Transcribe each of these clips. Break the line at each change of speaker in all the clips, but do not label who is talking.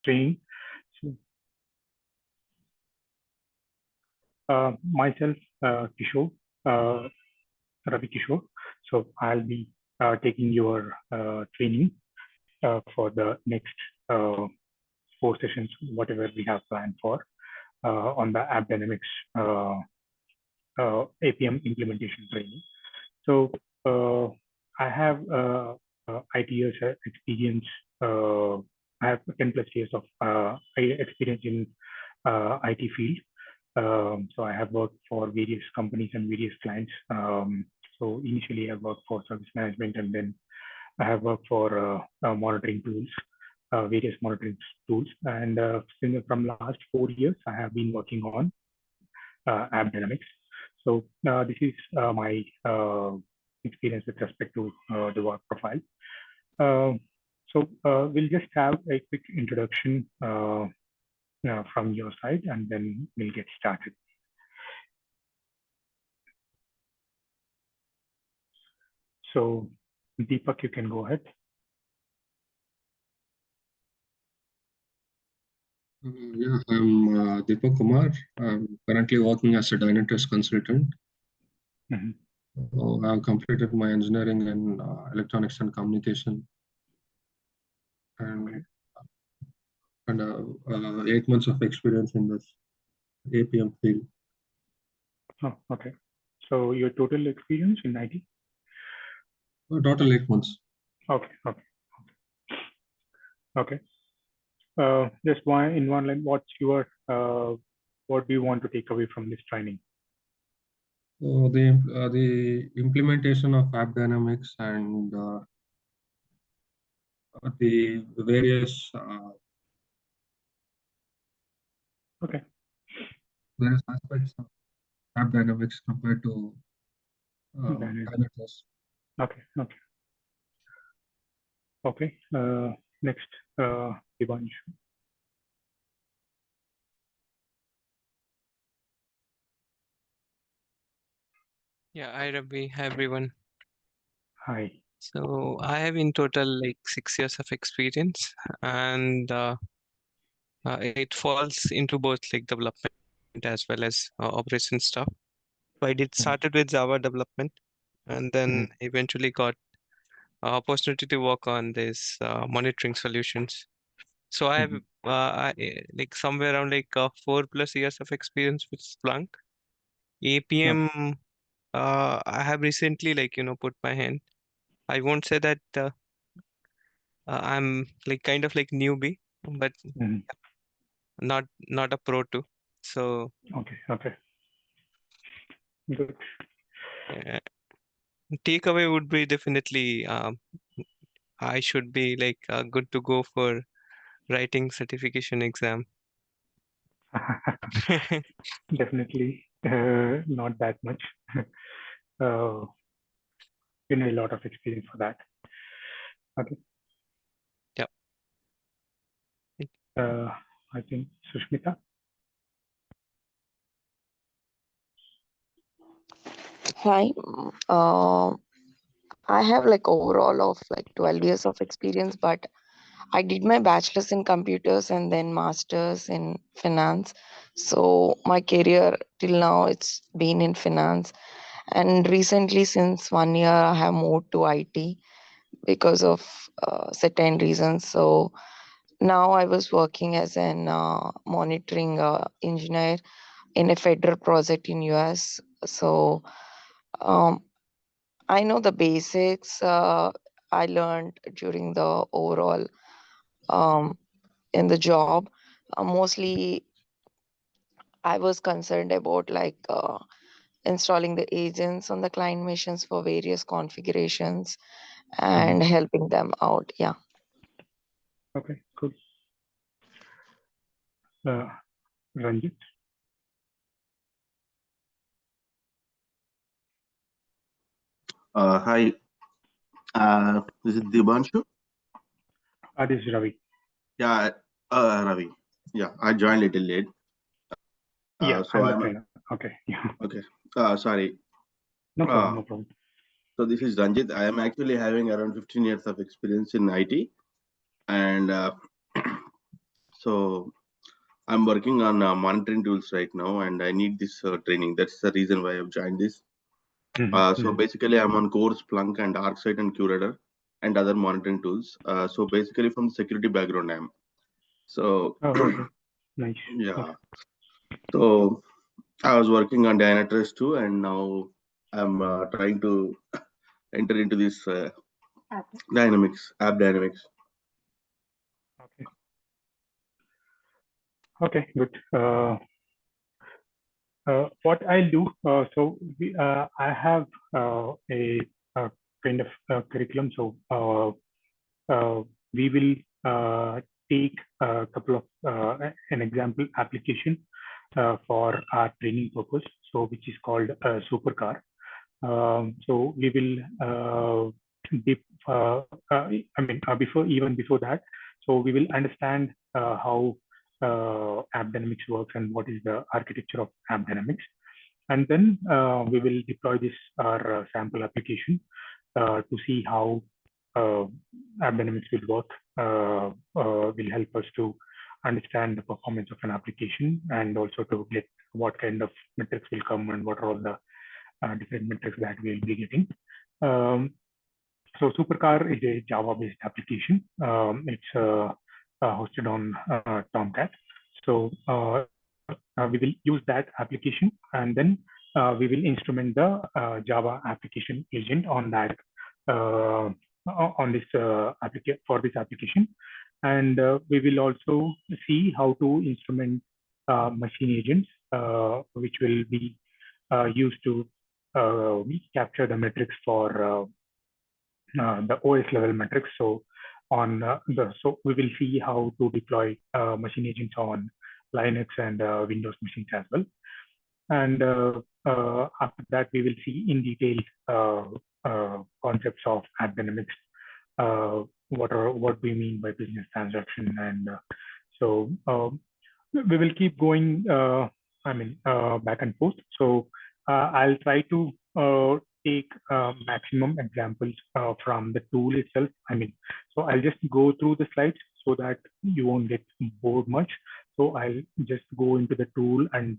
Trainee. So, myself, Kishore, Ravi Kishore. So I'll be taking your training for the next 4 sessions, whatever we have planned for on the AppDynamics APM implementation training. So I have IT years experience. I have 10 plus years of experience in IT field. So I have worked for various companies and various clients. So initially I worked for service management, and then I have worked for monitoring tools, various monitoring tools. And from last 4 years, I have been working on AppDynamics. So this is my experience with respect to the work profile. So we'll just have a quick introduction from your side, and then we'll get started. So Deepak, you can go ahead.
Yeah, I'm Deepak Kumar. I'm currently working as a Dynatrace consultant. I've completed my engineering in electronics and communication, and 8 months of experience in this APM field.
Oh, okay. So your total experience in IT?
Total 8 months.
Okay, okay, okay. Just in one line, what's your what do you want to take away from this training?
So the implementation of AppDynamics and the various
Okay.
various aspects of AppDynamics compared to Dynatrace.
Okay, okay. Okay. Next, Divanshu.
Yeah, hi Ravi, hi everyone.
Hi.
So I have in total like 6 years of experience, and it falls into both like development as well as operation stuff. So I started with Java development, and then eventually got opportunity to work on this monitoring solutions. So I have like somewhere around like 4+ years of experience with Splunk. APM, I have recently put my hand. I won't say that I'm like kind of like newbie, but not a pro too. So
okay. Good.
Takeaway would be definitely I should be like good to go for writing certification exam.
Definitely not that much. You need a lot of experience for that. Okay.
Yep.
I think Sushmita.
Hi. I have like overall of like 12 years of experience, but I did my bachelor's in computers and then master's in finance. So my career till now it's been in finance, and recently since 1 year I have moved to IT because of certain reasons. So now I was working as an monitoring engineer in a federal project in US. So I know the basics I learned during the overall in the job. Mostly I was concerned about like installing the agents on the client missions for various configurations and helping them out. Yeah.
Okay, cool. Ranjit.
Hi, this is Divanshu.
This is Ravi.
Yeah, Ravi. Yeah, I joined a little late.
Yeah,
so I'm
okay. Yeah.
Okay. Sorry.
No problem. No problem.
So this is Ranjit. I am actually having around 15 years of experience in IT, and So I'm working on monitoring tools right now, and I need this training. That's the reason why I've joined this. So basically, I'm on Core, Splunk, and ArcSight and QRadar and other monitoring tools. So basically, from the security background, I'm. So
okay. Nice.
yeah.
Okay.
So I was working on Dynatrace too, and now I'm trying to enter into this Dynamics, AppDynamics.
Okay. Okay, good. What I'll do, I have a kind of curriculum. So we will take a couple of an example application for our training purpose. So which is called Supercar. So we will before that, so we will understand how AppDynamics works and what is the architecture of AppDynamics, and then we will deploy this our sample application to see how AppDynamics will work. Will help us to understand the performance of an application and also to get what kind of metrics will come and what are all the different metrics that we'll be getting. So Supercar is a Java-based application. It's hosted on Tomcat. So we will use that application, and then we will instrument the Java application agent on that on this for this application, and we will also see how to instrument machine agents, which will be used to capture the metrics for the OS level metrics. So we will see how to deploy machine agents on Linux and Windows machines as well. And after that, we will see in detail concepts of AppDynamics, what we mean by business transaction, and so we will keep going. Back and forth. So I'll try to take maximum examples from the tool itself. So I'll just go through the slides so that you won't get bored much. So I'll just go into the tool, and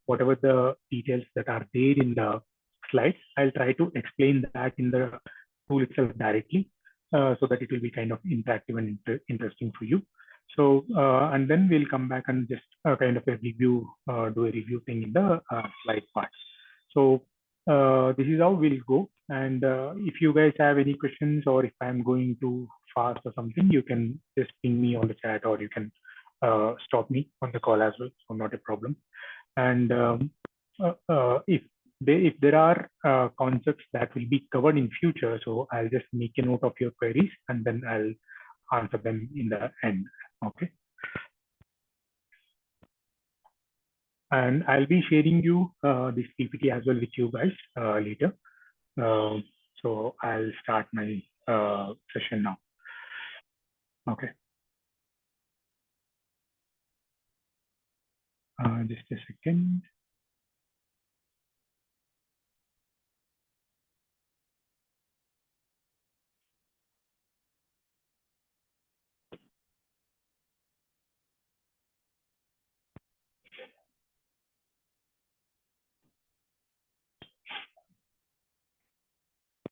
whatever the details that are there in the slides, I'll try to explain that in the tool itself directly, so that it will be kind of interactive and interesting for you. So and then we'll come back and just kind of a review, do a review thing in the slide part. So this is how we'll go. And if you guys have any questions, or if I'm going too fast or something, you can just ping me on the chat, or you can stop me on the call as well. So not a problem. And if there are concepts that will be covered in future, so I'll just make a note of your queries, and then I'll answer them in the end. Okay. And I'll be sharing you this PPT as well with you guys later. So I'll start my session now. Okay. Just a second.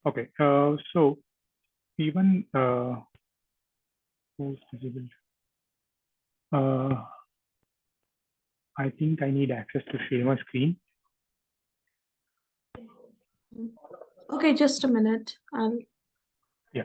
Okay. So even who's visible? I think I need access to share my screen.
Okay, just a minute.
Yeah.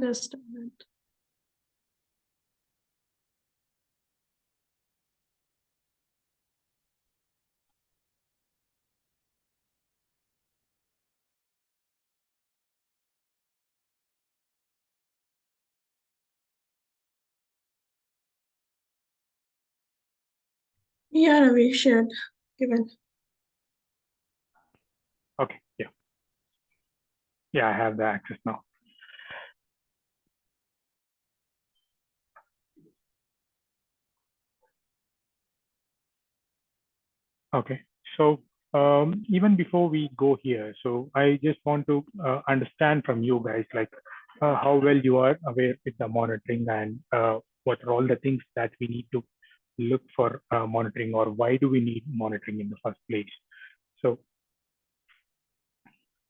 Just a minute. Yeah, Ravi, shared, given.
Okay. Yeah. Yeah, I have the access now. Okay, so even before we go here, so I just want to understand from you guys, like how well you are aware with the monitoring and what are all the things that we need to look for monitoring, or why do we need monitoring in the first place? So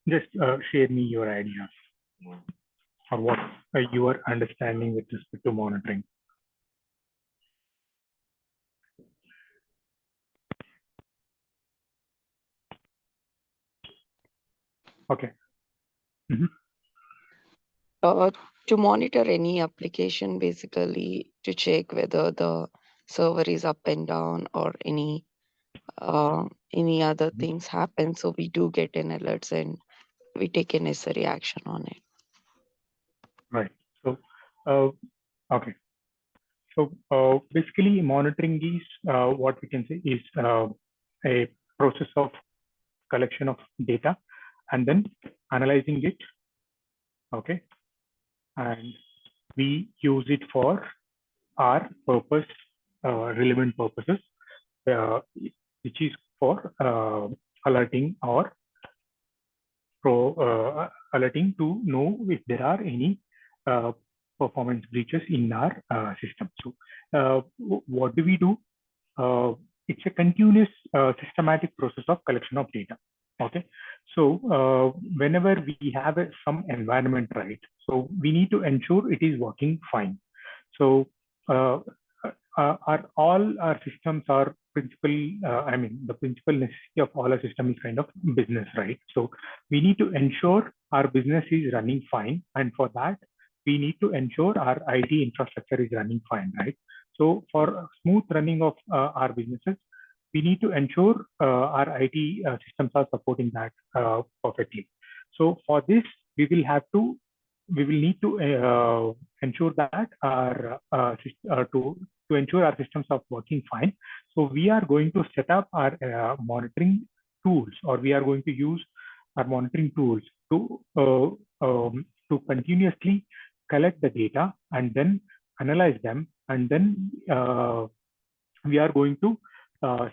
just share me your ideas or what your understanding with respect to monitoring. Okay.
To monitor any application, basically to check whether the server is up and down or any other things happen. So we do get an alerts and we take a necessary action on it.
Right. So, okay. So basically, monitoring is what we can say is a process of collection of data and then analyzing it. Okay, and we use it for our purpose, relevant purposes, which is for alerting or alerting to know if there are any performance breaches in our system. So what do we do? It's a continuous systematic process of collection of data. Okay, so whenever we have some environment, right, so we need to ensure it is working fine. So all our systems are the principal necessity of all our system is kind of business, right? So we need to ensure our business is running fine, and for that we need to ensure our IT infrastructure is running fine, right? So for smooth running of our businesses, we need to ensure our IT systems are supporting that perfectly. So for this, we will need to ensure that our to ensure our systems are working fine. So we are going to set up our monitoring tools, or we are going to use our monitoring tools to continuously collect the data and then analyze them, and then we are going to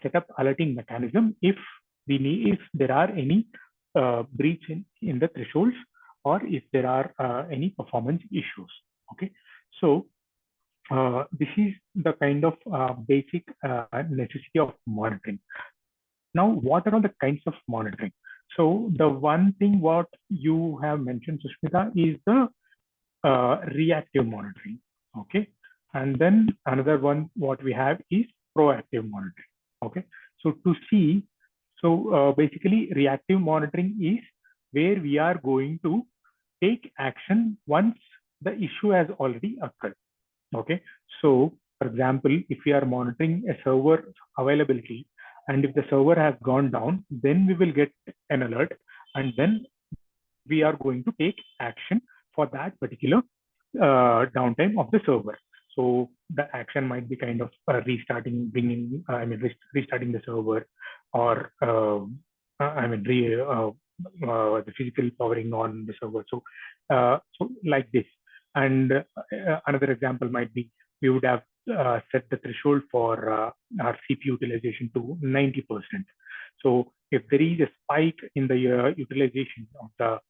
set up alerting mechanism if there are any breach in the thresholds, or if there are any performance issues. Okay, so this is the kind of basic necessity of monitoring. Now, what are all the kinds of monitoring? So the one thing what you have mentioned, Sushmita, is the reactive monitoring. Okay, and then another one what we have is proactive monitoring. Okay, so to see, so basically reactive monitoring is where we are going to take action once the issue has already occurred. Okay, so for example, if we are monitoring a server availability, and if the server has gone down, then we will get an alert, and then we are going to take action for that particular downtime of the server. So the action might be kind of restarting, restarting the server, or the physical powering on the server. So so like this. And another example might be, we would have set the threshold for our CPU utilization to 90%. So if there is a spike in the utilization of the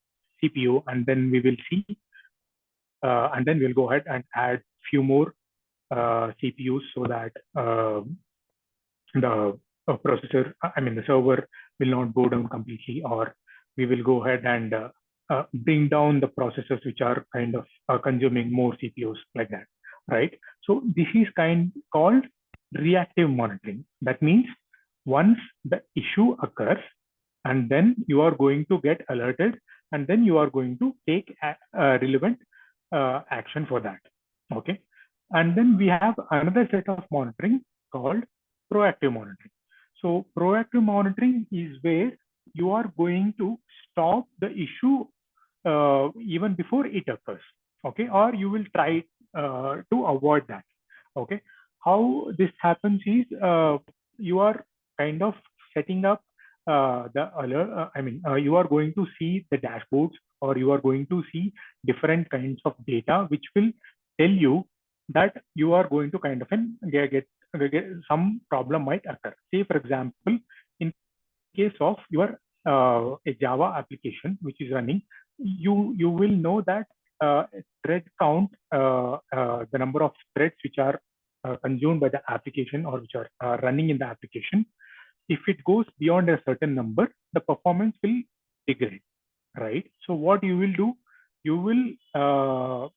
CPU, and then we will see, and then we'll go ahead and add few more CPUs, so that the processor, the server will not go down completely, or we will go ahead and bring down the processors which are kind of consuming more CPUs, like that, right? So this is called reactive monitoring. That means once the issue occurs, and then you are going to get alerted, and then you are going to take relevant action for that. Okay, and then we have another set of monitoring called proactive monitoring. So proactive monitoring is where you are going to stop the issue even before it occurs. Okay, or you will try to avoid that. Okay, how this happens is you are kind of setting up the alert. You are going to see the dashboards, or you are going to see different kinds of data which will tell you that you are going to kind of get some problem might occur. Say, for example, case of your a Java application which is running, you will know that thread count, the number of threads which are consumed by the application or which are running in the application. If it goes beyond a certain number, the performance will degrade, right? So what you will do, you will,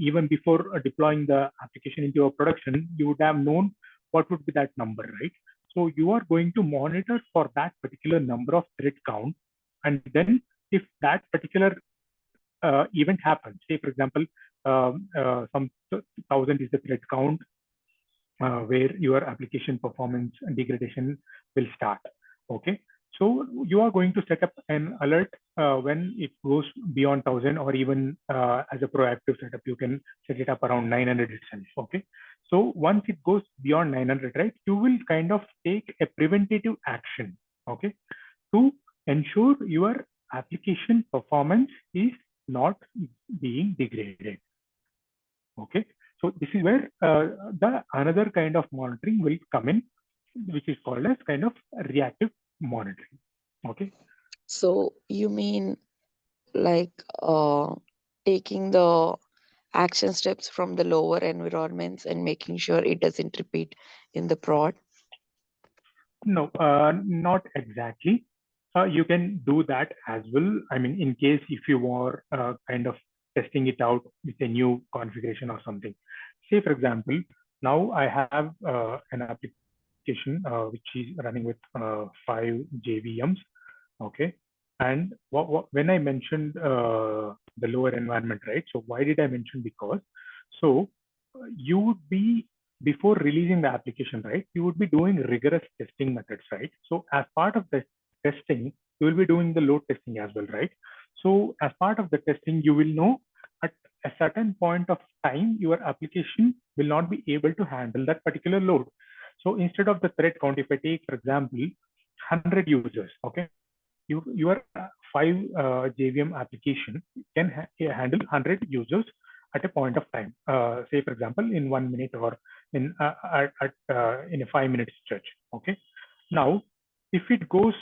even before deploying the application into your production, you would have known what would be that number, right? So you are going to monitor for that particular number of thread count. And then if that particular event happens, say for example, some 1,000 is the thread count where your application performance degradation will start. Okay, so you are going to set up an alert when it goes beyond 1,000, or even as a proactive setup, you can set it up around 900 itself. Okay, so once it goes beyond 900, right, you will kind of take a preventative action, okay, to ensure your application performance is not being degraded. Okay, so this is where the another kind of monitoring will come in, which is called as kind of reactive monitoring. Okay.
So you mean like taking the action steps from the lower environments and making sure it doesn't repeat in the prod?
No, not exactly. You can do that as well. I mean, in case if you are kind of testing it out with a new configuration or something. Say, for example, now I have an application which is running with 5 JVMs. Okay. And when I mentioned the lower environment, right? So why did I mention? Because so you would be, before releasing the application, right, you would be doing rigorous testing methods, right? So as part of the testing, you will be doing the load testing as well, right? So as part of the testing, you will know at a certain point of time, your application will not be able to handle that particular load. So instead of the thread count, if I take, for example, 100 users, okay, your 5 JVM application can handle 100 users at a point of time. Say, for example, in 1 minute or in in a 5-minute stretch. Okay. Now, if it goes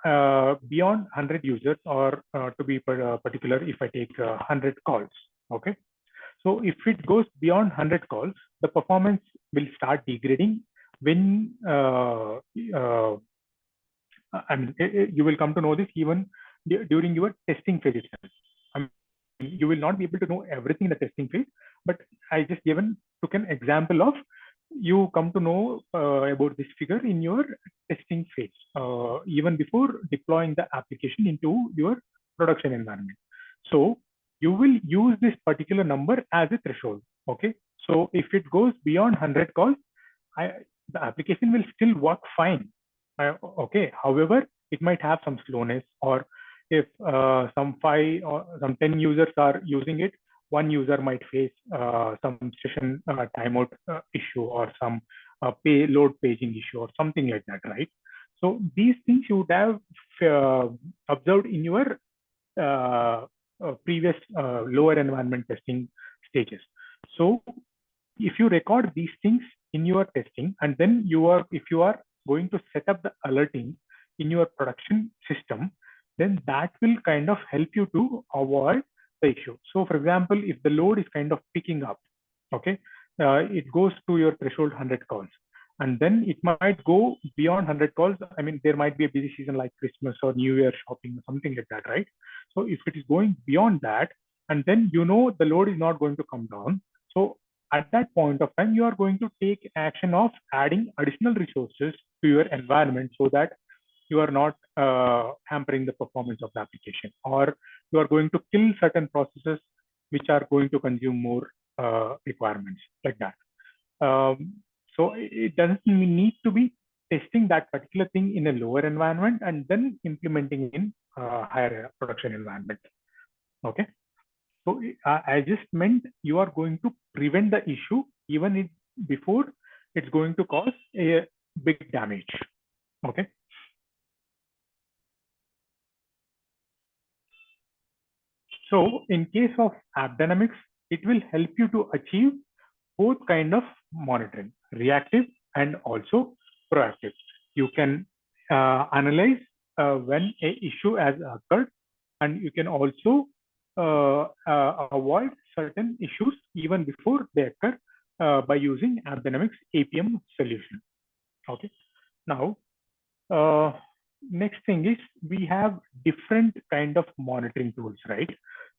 beyond 100 users, or to be particular, if I take 100 calls, okay. So if it goes beyond 100 calls, the performance will start degrading when I mean, you will come to know this even during your testing phase itself. I mean, you will not be able to know everything in the testing phase, but I just took an example of, you come to know about this figure in your testing phase, even before deploying the application into your production environment. So you will use this particular number as a threshold. Okay. So if it goes beyond 100 calls, the application will still work fine. Okay. However, it might have some slowness, or if some 5 or some 10 users are using it, one user might face some session timeout issue, or some payload paging issue, or something like that, right? So these things you would have observed in your previous lower environment testing stages. So if you record these things in your testing, and then if you are going to set up the alerting in your production system, then that will kind of help you to avoid the issue. So for example, if the load is kind of picking up, okay, it goes to your threshold 100 calls, and then it might go beyond 100 calls. I mean, there might be a busy season like Christmas or New Year shopping or something like that, right? So if it is going beyond that, and then the load is not going to come down, so at that point of time, you are going to take action of adding additional resources to your environment, so that you are not hampering the performance of the application, or you are going to kill certain processes which are going to consume more requirements, like that. So it doesn't need to be testing that particular thing in a lower environment and then implementing in higher production environment. Okay. So I just meant you are going to prevent the issue even before it's going to cause a big damage. Okay. So in case of AppDynamics, it will help you to achieve both kind of monitoring, reactive and also proactive. You can analyze when a issue has occurred, and you can also avoid certain issues even before they occur by using AppDynamics APM solution. Okay. Now, next thing is we have different kind of monitoring tools, right?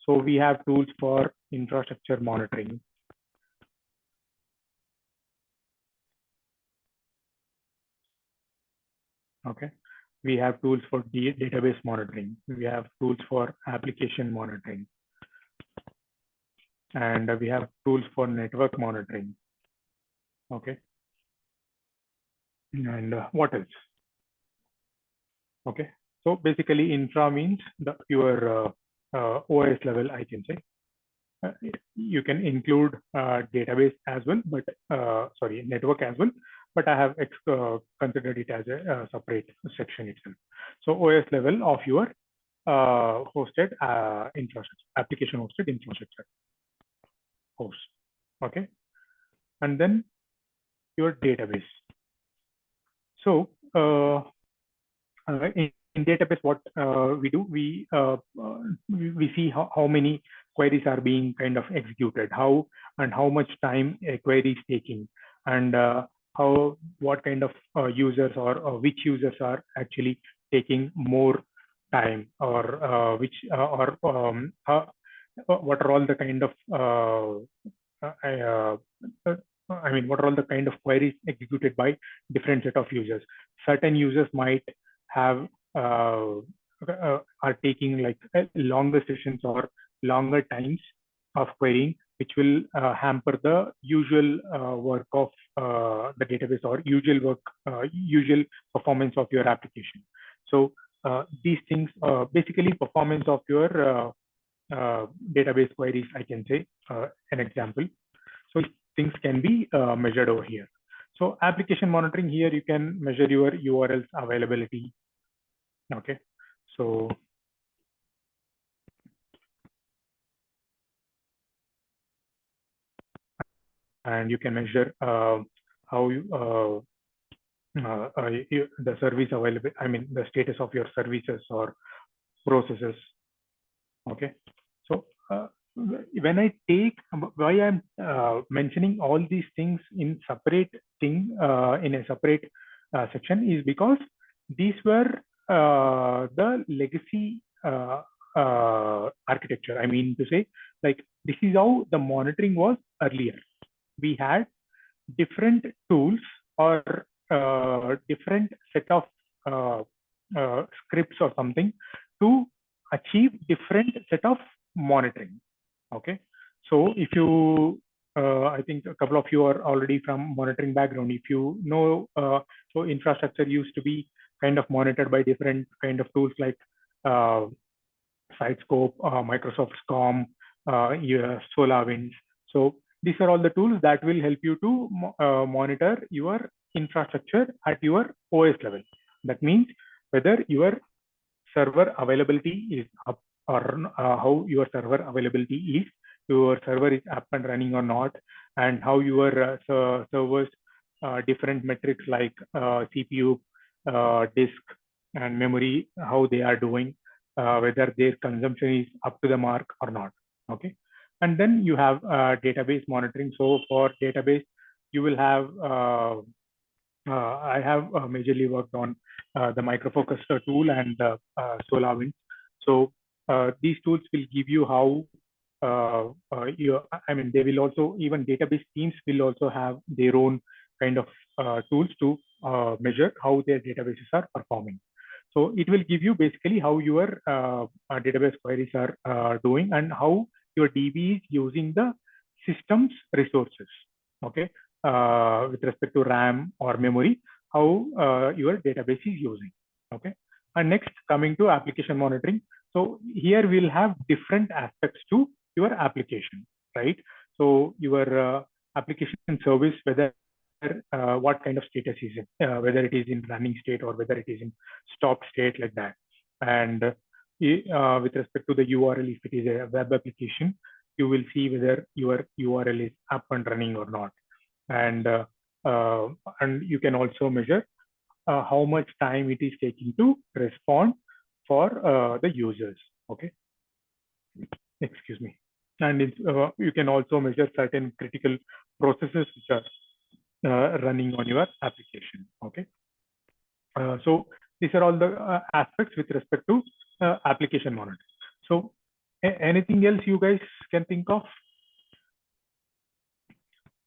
So we have tools for infrastructure monitoring. Okay. We have tools for database monitoring. We have tools for application monitoring. And we have tools for network monitoring. Okay. And what else? Okay. So basically infra means your OS level, I can say. You can include database as well, but sorry, network as well, but I have considered it as a separate section itself. So OS level of your hosted infrastructure, application hosted infrastructure host. Okay. And then your database. So in database, what we do, we see how many queries are being kind of executed, how much time a query is taking, and what kind of users or which users are actually taking more time, or what are all the kind of I mean, what are all the kind of queries executed by different set of users. Certain users might have are taking like longer sessions or longer times of querying, which will hamper the usual work of the database, or usual performance of your application. So these things, basically performance of your database queries, I can say an example. So things can be measured over here. So application monitoring, here you can measure your URLs availability. Okay. So and you can measure how you, the service available, I mean the status of your services or processes. Okay. So when I take, why I'm mentioning all these things in separate thing, in a separate section, is because these were the legacy architecture. I mean to say, like, this is how the monitoring was earlier. We had different tools or different set of scripts or something to achieve different set of monitoring. Okay. So if you, I think a couple of you are already from monitoring background. If you know, so infrastructure used to be kind of monitored by different kind of tools like Sitescope, Microsoft SCOM, SolarWinds. So these are all the tools that will help you to monitor your infrastructure at your OS level. That means whether your server availability is up, or how your server availability is, your server is up and running or not, and how your servers, different metrics like CPU, disk, and memory, how they are doing, whether their consumption is up to the mark or not. Okay. And then you have database monitoring. So for database, you will have I have majorly worked on the Micro Focus tool and SolarWinds. So these tools will give you how I mean, they will also, even database teams will also have their own kind of tools to measure how their databases are performing. So it will give you basically how your database queries are doing, and how your DB is using the system's resources. Okay. With respect to RAM or memory, how your database is using. Okay. And next, coming to application monitoring. So here we'll have different aspects to your application, right? So your application service, whether what kind of status is it, whether it is in running state or whether it is in stop state, like that. And with respect to the URL, if it is a web application, you will see whether your URL is up and running or not. And you can also measure how much time it is taking to respond for the users. Okay, excuse me. And you can also measure certain critical processes which are running on your application. Okay, so these are all the aspects with respect to application monitoring. So anything else you guys can think of?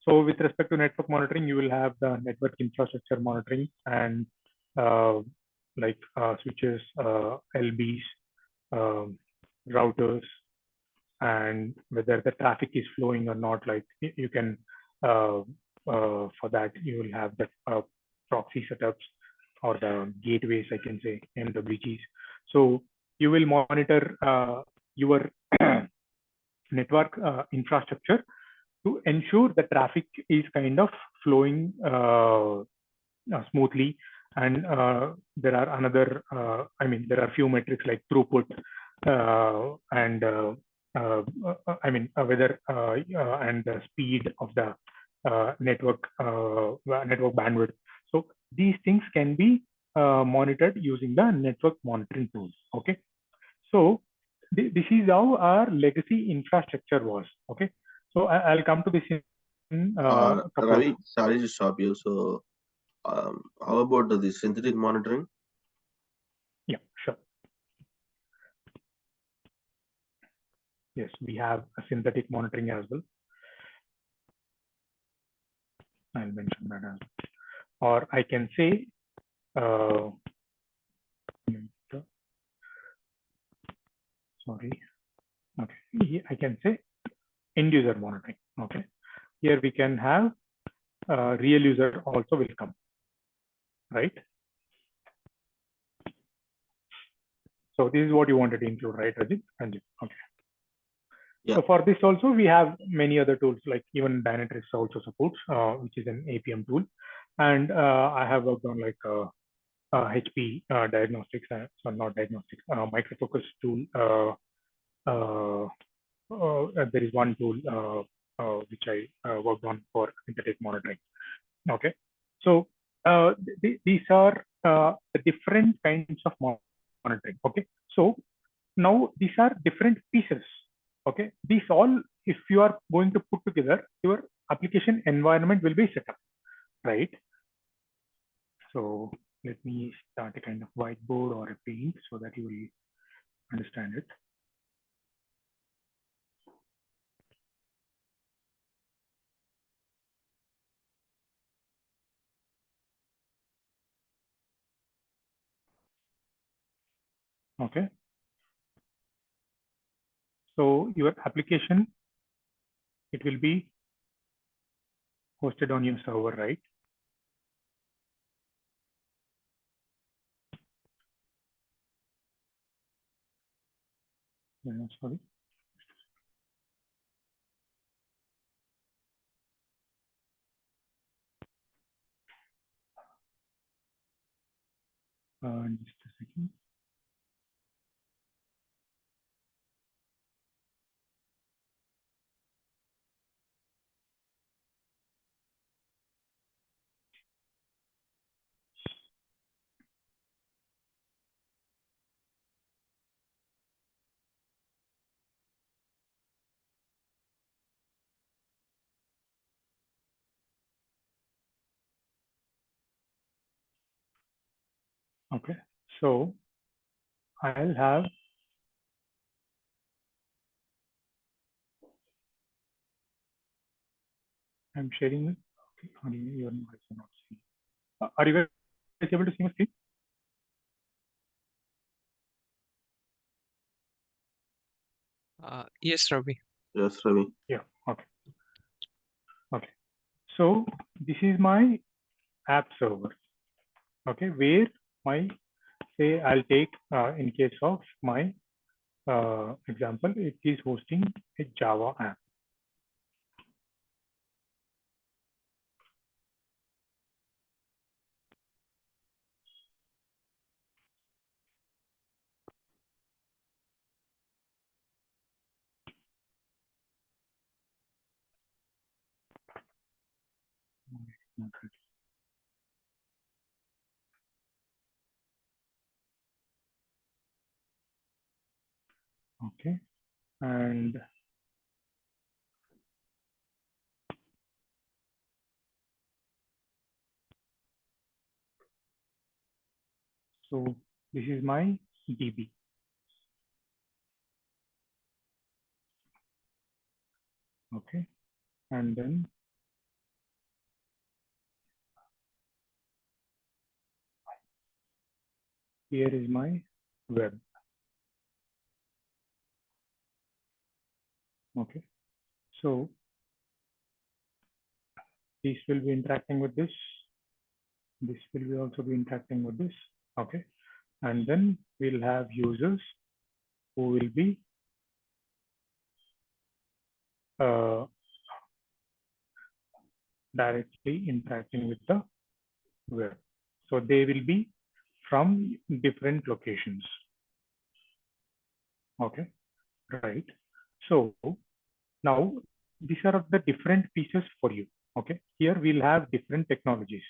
So with respect to network monitoring, you will have the network infrastructure monitoring and like switches, LBs, routers, and whether the traffic is flowing or not. Like you can, for that, you will have the proxy setups or the gateways, I can say, MWGs. So you will monitor your network infrastructure to ensure the traffic is kind of flowing smoothly. And there are another, there are few metrics like throughput and whether and the speed of the network bandwidth. So these things can be monitored using the network monitoring tools. Okay, so this is how our legacy infrastructure was. Okay, so I'll come to this in
Ravi, sorry to stop you. So, how about the synthetic monitoring?
Yeah, sure. Yes, we have a synthetic monitoring as well. I'll mention that as well. Or I can say, sorry. Okay, I can say end user monitoring. Okay, here we can have real user also will come, right? So this is what you wanted to include, right, Rajit? Okay.
Yeah.
So for this also, we have many other tools, like even Dynatrace also supports, which is an APM tool. And I have worked on like HP diagnostics, so not diagnostics, Micro Focus tool. There is one tool which I worked on for synthetic monitoring. Okay, so these are the different kinds of monitoring. Okay, so now these are different pieces. Okay, these all, if you are going to put together, your application environment will be set up, right? So let me start a kind of whiteboard or a paint so that you will understand it. Okay, so your application, it will be hosted on your server, right? Sorry. Just a second. Okay, so I'll have I'm sharing it. Okay, your noise are not seen. Are you guys able to see my screen?
Yes, Ravi.
Yes, Ravi.
Yeah. Okay. Okay. So this is my app server. Okay, where my say I'll take in case of my example, it is hosting a Java app. Okay, and so this is my DB. Okay, and then here is my web. Okay, so these will be interacting with this. This will be also be interacting with this. Okay, and then we'll have users who will be directly interacting with the web. So they will be from different locations. Okay, right. So now these are the different pieces for you. Okay, here we'll have different technologies.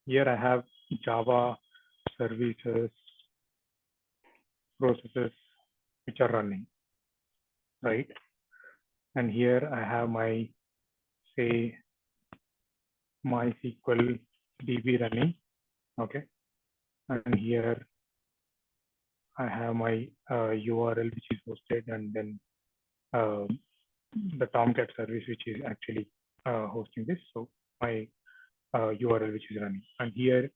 Here I have Java services, processes which are running, right? And here I have my, say, MySQL DB running. Okay, and here I have my URL which is hosted, and then the Tomcat service which is actually hosting this. So my URL which is running, and here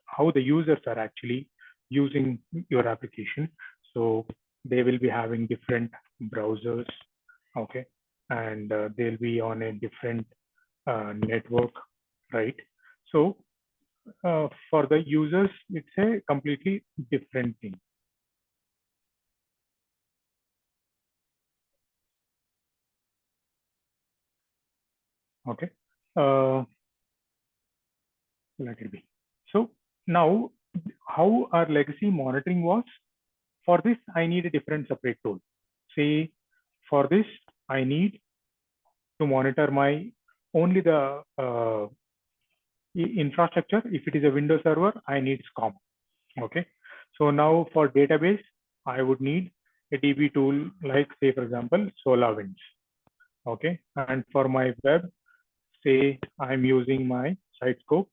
how the users are actually using your application. So they will be having different browsers, okay, and they'll be on a different network, right? So for the users, it's a completely different thing. Okay, let it be. So now, how our legacy monitoring was? For this, I need a different separate tool. Say, for this, I need to monitor my only the infrastructure. If it is a Windows server, I need SCOM. Okay. So now for database, I would need a DB tool like, say, for example, SolarWinds. Okay. And for my web, say I'm using my Sitescope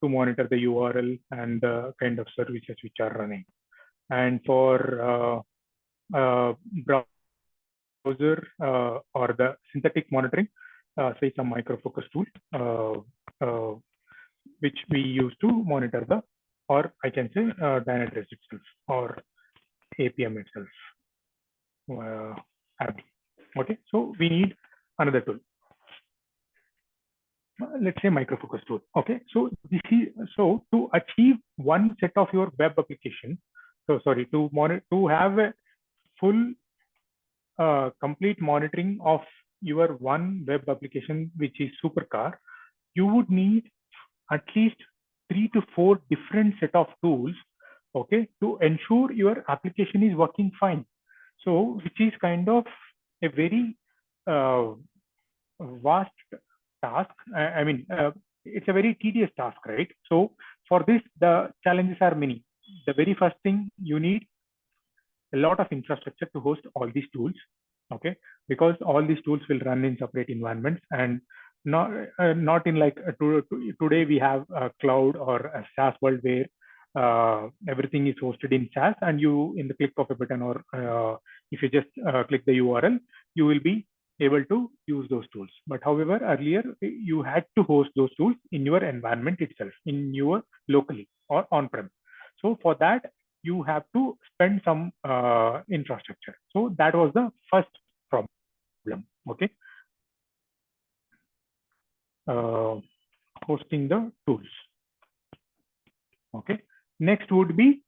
to monitor the URL and the kind of services which are running. And for browser or the synthetic monitoring, say some Micro Focus tool, which we use to monitor the, or I can say Dynatrace itself or APM itself. Okay, so we need another tool. Let's say Micro Focus tool. Okay, so this is so to achieve one set of your web application. So sorry, to monitor, to have a full complete monitoring of your one web application, which is Supercar, you would need at least 3 to 4 different set of tools, okay, to ensure your application is working fine. So, which is kind of a very vast task. I mean, it's a very tedious task, right? So, for this, the challenges are many. The very first thing, you need a lot of infrastructure to host all these tools, okay, because all these tools will run in separate environments, and not in like today we have a cloud or a SaaS world where everything is hosted in SaaS, and you in the click of a button, or if you just click the URL, you will be able to use those tools. But however, earlier you had to host those tools in your environment itself, in your locally or on-prem. So for that, you have to spend some infrastructure. So that was the first problem. Okay, hosting the tools. Okay, next would be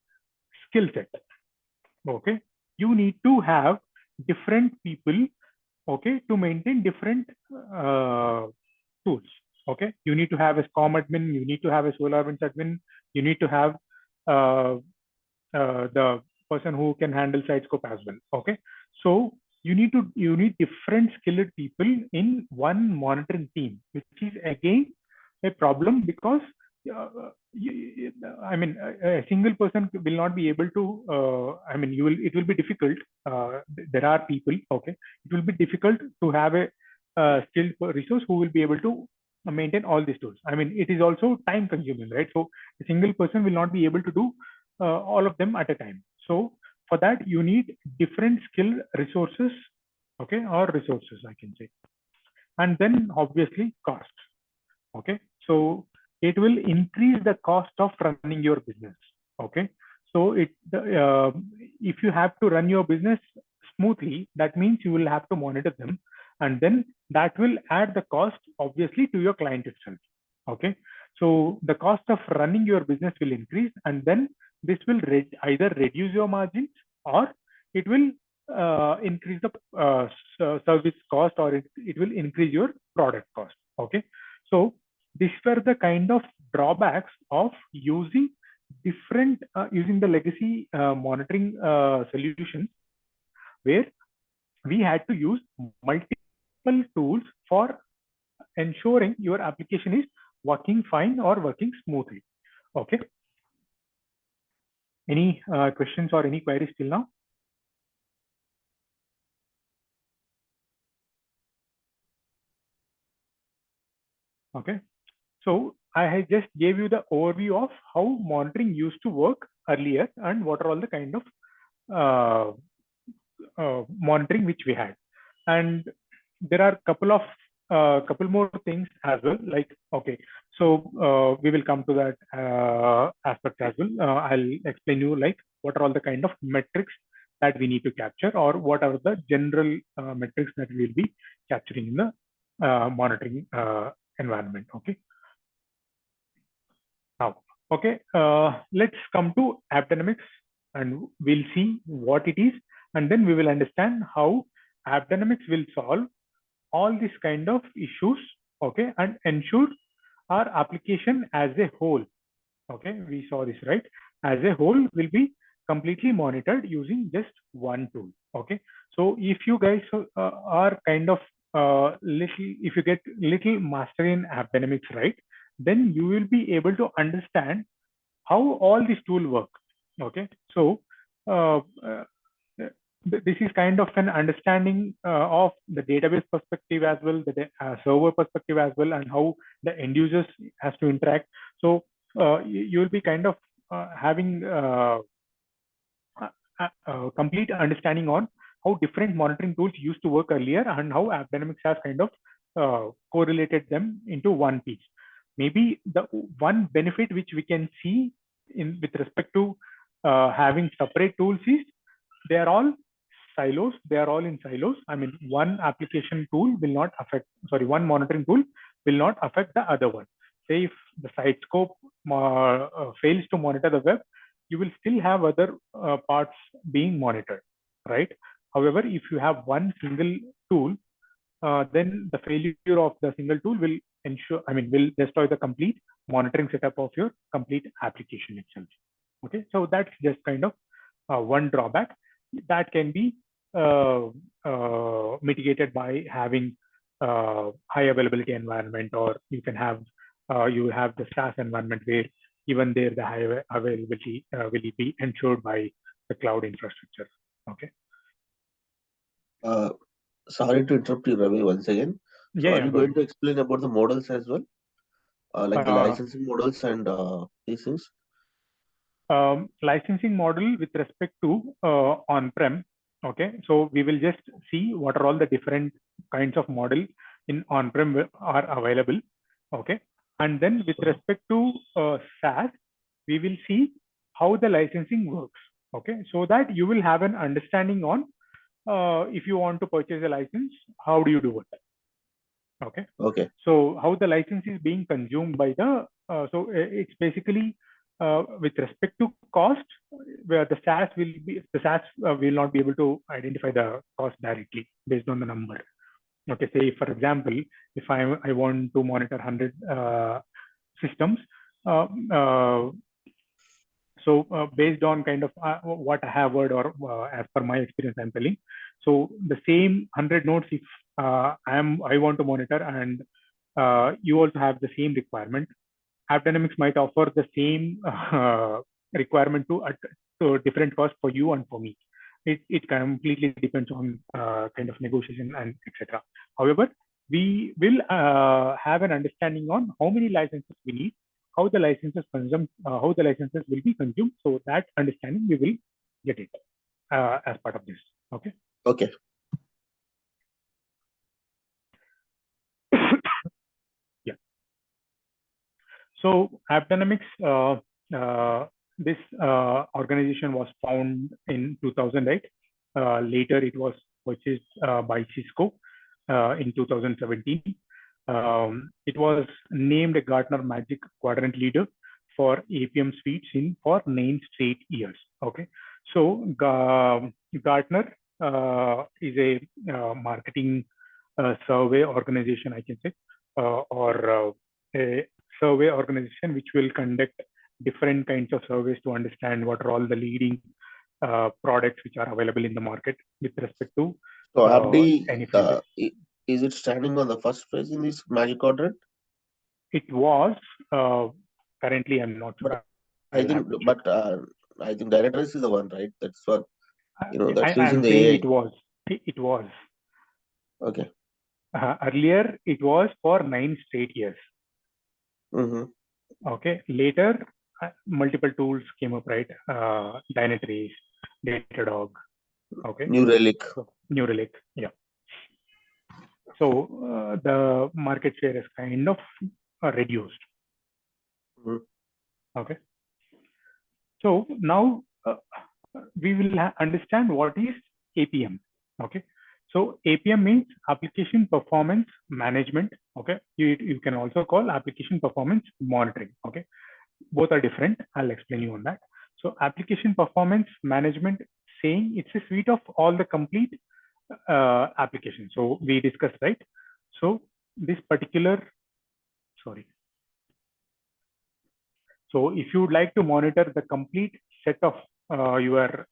skill set. Okay, you need to have different people, okay, to maintain different tools. Okay, you need to have a SCOM admin, you need to have a SolarWinds admin, you need to have the person who can handle Sitescope as well. Okay, so you need different skilled people in one monitoring team, which is again a problem, because I mean, a single person will not be able to. I mean, it will be difficult. There are people. Okay, it will be difficult to have a skilled resource who will be able to maintain all these tools. I mean, it is also time consuming, right? So a single person will not be able to do all of them at a time. So for that, you need different skill resources, okay, or resources, I can say. And then obviously cost. Okay, so it will increase the cost of running your business. Okay, so if you have to run your business smoothly, that means you will have to monitor them, and then that will add the cost obviously to your client itself. Okay, so the cost of running your business will increase, and then this will either reduce your margins, or it will increase the service cost, or it will increase your product cost. Okay, so these were the kind of drawbacks of using using the legacy monitoring solutions, where we had to use multiple tools for ensuring your application is working fine or working smoothly. Okay, any questions or any queries till now? Okay, so I just gave you the overview of how monitoring used to work earlier and what are all the kind of monitoring which we had. And there are couple more things as well, like, okay, so we will come to that aspect as well. I'll explain you like what are all the kind of metrics that we need to capture, or what are the general metrics that we'll be capturing in the monitoring environment. Okay, now, okay, let's come to AppDynamics, and we'll see what it is, and then we will understand how AppDynamics will solve all these kind of issues, okay, and ensure our application as a whole, okay, we saw this, right, as a whole will be completely monitored using just one tool. Okay, so if you guys are kind of if you get little mastery in AppDynamics, right, then you will be able to understand how all these tools work. Okay, so uh, uh, this is kind of an understanding of the database perspective as well, the server perspective as well, and how the end users has to interact. So you will be kind of having complete understanding on how different monitoring tools used to work earlier, and how AppDynamics has kind of correlated them into one piece. Maybe the one benefit which we can see in with respect to having separate tools is they are all silos. They are all in silos. I mean, one application tool will not affect, sorry, one monitoring tool will not affect the other one. Say if the site scope fails to monitor the web, you will still have other parts being monitored, right? However, if you have one single tool, then the failure of the single tool will will destroy the complete monitoring setup of your complete application itself. Okay, so that's just kind of one drawback that can be mitigated by having high availability environment, or you can have you have the SaaS environment where even there the high availability will be ensured by the cloud infrastructure. Okay.
Sorry to interrupt you, Ravi, once again. So
Yeah,
are you going to explain about the models as well? Like the licensing models and these things?
Licensing model with respect to on-prem. Okay, so we will just see what are all the different kinds of model in on-prem are available. Okay, and then with respect to SaaS, we will see how the licensing works. Okay, so that you will have an understanding on if you want to purchase a license, how do you do it? Okay.
Okay.
So how the license is being consumed by the so it's basically with respect to cost, where the SaaS will not be able to identify the cost directly based on the number. Okay, say for example, if I want to monitor 100 systems, so based on kind of what I have heard, or as per my experience, I'm telling. So the same 100 nodes, if I want to monitor, and you also have the same requirement, AppDynamics might offer the same requirement to different cost for you and for me. It completely depends on kind of negotiation and etc. However, we will have an understanding on how many licenses we need, how the licenses will be consumed. So that understanding we will get it as part of this. Okay.
Okay.
Yeah. So AppDynamics, this organization was found in 2008. Later, it was purchased by Cisco in 2017. It was named a Gartner Magic Quadrant leader for APM suites for 9 straight years. Okay, so Gartner is a marketing survey organization, I can say, or a survey organization which will conduct different kinds of surveys to understand what are all the leading products which are available in the market with respect to
So AppD,
any features.
is it standing on the first place in this Magic Quadrant?
It was currently I'm not sure.
I think, but I think Dynatrace is the one, right? That's what that's using
I'm
the
saying
AI.
it was. It was.
Okay.
Earlier, it was for 9 straight years. Okay. Later, multiple tools came up, right? Dynatrace, Datadog. Okay.
New Relic.
New Relic. Yeah. So the market share is kind of reduced. Okay. So now we will understand what is APM. Okay. So APM means application performance management. Okay. You can also call application performance monitoring. Okay. Both are different. I'll explain you on that. So application performance management, saying it's a suite of all the complete applications. So we discussed, right? So this particular, sorry. So if you would like to monitor the complete set of your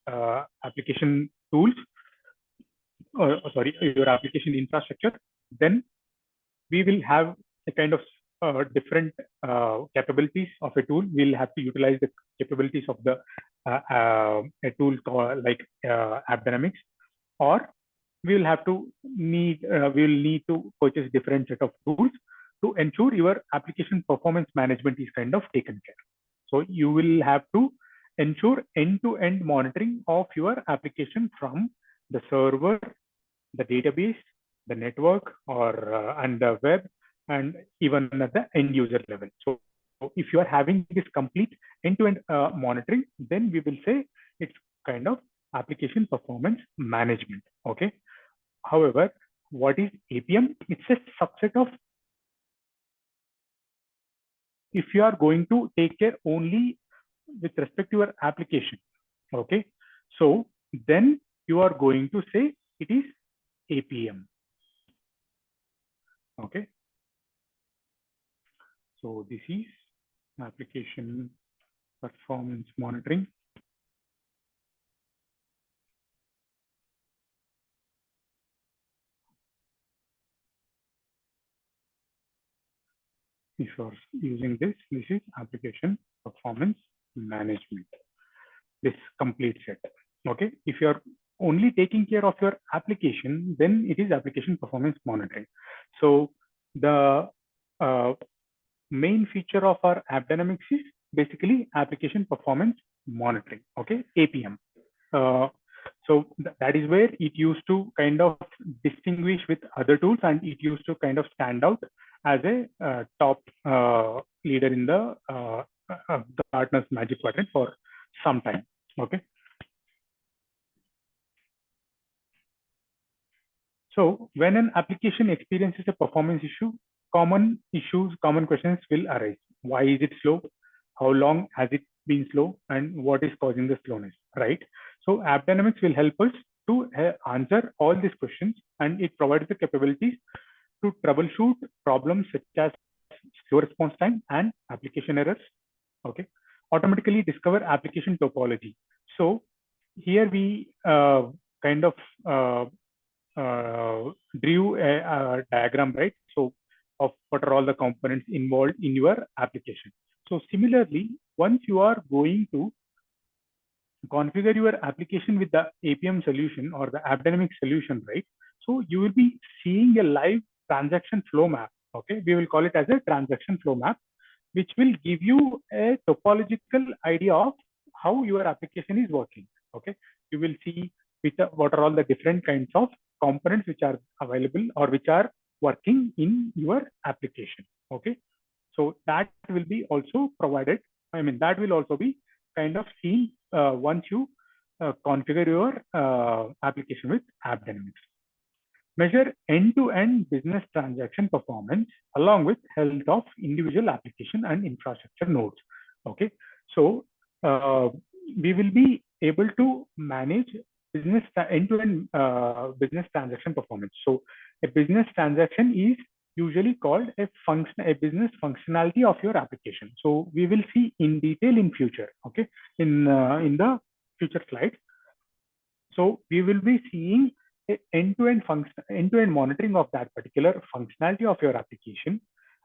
application tools, your application infrastructure, then we will have a kind of different capabilities of a tool. We'll have to utilize the capabilities of the a tool called like AppDynamics, or we will have to we will need to purchase different set of tools to ensure your application performance management is kind of taken care. So you will have to ensure end-to-end monitoring of your application from the server, the database, the network, or and the web, and even at the end user level. So if you are having this complete end-to-end monitoring, then we will say it's kind of application performance management. Okay. However, what is APM? It's a subset of, if you are going to take care only with respect to your application. Okay. So then you are going to say it is APM. Okay. So this is application performance monitoring. If you are using this is application performance management, this complete set. Okay. If you are only taking care of your application, then it is application performance monitoring. So the main feature of our AppDynamics is basically application performance monitoring. Okay. APM. So that is where it used to kind of distinguish with other tools, and it used to kind of stand out as a top leader in the Gartner's Magic Quadrant for some time. Okay. So when an application experiences a performance issue, common questions will arise. Why is it slow? How long has it been slow? And what is causing the slowness, right? So AppDynamics will help us to answer all these questions, and it provides the capabilities to troubleshoot problems such as slow response time and application errors. Okay. Automatically discover application topology. So here we kind of drew a diagram, right? So of what are all the components involved in your application. So similarly, once you are going to configure your application with the APM solution or the AppDynamics solution, right? So you will be seeing a live transaction flow map. Okay, we will call it as a transaction flow map, which will give you a topological idea of how your application is working. Okay, you will see what are all the different kinds of components which are available or which are working in your application. Okay, so that will be also provided. I mean, that will also be kind of seen once you configure your application with AppDynamics. Measure end-to-end business transaction performance along with health of individual application and infrastructure nodes. Okay, so we will be able to manage business end-to-end business transaction performance. So a business transaction is usually called a business functionality of your application. So we will see in detail in future. Okay, in the future slides. So we will be seeing end-to-end monitoring of that particular functionality of your application,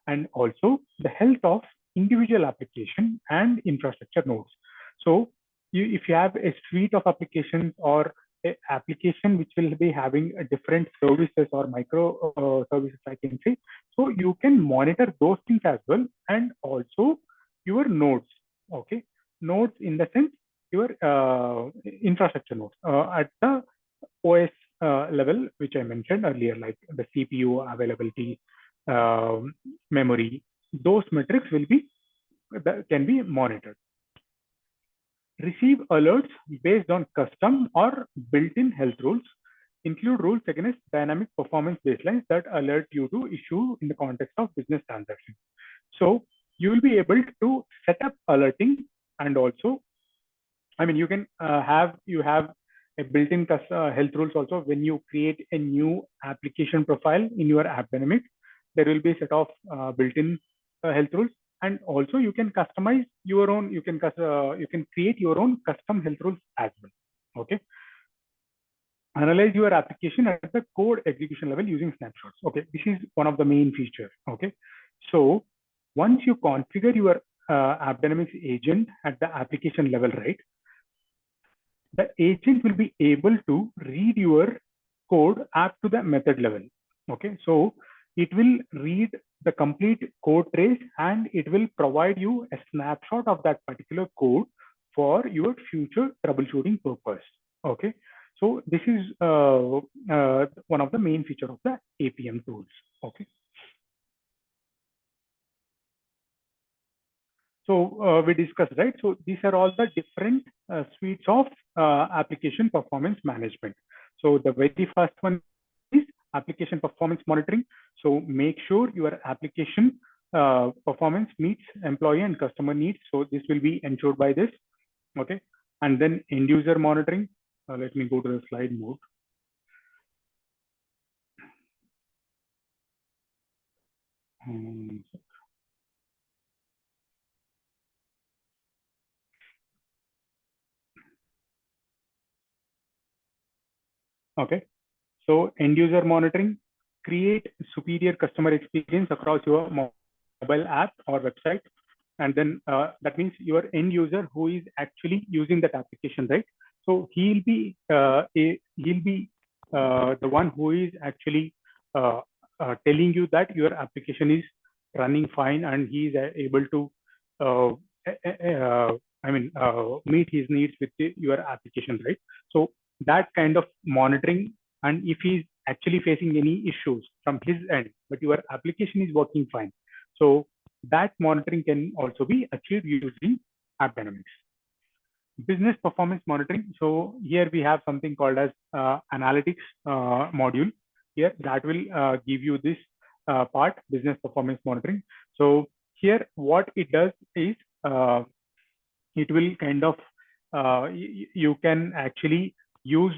and also the health of individual application and infrastructure nodes. So if you have a suite of applications or an application which will be having a different services or micro services, I can say, so you can monitor those things as well, and also your nodes. Okay, nodes in the sense your infrastructure nodes at the OS level, which I mentioned earlier, like the CPU availability, memory. Those metrics will be can be monitored. Receive alerts based on custom or built-in health rules. Include rules against dynamic performance baselines that alert you to issue in the context of business transactions. So you will be able to set up alerting, and also, I mean, you can have a built-in health rules also. When you create a new application profile in your AppDynamics, there will be a set of built-in health rules, and also you can customize your own. You can create your own custom health rules as well. Okay. Analyze your application at the code execution level using snapshots. Okay, this is one of the main features. Okay, so once you configure your AppDynamics agent at the application level, right, the agent will be able to read your code up to the method level. Okay, so it will read the complete code trace, and it will provide you a snapshot of that particular code for your future troubleshooting purpose. Okay, so this is one of the main features of the APM tools. Okay. So we discussed, right? So these are all the different suites of application performance management. So the very first one is application performance monitoring. So make sure your application performance meets employee and customer needs. So this will be ensured by this. Okay. And then end user monitoring. Let me go to the slide mode. Okay, so end user monitoring, create superior customer experience across your mobile app or website. And then that means your end user who is actually using that application, right? So he'll be the one who is actually telling you that your application is running fine, and he is able to meet his needs with your application, right? So that kind of monitoring, and if he's actually facing any issues from his end, but your application is working fine, so that monitoring can also be achieved using AppDynamics. Business performance monitoring. So here we have something called as analytics module here that will give you this part, business performance monitoring. So here what it does is it will kind of you can actually use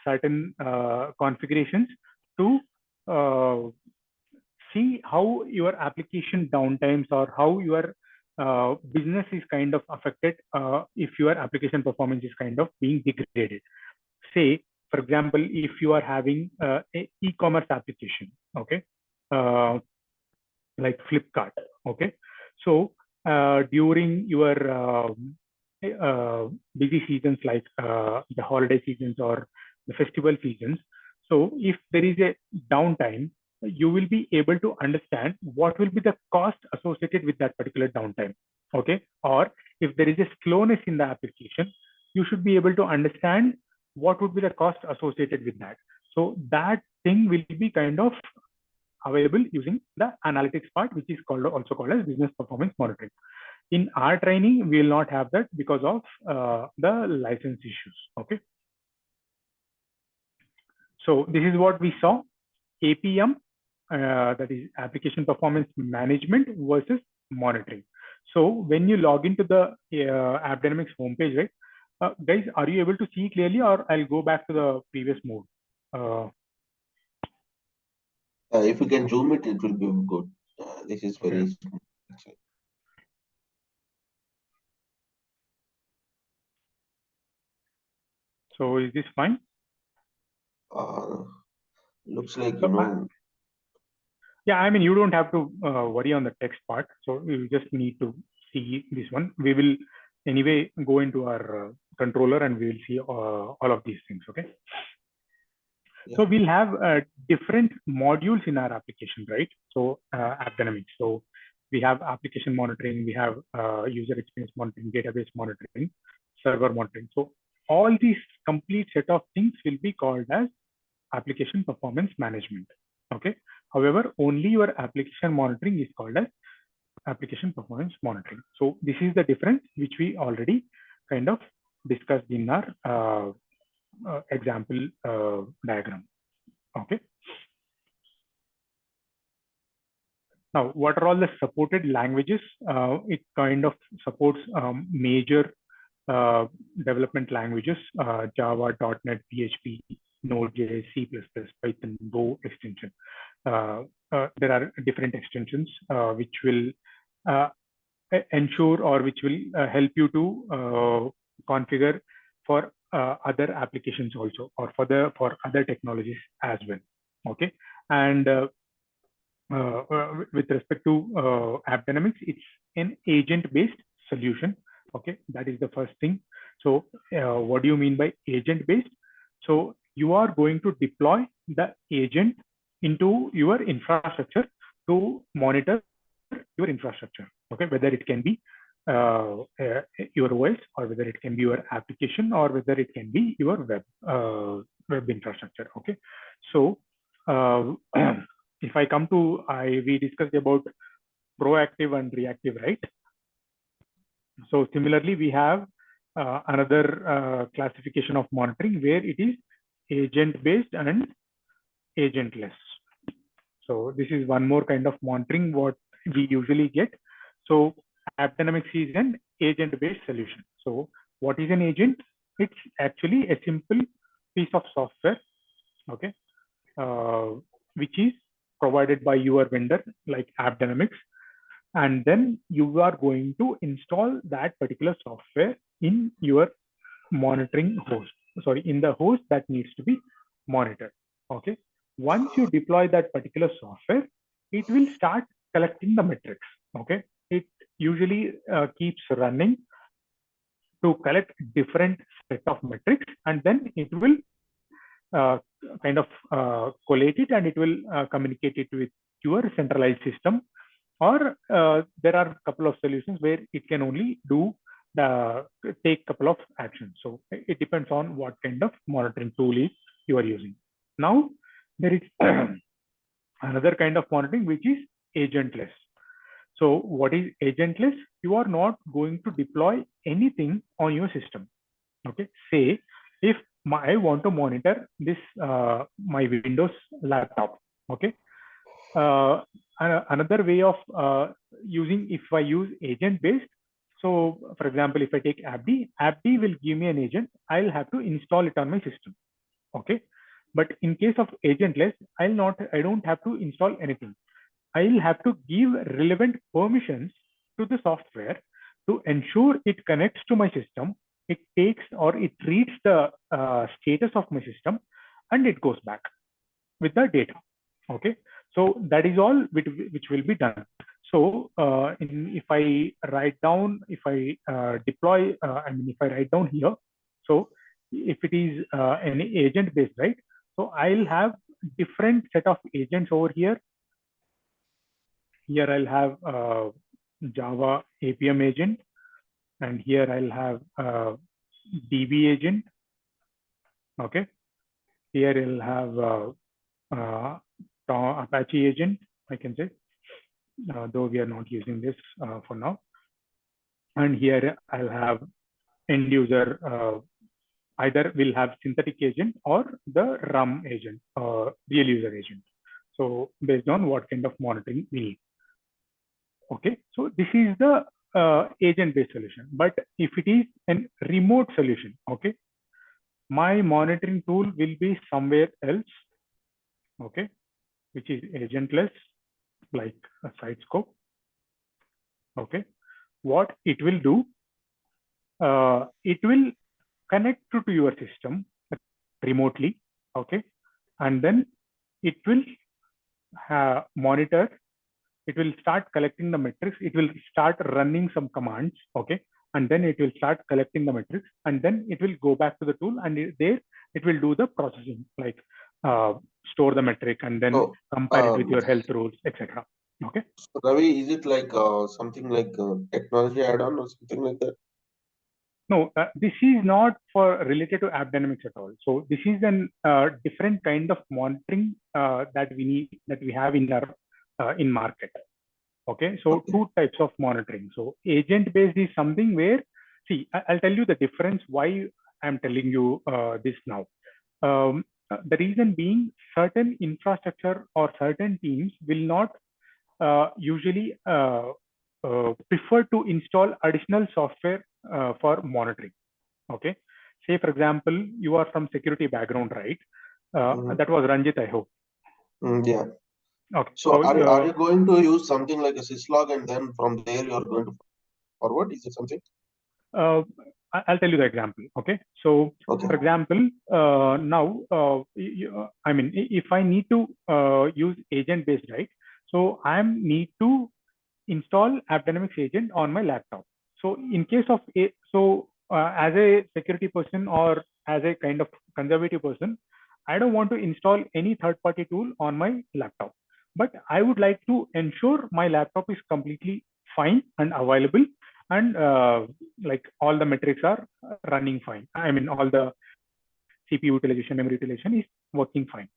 certain configurations to see how your application downtimes or how your business is kind of affected if your application performance is kind of being degraded. Say, for example, if you are having a e-commerce application, okay, like Flipkart. Okay, so during your busy seasons like the holiday seasons or the festival seasons, so if there is a downtime, you will be able to understand what will be the cost associated with that particular downtime. Okay, or if there is a slowness in the application, you should be able to understand what would be the cost associated with that. So that thing will be kind of available using the analytics part, which is also called as business performance monitoring. In our training, we will not have that because of the license issues. Okay. So this is what we saw: APM, that is application performance management versus monitoring. So when you log into the AppDynamics homepage, right, guys, are you able to see clearly, or I'll go back to the previous mode?
If you can zoom it, it will be good. This is very
Okay.
small.
So is this fine?
Looks like,
So, yeah, I mean, you don't have to worry on the text part. So you just need to see this one. We will anyway go into our controller and we will see all of these things. Okay.
Yeah.
So we'll have different modules in our application, right? So AppDynamics. So we have application monitoring, we have user experience monitoring, database monitoring, server monitoring. So all these complete set of things will be called as application performance management. Okay. However, only your application monitoring is called as application performance monitoring. So this is the difference which we already kind of discussed in our example diagram. Okay. Now, what are all the supported languages? It kind of supports major development languages: Java, .NET, PHP, Node.js, C++, Python, Go extension. There are different extensions which will ensure or which will help you to configure for other applications also, or for other technologies as well. Okay, and with respect to AppDynamics, it's an agent-based solution. Okay, that is the first thing. So what do you mean by agent-based? So you are going to deploy the agent into your infrastructure to monitor your infrastructure. Okay, whether it can be your OS, or whether it can be your application, or whether it can be your web infrastructure. Okay, so if I come to, we discussed about proactive and reactive, right? So similarly, we have another classification of monitoring where it is agent-based and agentless. So this is one more kind of monitoring what we usually get. So AppDynamics is an agent-based solution. So what is an agent? It's actually a simple piece of software, okay, which is provided by your vendor like AppDynamics, and then you are going to install that particular software in your monitoring host. Sorry, in the host that needs to be monitored. Okay. Once you deploy that particular software, it will start collecting the metrics. Okay. It usually keeps running to collect different set of metrics, and then it will kind of collate it, and it will communicate it with your centralized system. Or there are a couple of solutions where it can only do take a couple of actions. So it depends on what kind of monitoring tool is you are using. Now there is another kind of monitoring which is agentless. So what is agentless? You are not going to deploy anything on your system. Okay. Say if I want to monitor this my Windows laptop. Okay. Another way of using, if I use agent based. So for example, if I take AppD will give me an agent. I'll have to install it on my system. Okay. But in case of agentless, I don't have to install anything. I'll have to give relevant permissions to the software to ensure it connects to my system. It takes or it reads the status of my system, and it goes back with the data. Okay. So that is all which will be done. So if I write down, if I deploy, if I write down here, so if it is an agent based, right? So I'll have different set of agents over here. Here I'll have Java APM agent, and here I'll have DB agent. Okay. Here I'll have Apache agent, I can say, though we are not using this for now. And here I'll have end user, either will have synthetic agent or the RUM agent, real user agent. So based on what kind of monitoring we need. Okay, so this is the agent-based solution. But if it is a remote solution, okay, my monitoring tool will be somewhere else, okay, which is agentless, like a site scope. Okay, what it will do, it will connect to your system remotely, okay, and then it will monitor. It will start collecting the metrics. It will start running some commands, okay, and then it will start collecting the metrics, and then it will go back to the tool, and it will do the processing, like store the metric and then compare it with your health rules, etc. Okay.
So Ravi, is it like something like technology add-on or something like that?
No, this is not for related to AppDynamics at all. So this is an different kind of monitoring that we have in our in market. Okay, so two types of monitoring. So agent based is something where, see, I'll tell you the difference why I'm telling you this now. The reason being, certain infrastructure or certain teams will not usually prefer to install additional software for monitoring. Okay, say for example, you are from security background, right? That was Ranjit, I hope.
Yeah.
Okay.
So are you going to use something like a syslog, and then from there you are going to forward? Is it something?
I'll tell you the example. Okay. So for example, now, if I need to use agent based, right? So I need to install AppDynamics agent on my laptop. So in case of as a security person or as a kind of conservative person, I don't want to install any third-party tool on my laptop, but I would like to ensure my laptop is completely fine and available, and like all the metrics are running fine. I mean, all the CPU utilization, memory utilization is working fine.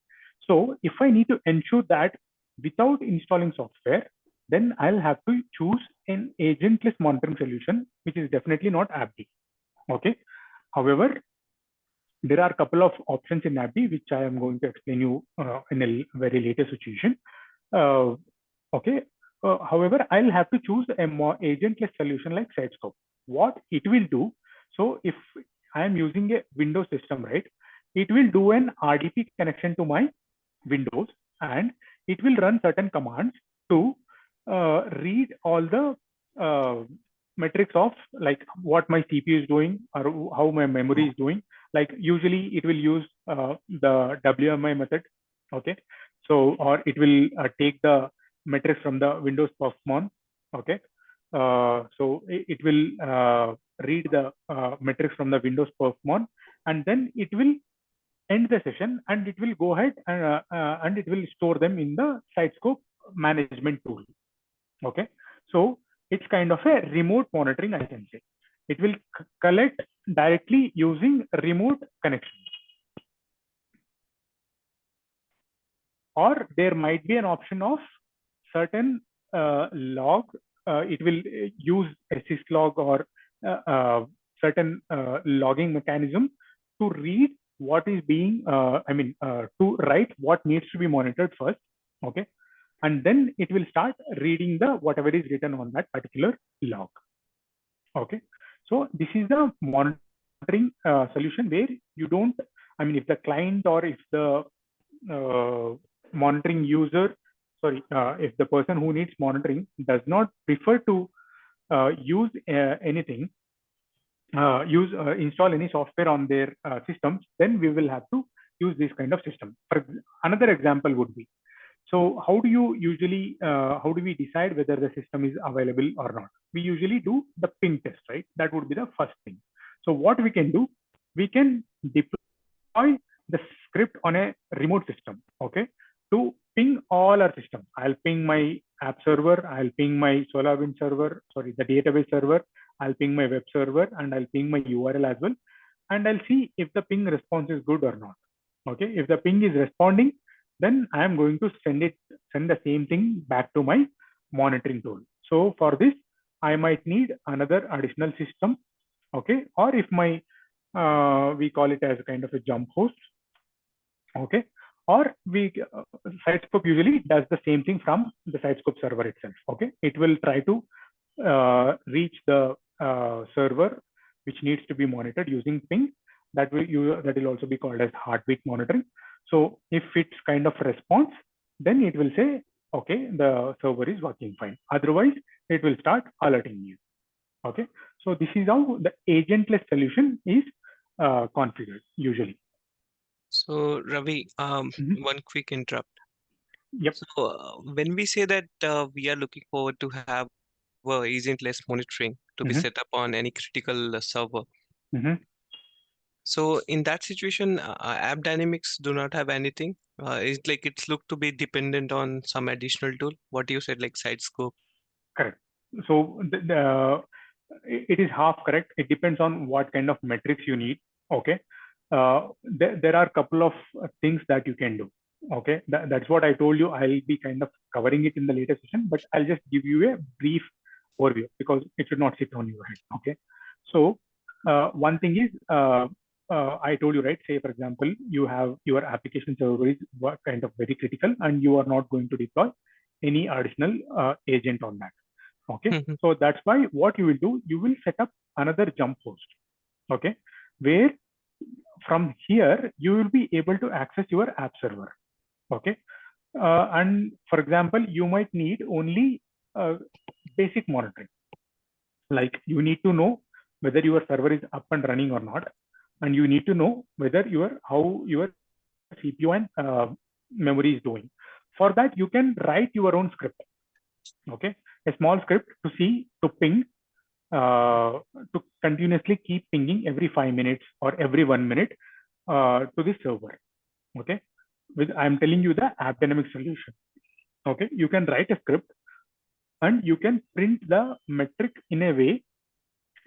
So if I need to ensure that without installing software, then I'll have to choose an agentless monitoring solution, which is definitely not AppD. Okay. However, there are a couple of options in AppD, which I am going to explain you in a very later situation. Okay. However, I'll have to choose a more agentless solution like SiteScope. What it will do, so if I am using a Windows system, right, it will do an RDP connection to my Windows, and it will run certain commands to read all the metrics of like what my CPU is doing or how my memory is doing. Like usually it will use the WMI method. Okay. So, or it will take the metrics from the Windows performance. Okay. So it will read the metrics from the Windows performance, and then it will end the session, and it will go ahead and it will store them in the SiteScope management tool. Okay, so it's kind of a remote monitoring, I can say. It will collect directly using remote connection. Or there might be an option of certain log. It will use a syslog or certain logging mechanism to read what is being, to write what needs to be monitored first. Okay, and then it will start reading the whatever is written on that particular log. Okay, so this is the monitoring solution where you don't, if the client or if the monitoring user, if the person who needs monitoring does not prefer to use anything, install any software on their systems, then we will have to use this kind of system. Another example would be, So how do you usually, how do we decide whether the system is available or not? We usually do the ping test, right? That would be the first thing. So what we can do, we can deploy the script on a remote system, okay, to ping all our systems. I'll ping my app server, I'll ping my SolarWinds server, sorry, the database server, I'll ping my web server, and I'll ping my URL as well. And I'll see if the ping response is good or not. Okay, if the ping is responding, then I am going to send the same thing back to my monitoring tool. So for this, I might need another additional system. Okay, or if my we call it as a kind of a jump host. Okay, or we Sitescope usually does the same thing from the Sitescope server itself. Okay, it will try to reach the server which needs to be monitored using ping. That will also be called as heartbeat monitoring. So if it's kind of response, then it will say, okay, the server is working fine. Otherwise, it will start alerting you. Okay, so this is how the agentless solution is configured usually.
So Ravi, one quick interrupt.
Yep.
So when we say that we are looking forward to have agentless monitoring to be set up on any critical server. So in that situation, AppDynamics do not have anything. It's like it's looked to be dependent on some additional tool. What you said, like Sitescope.
Correct. So it is half correct. It depends on what kind of metrics you need. Okay. There are a couple of things that you can do. Okay. That's what I told you. I'll be kind of covering it in the later session, but I'll just give you a brief overview because it should not sit on your head. Okay. So one thing is, I told you, right? Say, for example, you have your application server is kind of very critical and you are not going to deploy any additional agent on that. Okay, so that's why what you will do, you will set up another jump host. Okay, where from here you will be able to access your app server. Okay, and for example, you might need only basic monitoring. Like you need to know whether your server is up and running or not, and you need to know whether how your CPU and memory is doing. For that, you can write your own script. Okay, a small script to ping, to continuously keep pinging every 5 minutes or every 1 minute to the server. Okay, I'm telling you the AppDynamics solution. Okay, you can write a script and you can print the metric in a way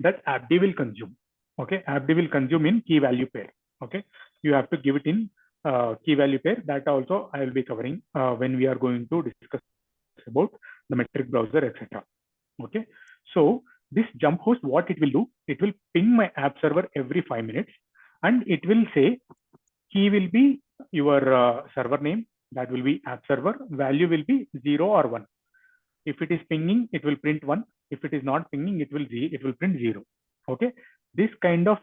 that AppD will consume. Okay, AppD will consume in key value pair. Okay, you have to give it in key value pair. That also I will be covering when we are going to discuss about the metric browser, etc. Okay, so this jump host, what it will do, it will ping my app server every 5 minutes and it will say key will be your server name, that will be app server, value will be 0 or 1. If it is pinging, it will print 1. If it is not pinging, it will print 0. Okay, this kind of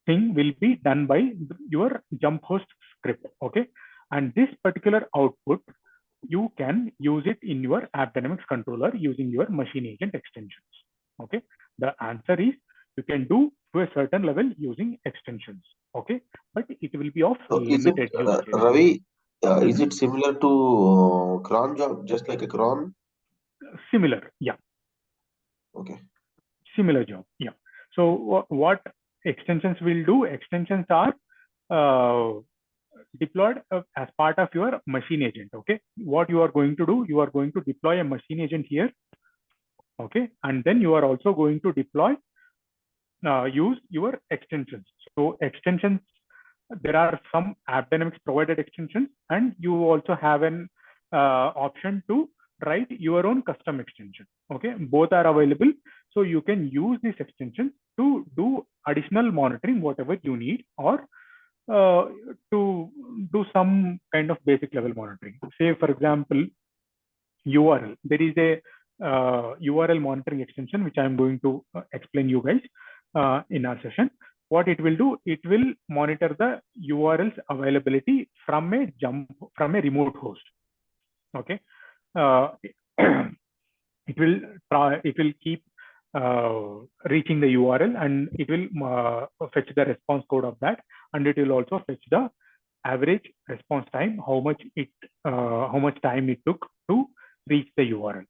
thing will be done by your jump host script. Okay, and this particular output, you can use it in your AppDynamics controller using your machine agent extensions. Okay, the answer is you can do to a certain level using extensions. Okay, but it will be of limited use.
Ravi, is it similar to cron job, just like a cron?
Similar, yeah.
Okay.
Similar job, yeah. So what extensions will do? Extensions are deployed as part of your machine agent. Okay, what you are going to do, you are going to deploy a machine agent here. Okay, and then you are also going to deploy use your extensions. So extensions, there are some AppDynamics provided extensions, and you also have an option to write your own custom extension. Okay, both are available, so you can use these extensions to do additional monitoring, whatever you need, or to do some kind of basic level monitoring. Say, for example, URL. There is a URL monitoring extension, which I'm going to explain you guys in our session. What it will do, it will monitor the URL's availability from a remote host. Okay, it will keep reaching the URL and it will fetch the response code of that, and it will also fetch the average response time, how much time it took to reach the URL.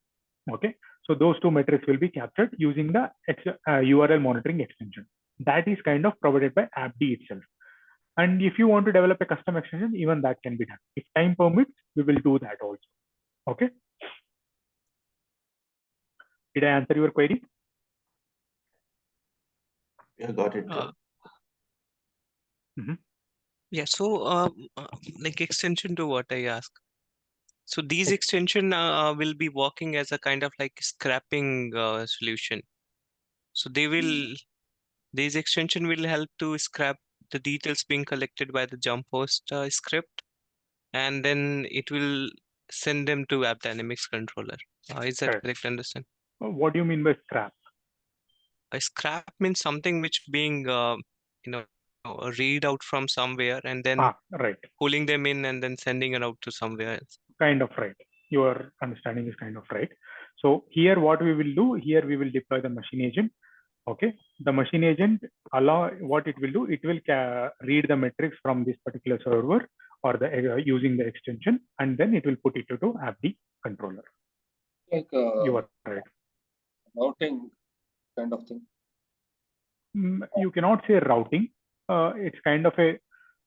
Okay, so those two metrics will be captured using the URL monitoring extension. That is kind of provided by AppD itself. And if you want to develop a custom extension, even that can be done. If time permits, we will do that also. Okay. Did I answer your query?
Yeah, got it.
Yeah, so like extension to what I asked. So these extension will be working as a kind of like scrapping solution. So these extension will help to scrap the details being collected by the jump host script, and then it will send them to AppDynamics controller. Is that correct understand?
What do you mean by scrap?
A scrap means something which being read out from somewhere and then pulling them in and then sending it out to somewhere else.
Kind of right. Your understanding is kind of right. So here what we will do, here we will deploy the machine agent. Okay, the machine agent what it will do, it will read the metrics from this particular server or the using the extension, and then it will put it into AppD controller.
Like
you are right.
Routing kind of thing.
You cannot say routing. It's kind of a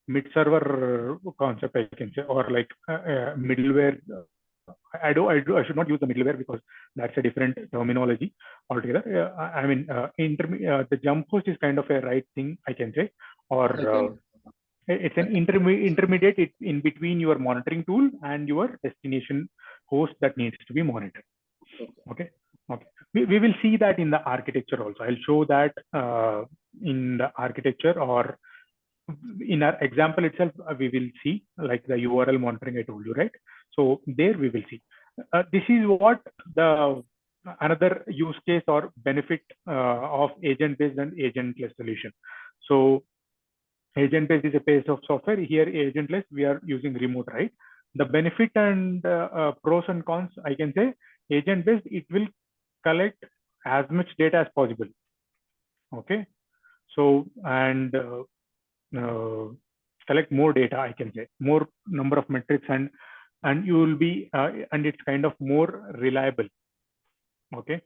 mid-server concept, I can say, or like middleware. I should not use the middleware because that's a different terminology altogether. I mean, the jump host is kind of a right thing, I can say, or it's an intermediate in between your monitoring tool and your destination host that needs to be monitored. Okay. We will see that in the architecture also. I'll show that in the architecture, or in our example itself, we will see like the URL monitoring I told you, right? So there we will see. This is what the another use case or benefit of agent-based and agentless solution. So agent-based is a piece of software. Here agentless, we are using remote, right? The benefit and pros and cons, I can say, agent-based, it will collect as much data as possible. Okay, so and collect more data, I can say, more number of metrics, and you will be and it's kind of more reliable. Okay,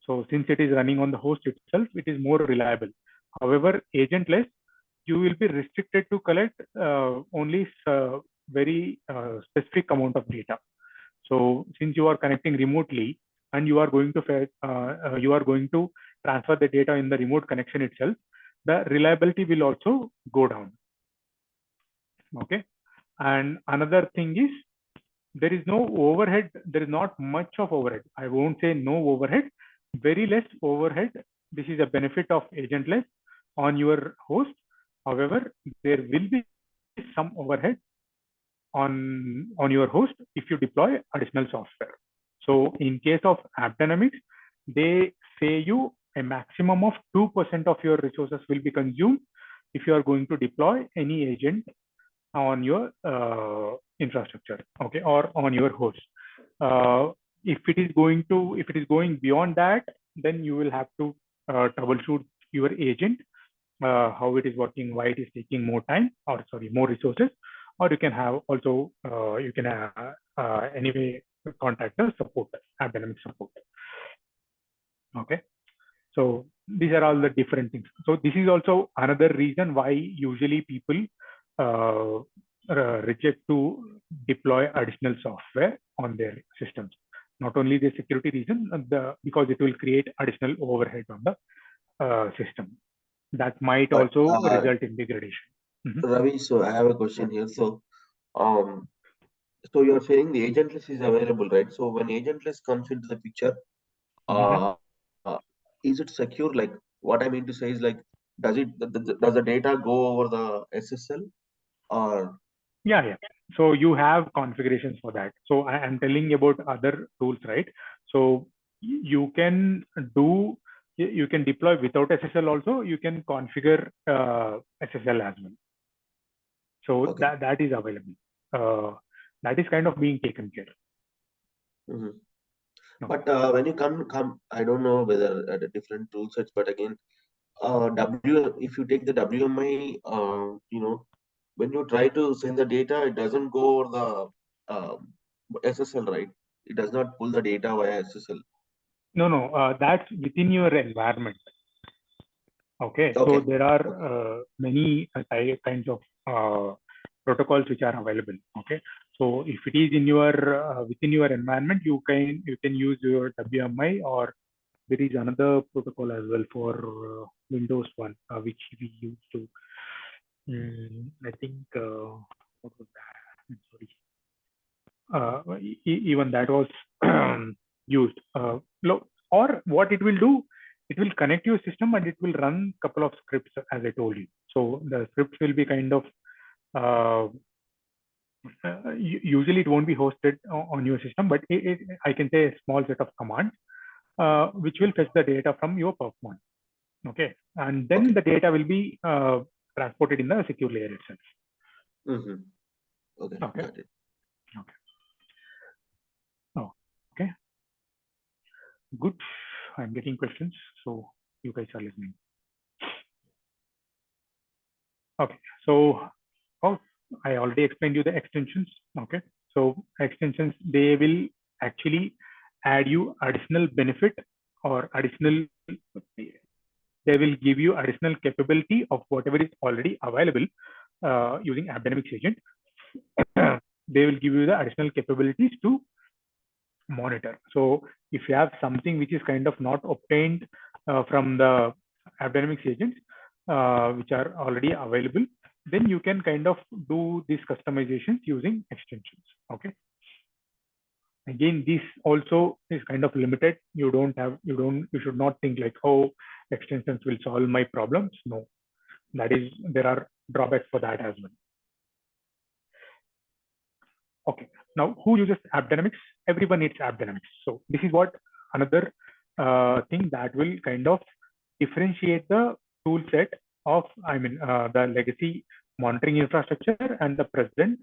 so since it is running on the host itself, it is more reliable. However, agentless, you will be restricted to collect only very specific amount of data. So since you are connecting remotely and you are going to transfer the data in the remote connection itself, the reliability will also go down. Okay, and another thing is there is no overhead. There is not much of overhead. I won't say no overhead, very less overhead. This is a benefit of agentless on your host. However, there will be some overhead on your host if you deploy additional software. So in case of AppDynamics, they say you a maximum of 2% of your resources will be consumed if you are going to deploy any agent on your infrastructure, okay, or on your host. If it is going beyond that, then you will have to troubleshoot your agent, how it is working, why it is taking more time, or sorry, more resources, or you can have also anyway contact the support, AppDynamics support. Okay, so these are all the different things. So this is also another reason why usually people reject to deploy additional software on their systems. Not only the security reason, because it will create additional overhead on the system. That might also result in degradation.
Ravi, so I have a question here. So, so you're saying the agentless is available, right? So when agentless comes into the picture, is it secure? Like what I mean to say is like, does the data go over the SSL or?
Yeah. So you have configurations for that. So I am telling you about other tools, right? So you can deploy without SSL also. You can configure SSL as well. So that is available. That is kind of being taken care of.
But when you come, I don't know whether the different tool sets, but again, if you take the WMI, when you try to send the data, it doesn't go over the SSL, right? It does not pull the data via SSL.
No, that's within your environment. Okay, so
Okay.
there are many kinds of protocols which are available. Okay, so if it is in your within your environment, you can use your WMI, or there is another protocol as well for Windows one, which we used to. I think what was that? I'm sorry. Even that was used. Or what it will do, it will connect your system and it will run a couple of scripts, as I told you. So the scripts will be kind of usually it won't be hosted on your system, but I can say a small set of commands which will fetch the data from your perf one. Okay, and then the data will be transported in the secure layer itself.
Okay,
Okay.
got it.
Okay. Oh, okay. Good. I'm getting questions, so you guys are listening. Okay, so I already explained you the extensions. Okay, so extensions, they will actually add you additional benefit or additional, they will give you additional capability of whatever is already available using AppDynamics agent. They will give you the additional capabilities to monitor. So if you have something which is kind of not obtained from the AppDynamics agents, which are already available, then you can kind of do these customizations using extensions. Okay. Again, this also is kind of limited. You should not think like, oh, extensions will solve my problems. No, there are drawbacks for that as well. Okay, now who uses AppDynamics? Everyone needs AppDynamics. So this is what another thing that will kind of differentiate the tool set of, the legacy monitoring infrastructure and the present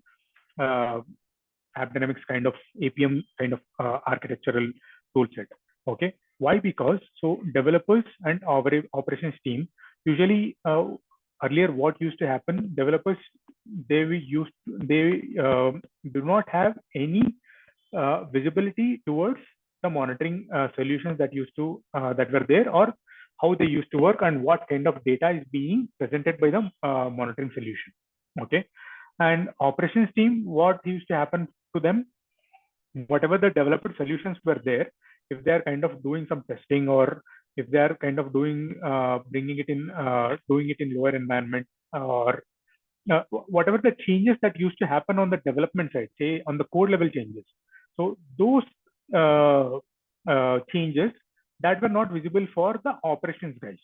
AppDynamics kind of APM kind of architectural tool set. Okay, why? Because so developers and operations team usually earlier what used to happen, developers they do not have any visibility towards the monitoring solutions that were there, or how they used to work and what kind of data is being presented by the monitoring solution. Okay, and operations team, what used to happen to them, whatever the developed solutions were there, if they are kind of doing some testing, or if they are kind of doing doing it in lower environment, or whatever the changes that used to happen on the development side, say on the code level changes. So those changes that were not visible for the operations guys.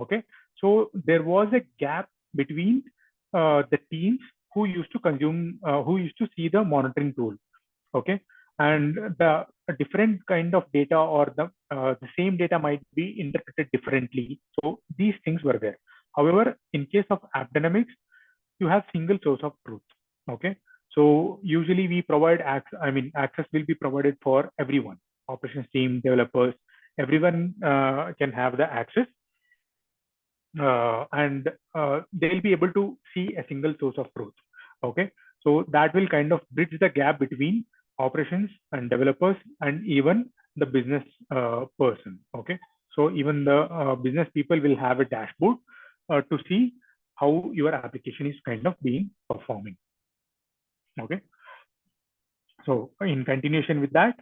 Okay, so there was a gap between the teams who used to see the monitoring tool. Okay, and the different kind of data, or the same data might be interpreted differently. So these things were there. However, in case of AppDynamics, you have single source of truth. Okay, so usually we provide access will be provided for everyone, operations team, developers, everyone can have the access, and they'll be able to see a single source of truth. Okay, so that will kind of bridge the gap between operations and developers and even the business person. Okay, so even the business people will have a dashboard to see how your application is kind of being performing. Okay, so in continuation with that,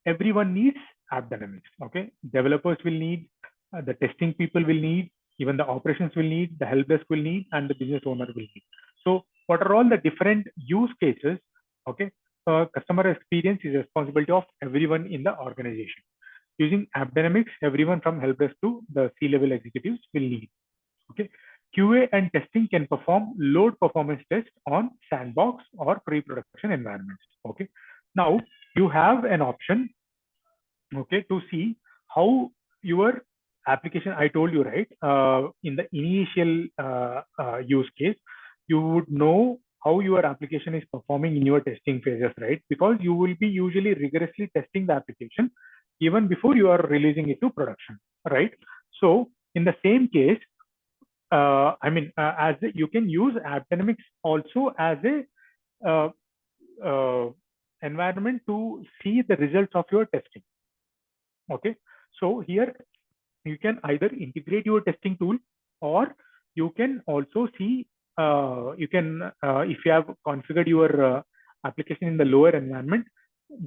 everyone needs AppDynamics. Okay, developers will need, the testing people will need, even the operations will need, the help desk will need, and the business owner will need. So what are all the different use cases? Okay, customer experience is responsibility of everyone in the organization. Using AppDynamics, everyone from help desk to the C-level executives will need. Okay, QA and testing can perform load performance tests on sandbox or pre-production environments. Okay, now you have an option, okay, to see how your application, I told you, right, in the initial use case, you would know how your application is performing in your testing phases, right? Because you will be usually rigorously testing the application even before you are releasing it to production, right? So in the same case, you can use AppDynamics also as a environment to see the results of your testing. Okay, so here you can either integrate your testing tool, or you can also see if you have configured your application in the lower environment,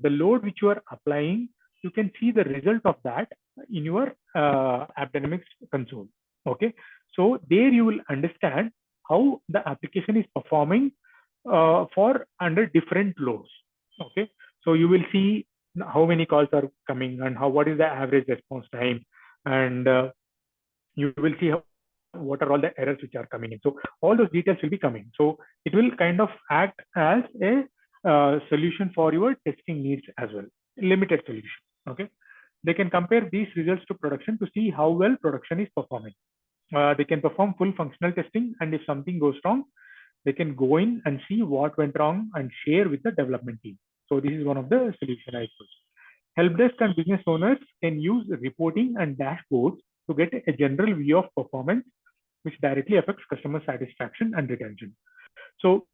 the load which you are applying, you can see the result of that in your AppDynamics console. Okay, so there you will understand how the application is performing for under different loads. Okay, so you will see how many calls are coming and what is the average response time, and you will see what are all the errors which are coming in. So all those details will be coming. So it will kind of act as a solution for your testing needs as well, limited solution. Okay, they can compare these results to production to see how well production is performing. They can perform full functional testing, and if something goes wrong, they can go in and see what went wrong and share with the development team. So this is one of the solution I put. Help desk and business owners can use reporting and dashboards to get a general view of performance, which directly affects customer satisfaction and retention. So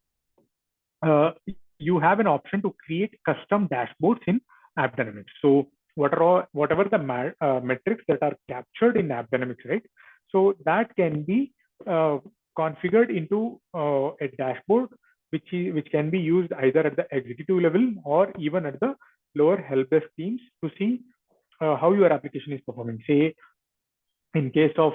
you have an option to create custom dashboards in AppDynamics. So whatever the metrics that are captured in AppDynamics, right? So that can be configured into a dashboard, which can be used either at the executive level or even at the lower help desk teams to see how your application is performing. Say, in case of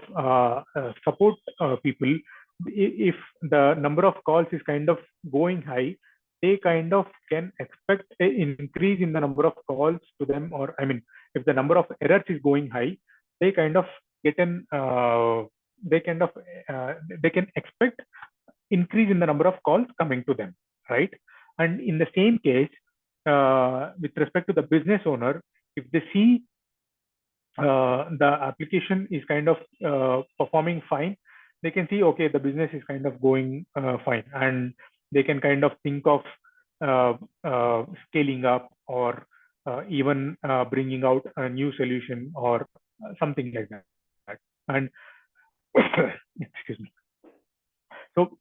support people, if the number of calls is kind of going high, they kind of can expect an increase in the number of calls to them, or if the number of errors is going high, they kind of get they can expect increase in the number of calls coming to them, right? And in the same case, with respect to the business owner, if they see the application is kind of performing fine, they can see, okay, the business is kind of going fine, and they can kind of think of scaling up, or even bringing out a new solution or something like that. And excuse me. So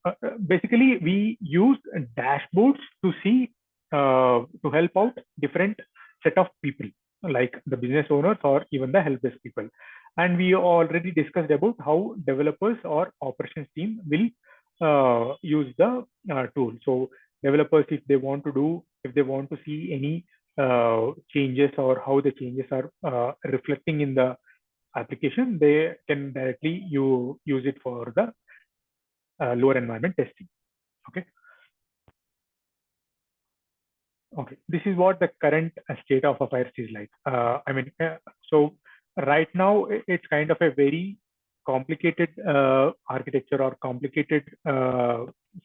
basically, we use dashboards to see to help out different set of people, like the business owners or even the help desk people. And we already discussed about how developers or operations team will use the tool. So developers, if they want to see any changes or how the changes are reflecting in the application, they can directly use it for the lower environment testing. Okay. Okay, this is what the current state of affairs is like. So right now it's kind of a very complicated architecture or complicated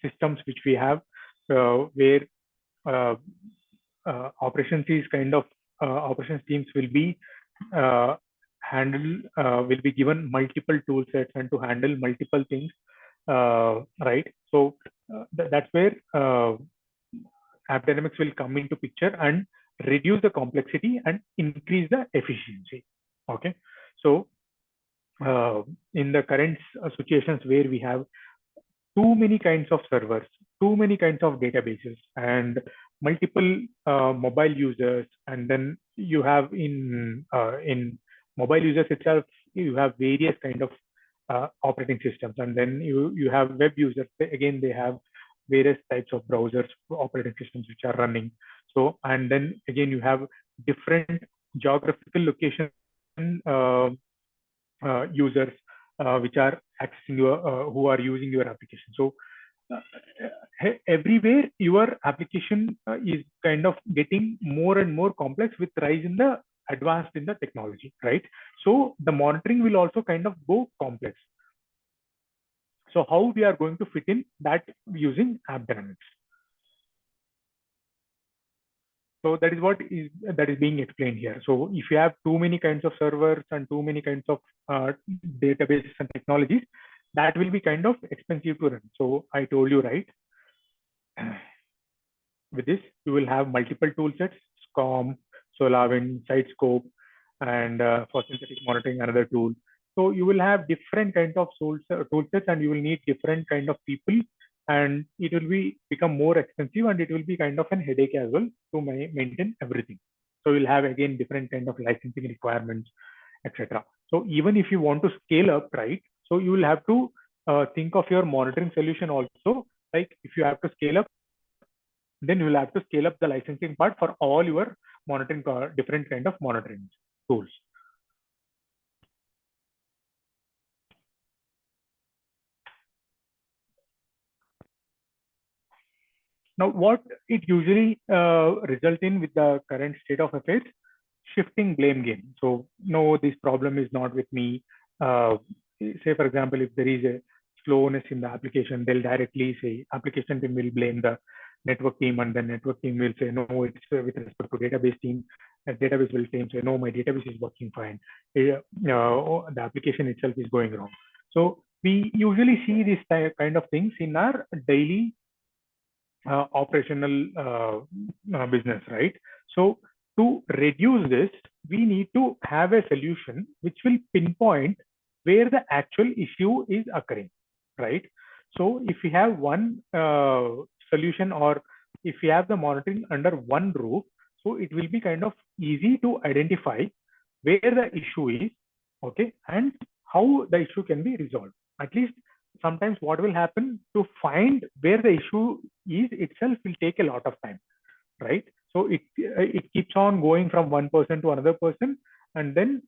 systems which we have, where operations is kind of operations teams will be will be given multiple tool sets and to handle multiple things, right? So that's where AppDynamics will come into picture and reduce the complexity and increase the efficiency. Okay, so in the current situations where we have too many kinds of servers, too many kinds of databases, and multiple mobile users, and then you have in mobile users itself, you have various kind of operating systems, and then you have web users. Again, they have various types of browsers, operating systems which are running. So, and then again, you have different geographical location users which are accessing your, who are using your application. So everywhere your application is kind of getting more and more complex with rise in the advanced in the technology, right? So the monitoring will also kind of go complex. So how we are going to fit in that using AppDynamics? So that is what is being explained here. So if you have too many kinds of servers and too many kinds of databases and technologies, that will be kind of expensive to run. So I told you, right? With this, you will have multiple tool sets: SCOM, SolarWind, SiteScope, and for synthetic monitoring, another tool. So you will have different kinds of tool sets, and you will need different kind of people, and it will become more expensive, and it will be kind of an headache as well to maintain everything. So you'll have again different kind of licensing requirements, etc. So even if you want to scale up, right? So you will have to think of your monitoring solution also. Like if you have to scale up, then you will have to scale up the licensing part for all your monitoring, different kind of monitoring tools. Now, what it usually results in with the current state of affairs, shifting blame game. So, no, this problem is not with me. Say, for example, if there is a slowness in the application, they'll directly say application team will blame the network team, and the network team will say, no, it's with respect to database team. The database will say, no, my database is working fine. The application itself is going wrong. So we usually see this kind of things in our daily operational business, right? So to reduce this, we need to have a solution which will pinpoint where the actual issue is occurring, right? So if we have one solution, or if we have the monitoring under one roof, so it will be kind of easy to identify where the issue is, okay, and how the issue can be resolved. At least sometimes what will happen, to find where the issue is itself will take a lot of time, right? So it keeps on going from one person to another person, and then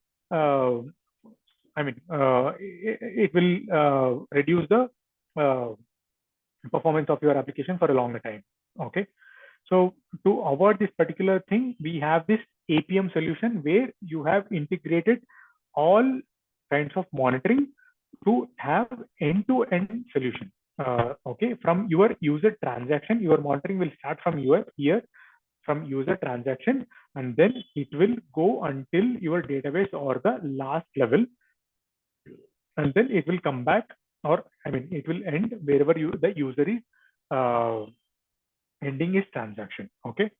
it will reduce the performance of your application for a longer time. Okay, so to avoid this particular thing, we have this APM solution where you have integrated all kinds of monitoring to have end-to-end solution. Okay, from your user transaction, your monitoring will start from from user transaction, and then it will go until your database or the last level, and then it will come back, or it will end wherever the user is ending his transaction. Okay,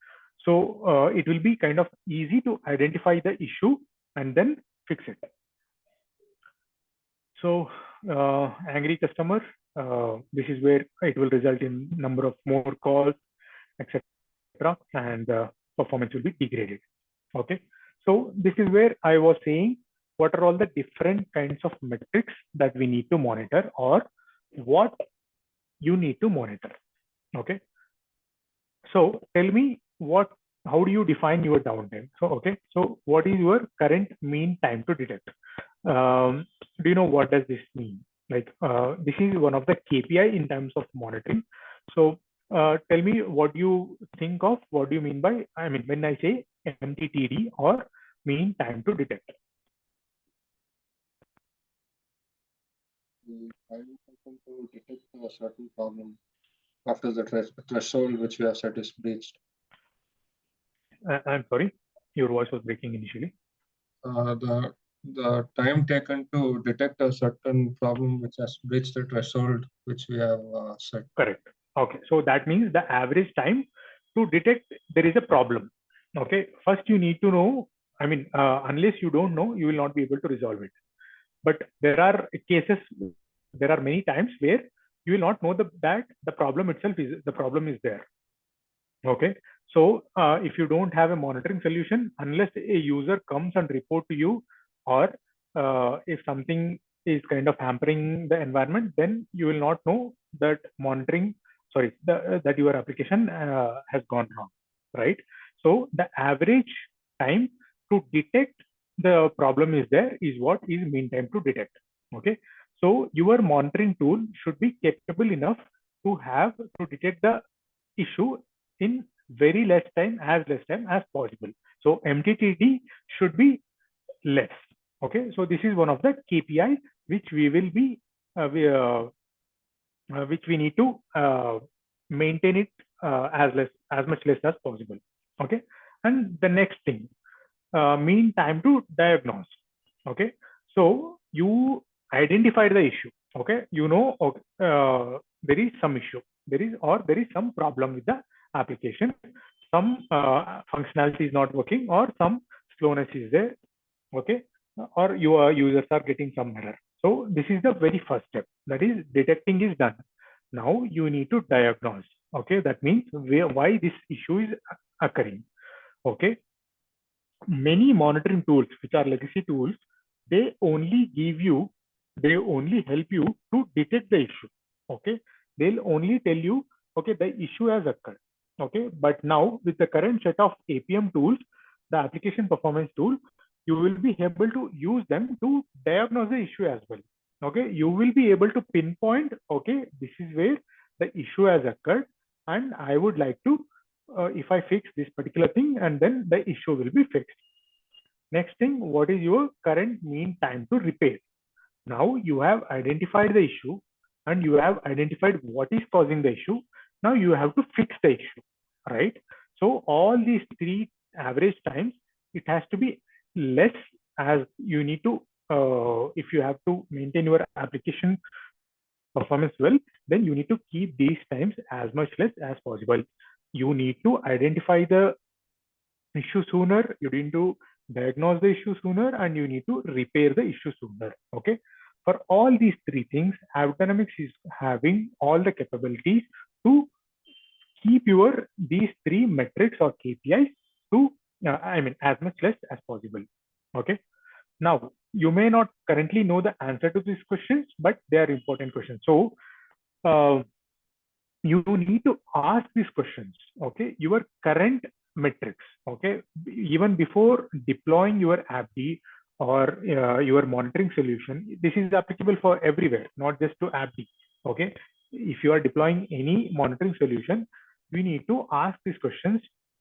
so it will be kind of easy to identify the issue and then fix it. So angry customer, this is where it will result in number of more calls, etc., and performance will be degraded. Okay, so this is where I was saying what are all the different kinds of metrics that we need to monitor, or what you need to monitor. Okay, so tell me how do you define your downtime? So okay, so what is your current mean time to detect? Do you know what does this mean? Like this is one of the KPI in terms of monitoring. So tell me what you think of, what do you mean by, when I say MTTD, or mean time to detect?
I'm looking to detect a certain problem after the threshold which we have set is breached.
I'm sorry, your voice was breaking initially.
The time taken to detect a certain problem which has breached the threshold which we have set.
Correct. Okay, so that means the average time to detect there is a problem. Okay, first you need to know, unless you don't know, you will not be able to resolve it. But there are cases, there are many times where you will not know that the problem itself is there. Okay, so if you don't have a monitoring solution, unless a user comes and report to you, or if something is kind of hampering the environment, then you will not know that that your application has gone wrong, right? So the average time to detect the problem is there is what is mean time to detect. Okay, so your monitoring tool should be capable enough to detect the issue in very less time as possible. So MTTD should be less. Okay, so this is one of the KPIs which we will be which we need to maintain it as much less as possible. Okay, and the next thing, mean time to diagnose. Okay, so you identified the issue. Okay, you know, there is some issue, there is some problem with the application, some functionality is not working, or some slowness is there. Okay, or your users are getting some error. So this is the very first step. That is, detecting is done. Now you need to diagnose. Okay, that means why this issue is occurring. Okay, many monitoring tools, which are legacy tools, they only help you to detect the issue. Okay, they'll only tell you, okay, the issue has occurred. Okay, but now with the current set of APM tools, the application performance tool, you will be able to use them to diagnose the issue as well. Okay, you will be able to pinpoint, okay, this is where the issue has occurred, and I would like to, if I fix this particular thing, and then the issue will be fixed. Next thing, what is your current mean time to repair? Now you have identified the issue and you have identified what is causing the issue. Now you have to fix the issue, right? So all these three average times, it has to be less, as you need to, if you have to maintain your application performance well, then you need to keep these times as much less as possible. You need to identify the issue sooner, you need to diagnose the issue sooner, and you need to repair the issue sooner. Okay, for all these three things, AppDynamics is having all the capabilities to keep your these three metrics or KPIs to as much less as possible. Okay, now you may not currently know the answer to these questions, but they are important questions. So you need to ask these questions. Okay, your current metrics. Okay, even before deploying your AppD or your monitoring solution, this is applicable for everywhere, not just to AppD. Okay, if you are deploying any monitoring solution, we need to ask these questions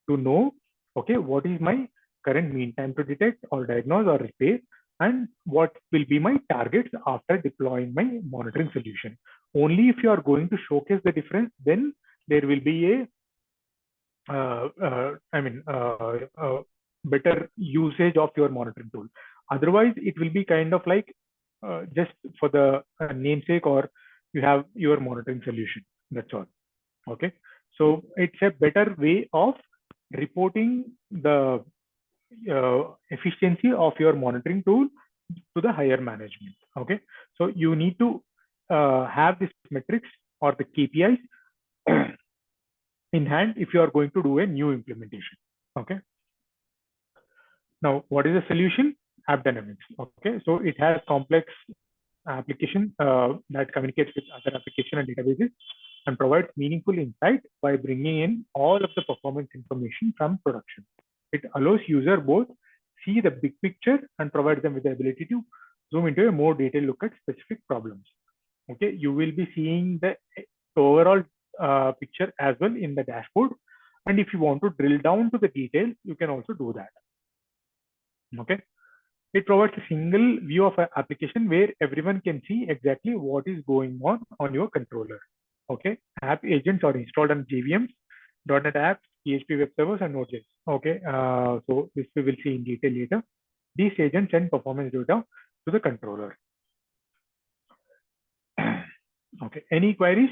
to know, okay, what is my current mean time to detect or diagnose or repair, and what will be my targets after deploying my monitoring solution. Only if you are going to showcase the difference, then there will be a better usage of your monitoring tool. Otherwise, it will be kind of like just for the namesake, or you have your monitoring solution. That's all. Okay. So it's a better way of reporting the efficiency of your monitoring tool to the higher management. Okay. So you need to have these metrics or the KPIs in hand if you are going to do a new implementation. Okay. Now, what is the solution? AppDynamics. Okay. So it has complex application that communicates with other application and databases and provides meaningful insight by bringing in all of the performance information from production. It allows user both see the big picture and provides them with the ability to zoom into a more detailed look at specific problems. Okay, you will be seeing the overall picture as well in the dashboard. And if you want to drill down to the details, you can also do that. Okay. It provides a single view of an application where everyone can see exactly what is going on your controller. Okay. App agents are installed on JVMs, .NET apps, PHP web servers, and Node.js. Okay. So this we will see in detail later. These agents send performance data to the controller. Okay. Any queries?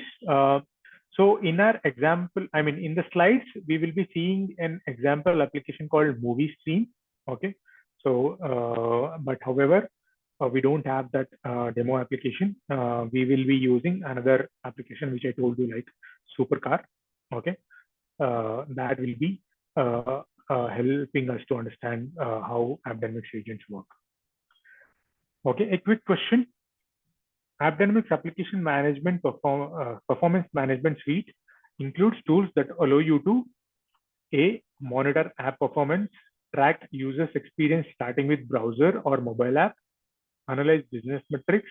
So in our example, in the slides, we will be seeing an example application called Movie Stream. Okay. So, but however, we don't have that demo application. We will be using another application, which I told you, like Supercar. Okay. That will be helping us to understand how AppDynamics agents work. Okay. A quick question. AppDynamics application management performance management suite includes tools that allow you to monitor app performance, track users experience starting with browser or mobile app, analyze business metrics,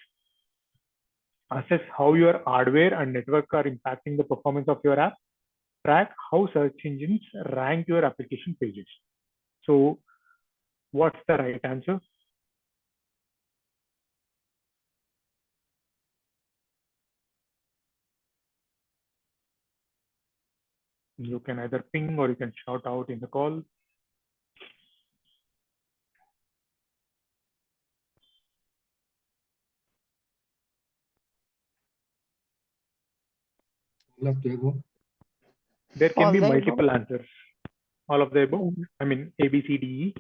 assess how your hardware and network are impacting the performance of your app, track how search engines rank your application pages. So what's the right answer? You can either ping or you can shout out in the call.
All of the above.
There can
All
be
the
multiple answers. All of the above.
above.
A, B, C, D, E.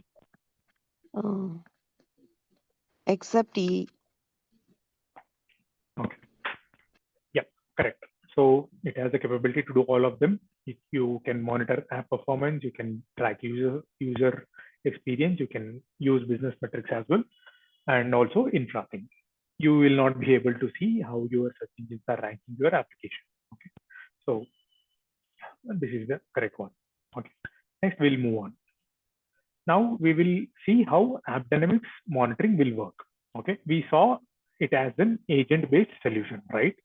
except E.
Okay. Yeah, correct. So it has the capability to do all of them. If you can monitor app performance, you can track user experience, you can use business metrics as well, and also infra things. You will not be able to see how your search engines are ranking your application. Okay. So this is the correct one. Okay. Next, we'll move on. Now we will see how AppDynamics monitoring will work. Okay. We saw it as an agent-based solution, right?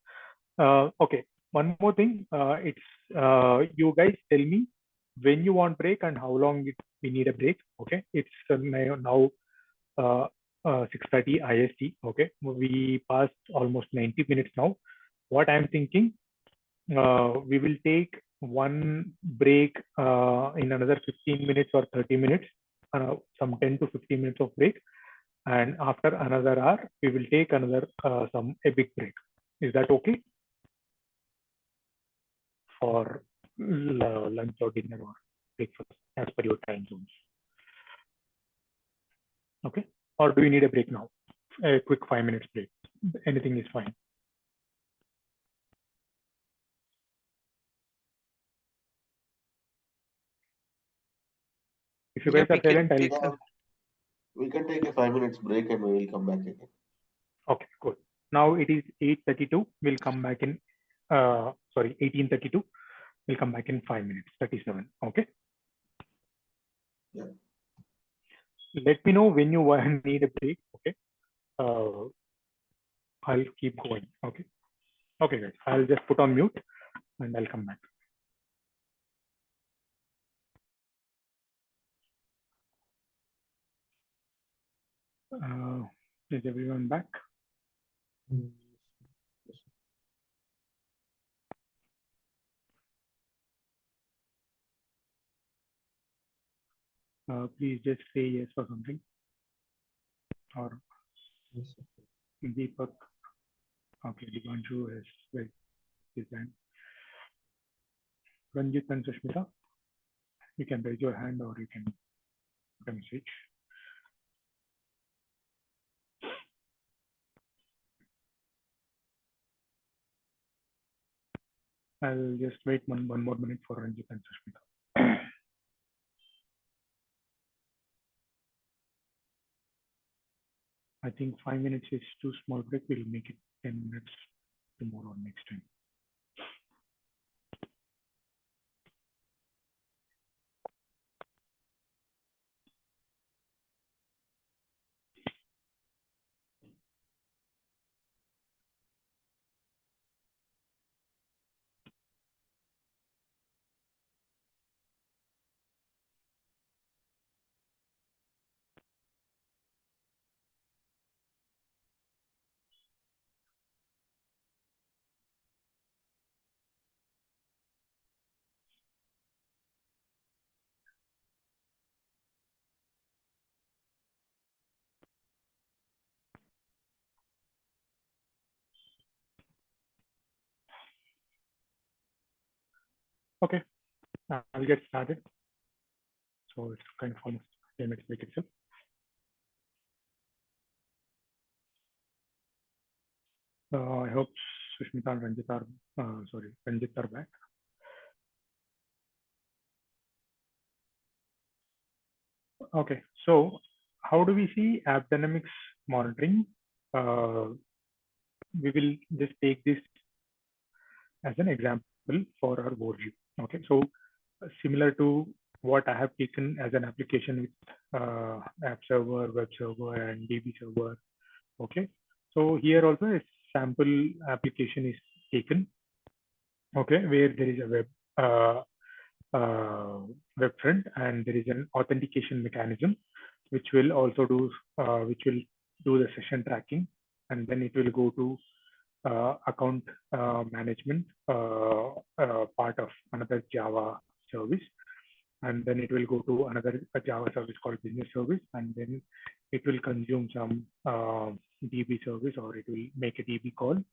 Okay. One more thing. You guys tell me when you want break and how long we need a break. Okay. It's now 6:30 IST. Okay. We passed almost 90 minutes now. What I'm thinking, we will take one break in another 15 minutes or 30 minutes, some 10 to 15 minutes of break. And after another hour, we will take another a big break. Is that okay? For lunch or dinner or breakfast as per your time zones. Okay. Or do you need a break now? A quick 5 minutes break. Anything is fine. If you guys
Yeah,
are silent, I'll.
We can take a 5 minutes break and we will come back again.
Okay, cool. Now it is 8:32. We'll come back in. Sorry, 18:32. We'll come back in 5 minutes. 37. Okay.
Yeah.
Let me know when you need a break. Okay. I'll keep going. Okay. Okay, guys. I'll just put on mute and I'll come back. Is everyone back? Please just say yes or something. Or Deepak. Okay, Divanshu has raised his hand. Ranjit and Sushmita, you can raise your hand or you can put a message. I'll just wait one more minute for Ranjit and Sushmita. I think 5 minutes is too small break. We'll make it 10 minutes tomorrow or next time. Okay, I'll get started. So it's kind of almost 10 minutes break itself. I hope Sushmita and Ranjit are, Ranjit are back. Okay, so how do we see AppDynamics monitoring? We will just take this as an example for our overview. Okay, so similar to what I have taken as an application with app server, web server, and DB server. Okay, so here also a sample application is taken. Okay, where there is a web front and there is an authentication mechanism, which will also do the session tracking, and then it will go to account management part of another Java service, and then it will go to another Java service called business service, and then it will consume some DB service, or it will make a DB call.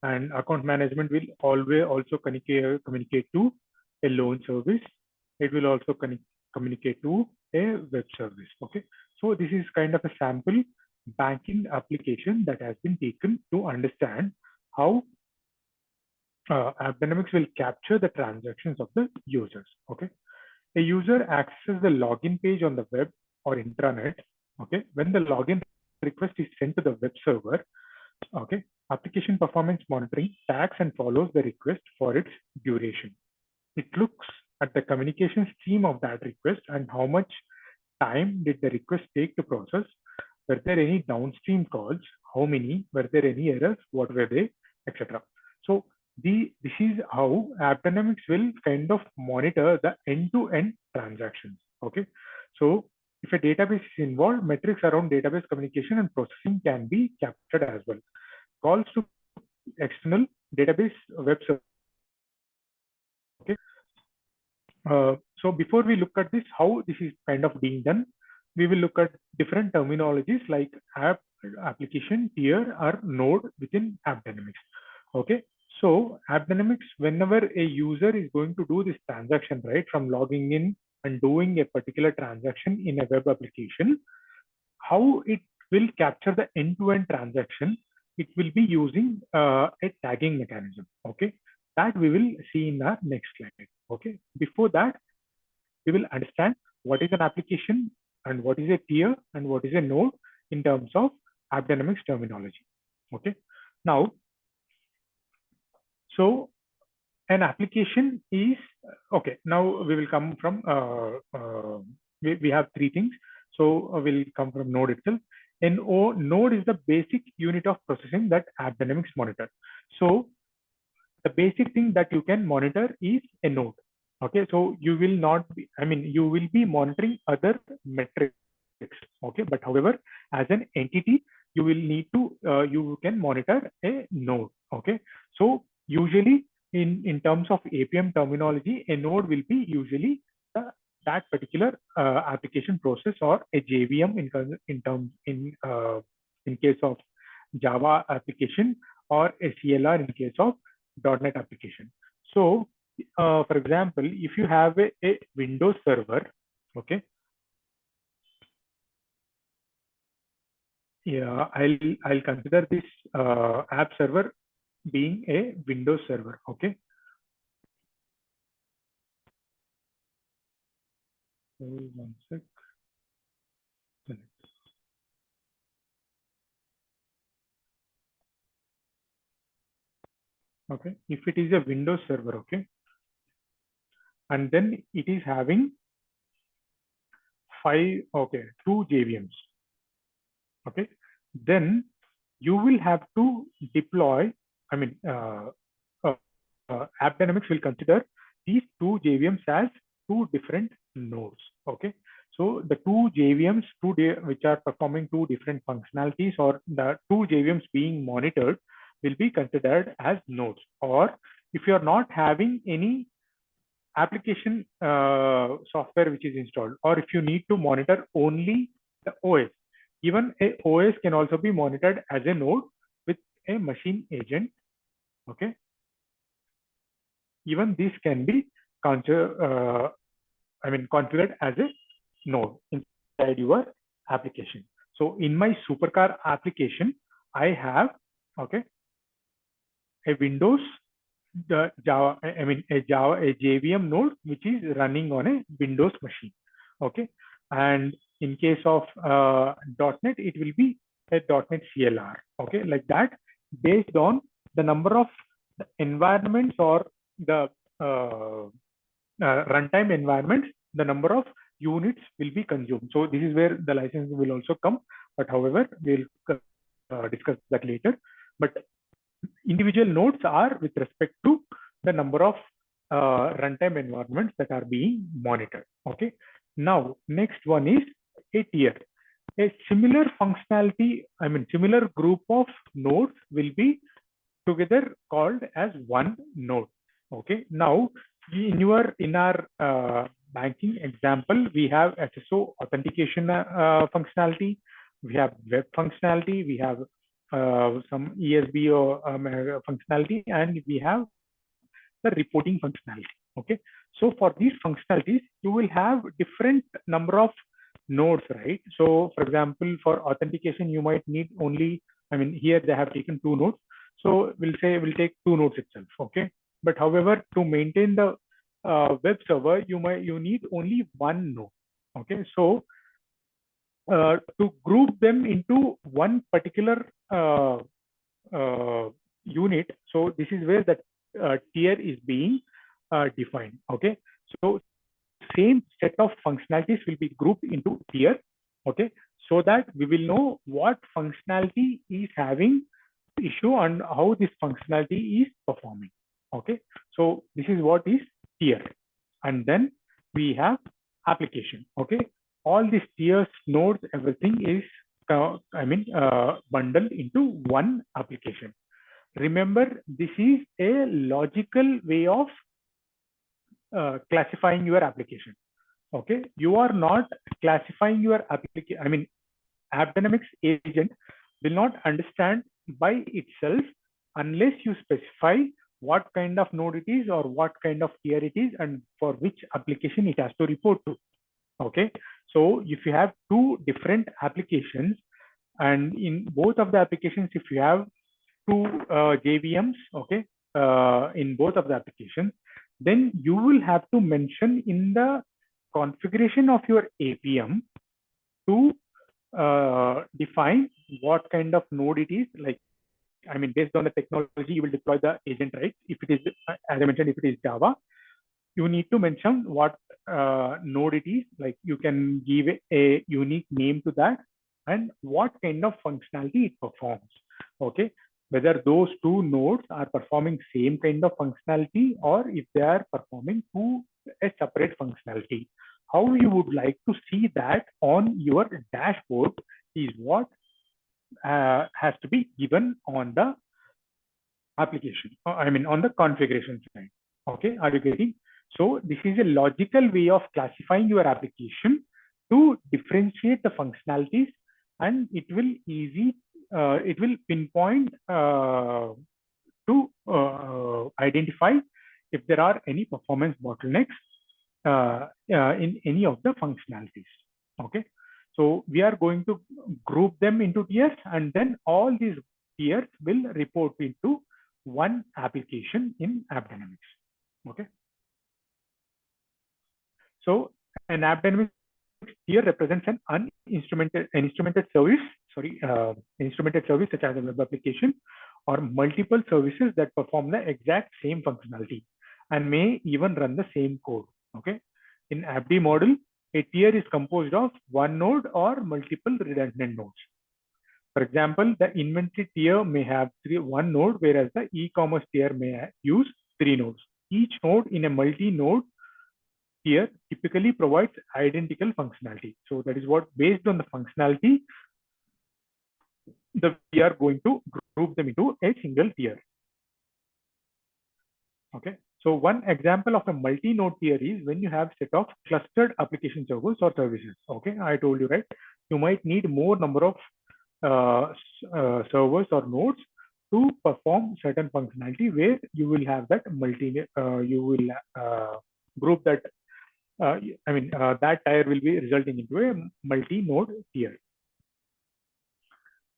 And account management will always also communicate to a loan service. It will also communicate to a web service. Okay, so this is kind of a sample banking application that has been taken to understand how AppDynamics will capture the transactions of the users. Okay, a user accesses the login page on the web or intranet. Okay, when the login request is sent to the web server, okay, application performance monitoring tags and follows the request for its duration. It looks at the communication stream of that request and how much time did the request take to process. Were there any downstream calls? How many? Were there any errors? What were they? Etc. So this is how AppDynamics will kind of monitor the end-to-end transactions. Okay. So if a database is involved, metrics around database communication and processing can be captured as well. Calls to external database web server. Okay. So before we look at this, how this is kind of being done, we will look at different terminologies like app, application, tier, or node within AppDynamics. Okay. So AppDynamics, whenever a user is going to do this transaction, right, from logging in and doing a particular transaction in a web application, how it will capture the end-to-end transaction, it will be using a tagging mechanism. Okay, that we will see in our next slide. Okay, before that, we will understand what is an application and what is a tier and what is a node in terms of AppDynamics terminology. Okay, now, so an application is, okay, now we will come from, we have three things. So we'll come from node itself. Node is the basic unit of processing that AppDynamics monitor. So the basic thing that you can monitor is a node. Okay, so you will not be, I mean, you will be monitoring other metrics. Okay, but however, as an entity, you will need to, you can monitor a node. Okay, so usually in terms of APM terminology, a node will be usually that particular application process or a JVM in case of Java application, or a CLR in case of .NET application. So for example, if you have a Windows server, okay, yeah, I'll consider this app server being a Windows server. Okay, so one sec. Okay, if it is a Windows server, okay, and then it is having two JVMs. Okay, then you will have to deploy, I mean, AppDynamics will consider these two JVMs as two different nodes. Okay, so the two JVMs which are performing two different functionalities, or the two JVMs being monitored, will be considered as nodes. Or if you are not having any application software which is installed, or if you need to monitor only the OS, even a OS can also be monitored as a node with a machine agent. Okay, even this can be configured as a node inside your application. So in my supercar application, I have, okay, a Windows a JVM node which is running on a Windows machine. Okay, and in case of .NET, it will be a .NET CLR. Okay, like that, based on the number of environments or the runtime environments, the number of units will be consumed. So this is where the license will also come. But however, we'll discuss that later. But individual nodes are with respect to the number of runtime environments that are being monitored. Okay. Now, next one is a tier. A similar functionality, similar group of nodes will be together called as one node. Okay. Now, in our banking example, we have SSO authentication functionality, we have web functionality, we have some ESB or functionality, and we have the reporting functionality. Okay, so for these functionalities, you will have different number of nodes, right? So for example, for authentication, you might need only, I mean, here they have taken 2 nodes. So we'll say we'll take 2 nodes itself, okay? But however, to maintain the web server, you need only 1 node, okay? So to group them into one particular unit, so this is where that tier is being defined, okay? So same set of functionalities will be grouped into tiers, okay, so that we will know what functionality is having issue and how this functionality is performing, okay? So this is what is tier. And then we have application, okay? All these tiers, nodes, everything is bundled into one application. Remember, this is a logical way of classifying your application, okay? You are not classifying your application, I mean, AppDynamics agent will not understand by itself unless you specify what kind of node it is or what kind of tier it is and for which application it has to report to, okay? So if you have 2 different applications, and in both of the applications, if you have 2 JVMs, okay, in both of the applications, then you will have to mention in the configuration of your APM to define what kind of node it is. Like, I mean, based on the technology, you will deploy the agent, right? If it is, as I mentioned, if it is Java, you need to mention what node it is. Like, you can give a unique name to that and what kind of functionality it performs, okay? Whether those 2 nodes are performing same kind of functionality or if they are performing a separate functionality. How you would like to see that on your dashboard is what has to be given on the application, I mean, on the configuration side, okay? Are you getting? So this is a logical way of classifying your application to differentiate the functionalities, and it will pinpoint to identify if there are any performance bottlenecks in any of the functionalities, okay? So we are going to group them into tiers, and then all these tiers will report into one application in AppDynamics, okay? So an AppDynamics tier represents an instrumented service such as a web application or multiple services that perform the exact same functionality and may even run the same code, okay? In AppD model, a tier is composed of 1 node or multiple redundant nodes. For example, the inventory tier may have 1 node, whereas the e-commerce tier may use 3 nodes. Each node in a multi-node tier typically provides identical functionality. So that is what, based on the functionality, we are going to group them into a single tier. Okay. So one example of a multi-node tier is when you have set of clustered application servers or services. Okay, I told you, right? You might need more number of servers or nodes to perform certain functionality, where you will have that you will group that. That tier will be resulting into a multi-node tier.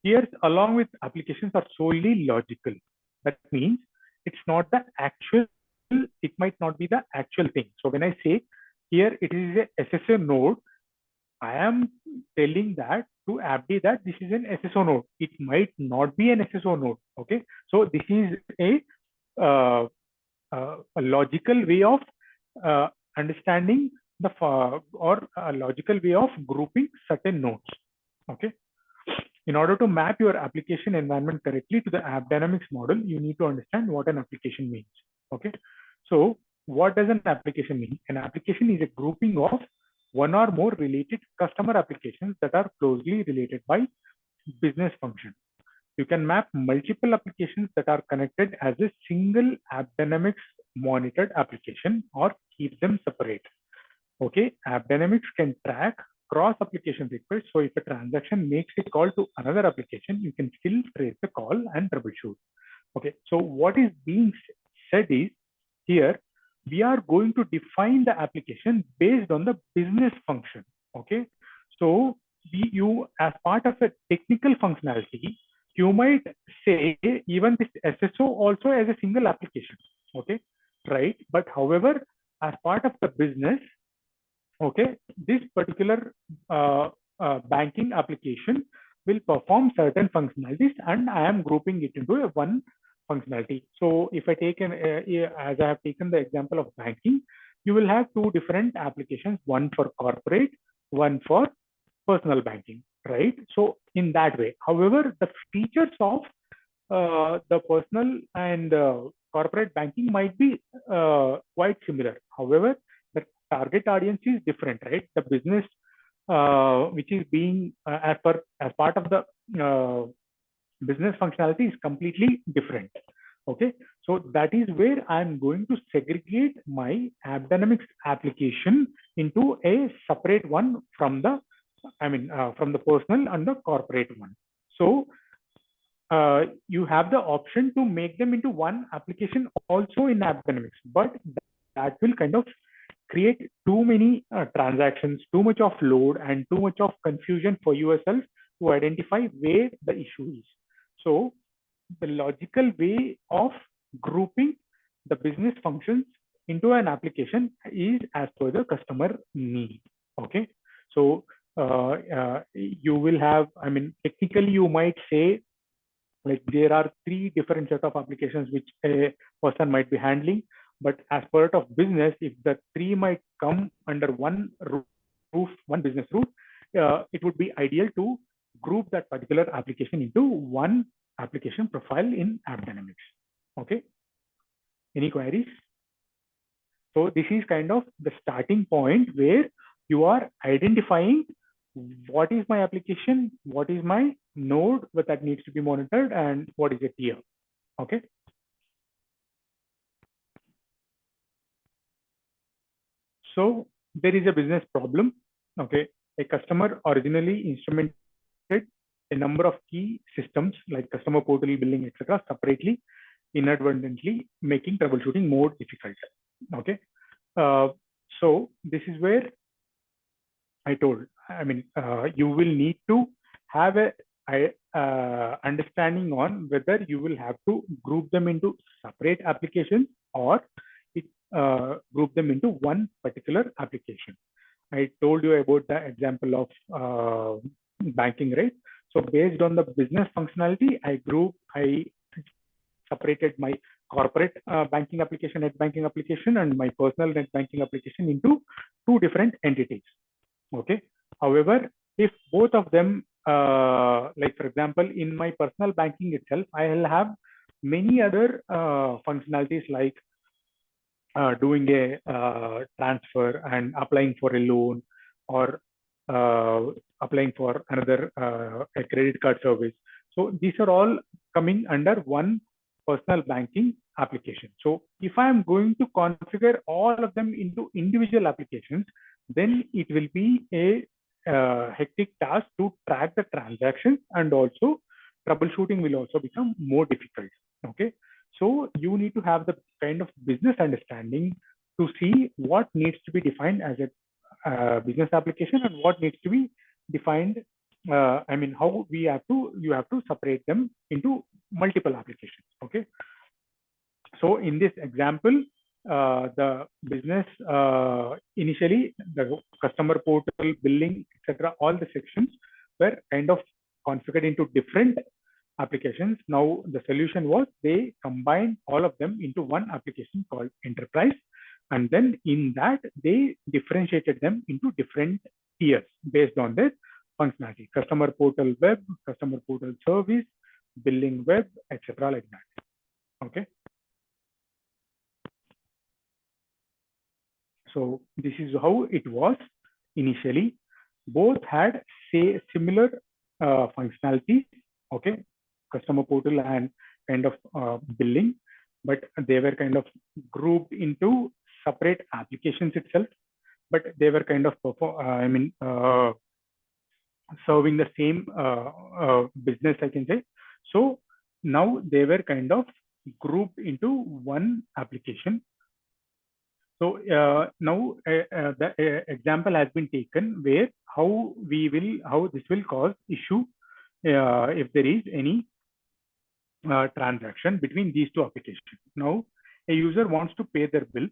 Tiers, along with applications, are solely logical. That means it's not the actual. It might not be the actual thing. So when I say here it is a SSO node, I am telling that to AppD that this is an SSO node. It might not be an SSO node. Okay, so this is a logical way of understanding the or a logical way of grouping certain nodes. Okay. In order to map your application environment correctly to the AppDynamics model, you need to understand what an application means. Okay, so what does an application mean? An application is a grouping of one or more related customer applications that are closely related by business function. You can map multiple applications that are connected as a single AppDynamics monitored application or keep them separate. Okay, AppDynamics can track cross-application requests. So if a transaction makes a call to another application, you can still trace the call and troubleshoot. Okay, so what is being said is, here we are going to define the application based on the business function. Okay, So you, as part of a technical functionality, you might say even this SSO also as a single application, okay, right? But however, as part of the business, okay, this particular banking application will perform certain functionalities, and I am grouping it into a one functionality. So if I take as I have taken the example of banking, you will have two different applications, one for corporate, one for personal banking, right? So in that way, however, the features of the personal and corporate banking might be quite similar. However, the target audience is different, right? The business which is being as part of the business functionality is completely different. Okay, so that is where I'm going to segregate my AppDynamics application into a separate one from the, from the personal and the corporate one. So you have the option to make them into one application also in AppDynamics, but that will kind of create too many transactions, too much of load, and too much of confusion for yourself to identify where the issue is. So the logical way of grouping the business functions into an application is as per the customer need. Okay, so you will have, technically you might say, like, there are three different set of applications which a person might be handling, but as part of business, if the three might come under one roof, one business roof, it would be ideal to group that particular application into one application profile in AppDynamics. Okay, any queries? So this is kind of the starting point where you are identifying what is my application, what is my node that needs to be monitored, and what is a tier. Okay. So there is a business problem. Okay, a customer originally instrumented a number of key systems like customer portal, billing, etc. separately, inadvertently making troubleshooting more difficult. Okay, so this is where I told, you will need to have a understanding on whether you will have to group them into separate applications or group them into one particular application. I told you about the example of banking, right? So based on the business functionality, I separated my corporate banking application, net banking application, and my personal net banking application into two different entities. Okay. However, if both of them, like for example, in my personal banking itself, I will have many other functionalities like doing a transfer and applying for a loan, or applying for another a credit card service. So these are all coming under one personal banking application. So if I am going to configure all of them into individual applications, then it will be a hectic task to track the transactions, and also troubleshooting will also become more difficult. Okay, so you need to have the kind of business understanding to see what needs to be defined as a business application and what needs to be defined. How you have to separate them into multiple applications. Okay, so in this example, the business initially, the customer portal, billing, etc., all the sections were kind of configured into different applications. Now the solution was they combined all of them into one application called Enterprise, and then in that they differentiated them into different tiers based on their functionality: customer portal web, customer portal service, billing web, etc., like that. Okay. So this is how it was initially. Both had similar functionalities. Okay, customer portal and kind of billing, but they were kind of grouped into separate applications itself. But they were kind of serving the same business, I can say. So now they were kind of grouped into one application. So now the example has been taken where how this will cause issue if there is any transaction between these two applications. Now, a user wants to pay their bill.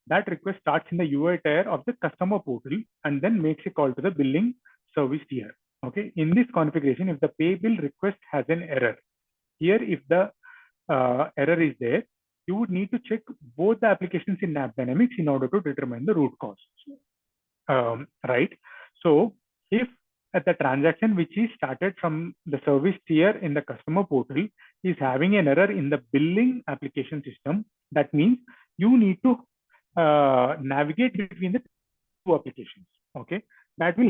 That request starts in the UI tier of the customer portal and then makes a call to the billing service tier. Okay. In this configuration, if the pay bill request has an error, here if the error is there, you would need to check both the applications in AppDynamics in order to determine the root cause. Right. So if at the transaction which is started from the service tier in the customer portal is having an error in the billing application system, that means you need to navigate between the two applications. Okay, that will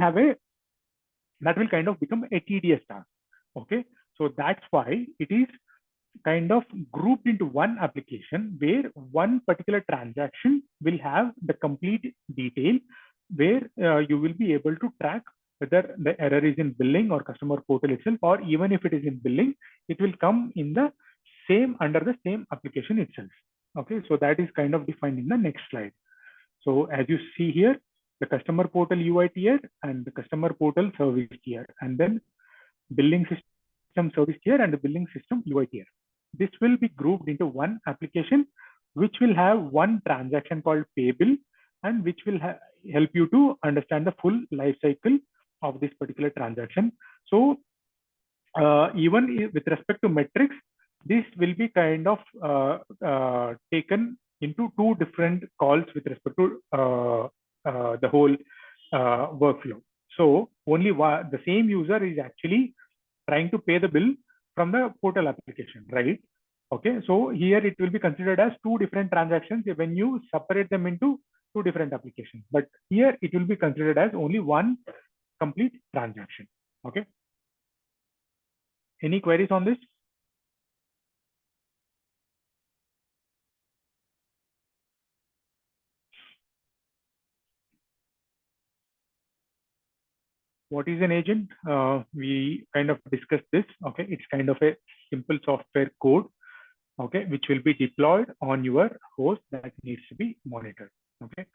kind of become a tedious task. Okay, so that's why it is kind of grouped into one application where one particular transaction will have the complete detail where you will be able to track whether the error is in billing or customer portal itself, or even if it is in billing, it will come in the same under the same application itself. Okay, so that is kind of defined in the next slide. So as you see here, the customer portal UI tier and the customer portal service tier, and then billing system service tier and the billing system UI tier. This will be grouped into one application, which will have one transaction called pay bill, and which will help you to understand the full life cycle of this particular transaction. So even with respect to metrics, this will be kind of taken into two different calls with respect to the whole workflow. So only the same user is actually trying to pay the bill from the portal application, right? Okay, so here it will be considered as two different transactions when you separate them into two different applications. But here it will be considered as only one complete transaction. Okay. Any queries on this? What is an agent? We kind of discussed this. Okay, it's kind of a simple software code, okay, which will be deployed on your host that needs to be monitored. Okay,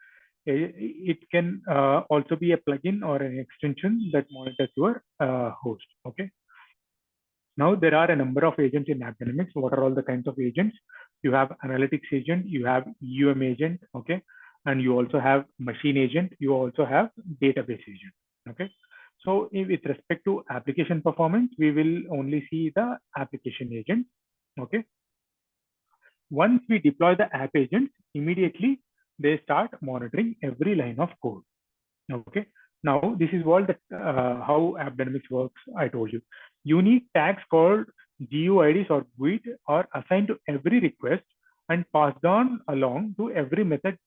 it can also be a plugin or an extension that monitors your host. Okay. Now there are a number of agents in AppDynamics. What are all the kinds of agents? You have analytics agent, you have UM agent, okay, and you also have machine agent. You also have database agent. Okay. So with respect to application performance, we will only see the application agent. Okay. Once we deploy the app agent, immediately they start monitoring every line of code. Okay. Now this is what how AppDynamics works. I told you, unique tags called GUIDs or GUID are assigned to every request and passed on along to every method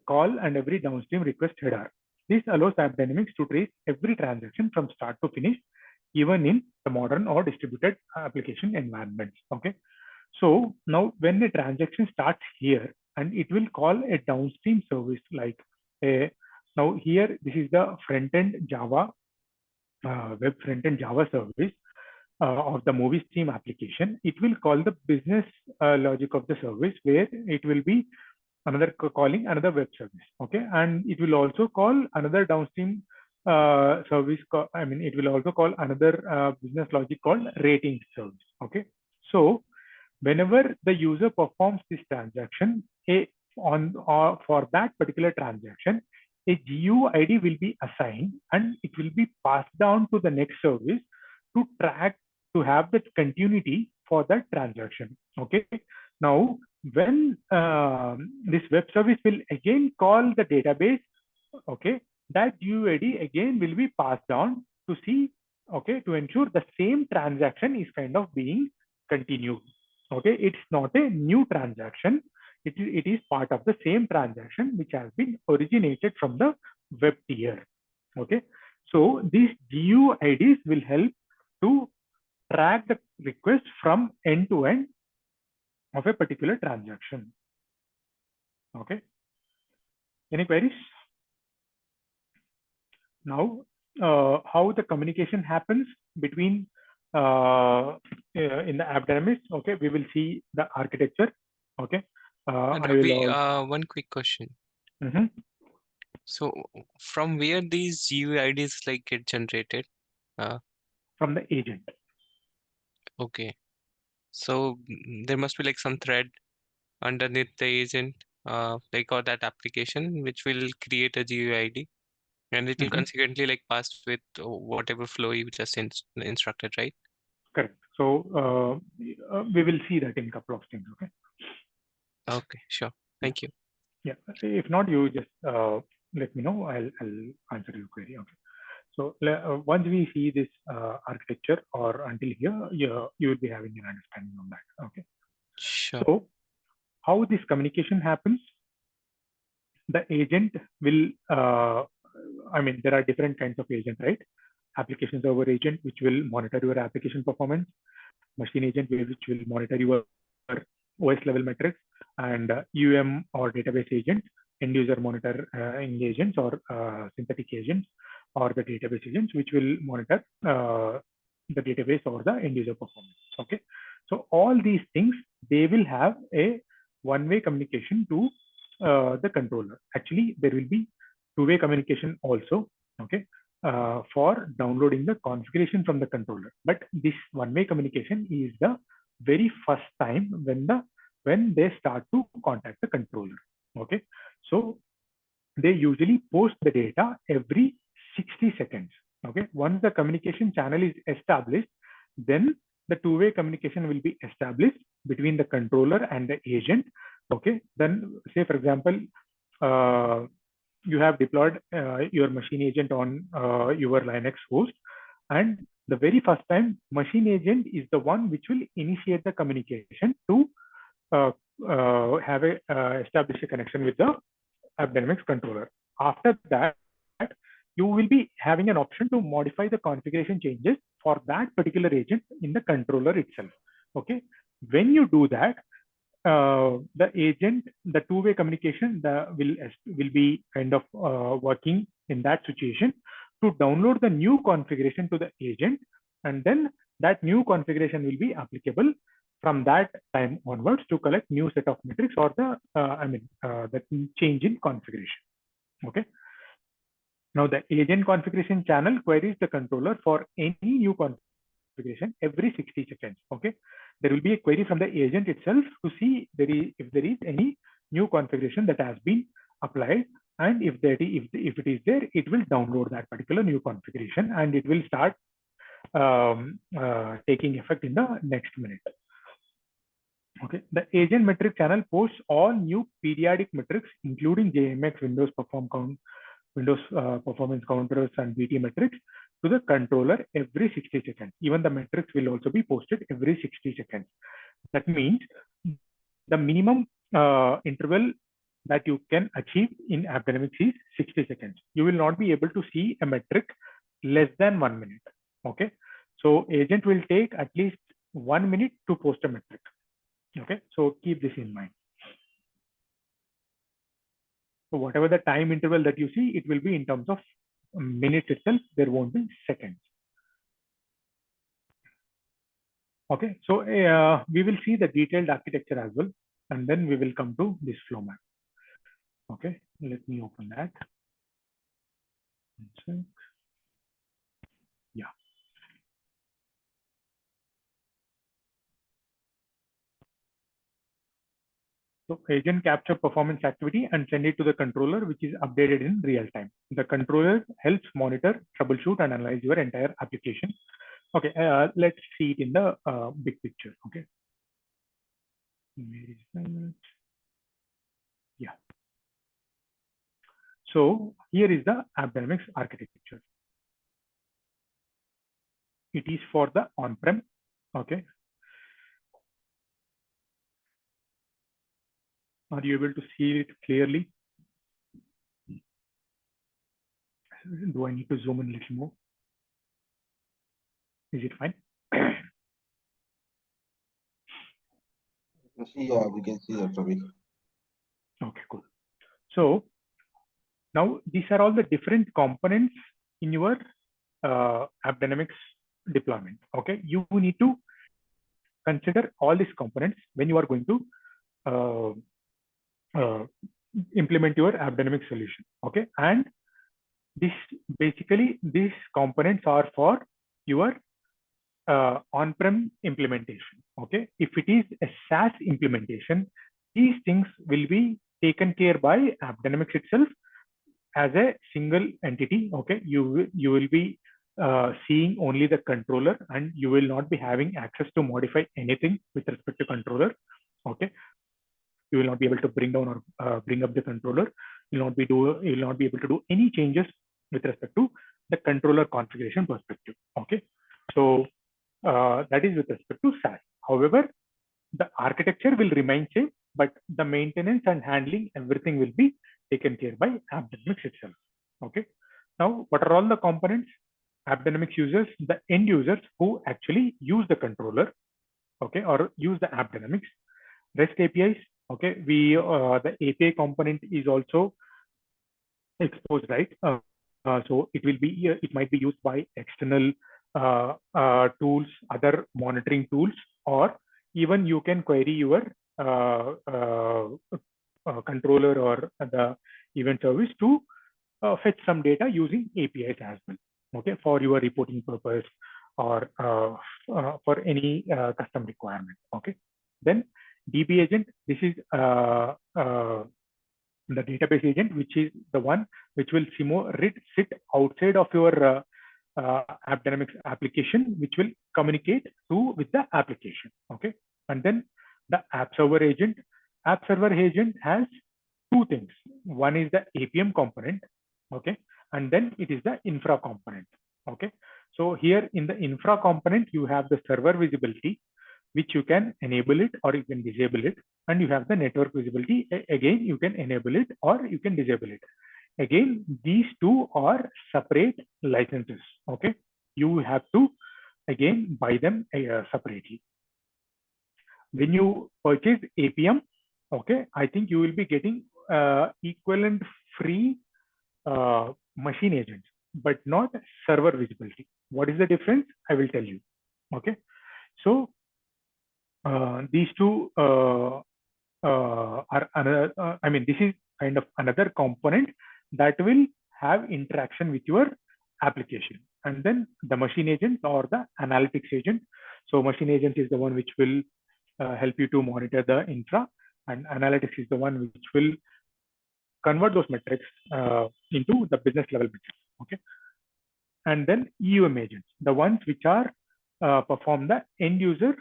call and every downstream request header. This allows AppDynamics to trace every transaction from start to finish, even in the modern or distributed application environments. Okay. So now when a transaction starts here, and it will call a downstream service like a, now here, this is the front-end Java, web front-end Java service of the movie stream application. It will call the business logic of the service where it will be calling another web service. Okay. And it will also call another downstream service. It will also call another business logic called rating service. Okay. So whenever the user performs this transaction, for that particular transaction, a GUID will be assigned and it will be passed down to the next service to track, to have that continuity for that transaction. Okay. Now, when this web service will again call the database, okay, that GUID again will be passed down to see, okay, to ensure the same transaction is kind of being continued. Okay, it's not a new transaction. It is part of the same transaction which has been originated from the web tier. Okay, so these GUIDs will help to track the request from end to end of a particular transaction. Okay, any queries? Now, how the communication happens between in the AppDynamics? Okay, we will see the architecture. Okay.
Ravi, one quick question.
Mhm.
So from where these GUI IDs like get generated?
From the agent.
Okay. So there must be like some thread underneath the agent, like or that application, which will create a GUI ID, and it will
Mhm.
consequently like pass with whatever flow you just instructed, right?
Correct. So we will see that in a couple of things. Okay.
Okay, sure. Thank you.
Yeah. If not, you just let me know. I'll answer your query. Okay. So once we see this architecture or until here, you will be having an understanding on that. Okay.
Sure.
So how this communication happens? The agent will, I mean, there are different kinds of agent, right? Application server agent, which will monitor your application performance, machine agent, which will monitor your OS level metrics, and or database agent, end user monitor agents or synthetic agents, or the database agents, which will monitor the database or the end user performance. Okay. So all these things, they will have a one-way communication to the controller. Actually, there will be two-way communication also. Okay. For downloading the configuration from the controller. But this one-way communication is the very first time when they start to contact the controller. Okay. So they usually post the data every 60 seconds. Okay. Once the communication channel is established, then the two-way communication will be established between the controller and the agent. Okay. Then say, for example, you have deployed your machine agent on your Linux host, and the very first time machine agent is the one which will initiate the communication to have a establish a connection with the AppDynamics controller. After that, you will be having an option to modify the configuration changes for that particular agent in the controller itself. Okay, when you do that, the agent, the two-way communication, will be kind of working in that situation to download the new configuration to the agent, and then that new configuration will be applicable from that time onwards to collect new set of metrics or the the change in configuration. Okay. Now the agent configuration channel queries the controller for any new configuration every 60 seconds. Okay. There will be a query from the agent itself to see if there is any new configuration that has been applied, and if it is there, it will download that particular new configuration and it will start taking effect in the next minute. Okay, the agent metric channel posts all new periodic metrics, including JMX, Windows performance counters, and BT metrics to the controller every 60 seconds. Even the metrics will also be posted every 60 seconds. That means the minimum interval that you can achieve in AppDynamics is 60 seconds. You will not be able to see a metric less than 1 minute. Okay, so agent will take at least 1 minute to post a metric. Okay, so keep this in mind. So whatever the time interval that you see, it will be in terms of minutes itself. There won't be seconds. Okay, so we will see the detailed architecture as well, and then we will come to this flow map. Okay, let me open that. Yeah. So agent capture performance activity and send it to the controller, which is updated in real time. The controller helps monitor, troubleshoot, and analyze your entire application. Okay, let's see it in the big picture. Okay. Where is that? Yeah. So here is the AppDynamics architecture. It is for the on-prem. Okay. Are you able to see it clearly? Do I need to zoom in a little more? Is it fine?
Yeah, we can see that, Ravi.
Okay, cool. So now these are all the different components in your AppDynamics deployment. Okay, you need to consider all these components when you are going to implement your AppDynamics solution. Okay, and these components are for your on-prem implementation. Okay, if it is a SaaS implementation, these things will be taken care by AppDynamics itself as a single entity. Okay, you will be seeing only the controller, and you will not be having access to modify anything with respect to controller. Okay, you will not be able to bring down or bring up the controller. You will not be able to do any changes with respect to the controller configuration perspective. Okay, so that is with respect to SaaS. However, the architecture will remain same, but the maintenance and handling, everything will be taken care by AppDynamics itself. Okay. Now, what are all the components? AppDynamics users, the end users who actually use the controller, okay, or use the AppDynamics. REST APIs, okay. The API component is also exposed, right? So it might be used by external tools, other monitoring tools, or even you can query your controller or the event service to fetch some data using APIs as well. Okay, for your reporting purpose or for any custom requirement. Okay, then DB agent. This is the database agent, which is the one which will sit outside of your AppDynamics application, which will communicate with the application. Okay, and then the app server agent. App server agent has two things. One is the APM component, okay, and then it is the infra component. Okay, so here in the infra component, you have the server visibility, which you can enable it or you can disable it, and you have the network visibility. Again, you can enable it or you can disable it. Again, these two are separate licenses. Okay, you have to again buy them separately. When you purchase APM, okay, I think you will be getting equivalent free machine agents, but not server visibility. What is the difference? I will tell you. Okay, so these two are another. I mean, this is kind of another component that will have interaction with your application. And then the machine agent or the analytics agent. So machine agent is the one which will help you to monitor the infra, and analytics is the one which will convert those metrics into the business level metrics. Okay, and then EUM agents, the ones which are perform the end user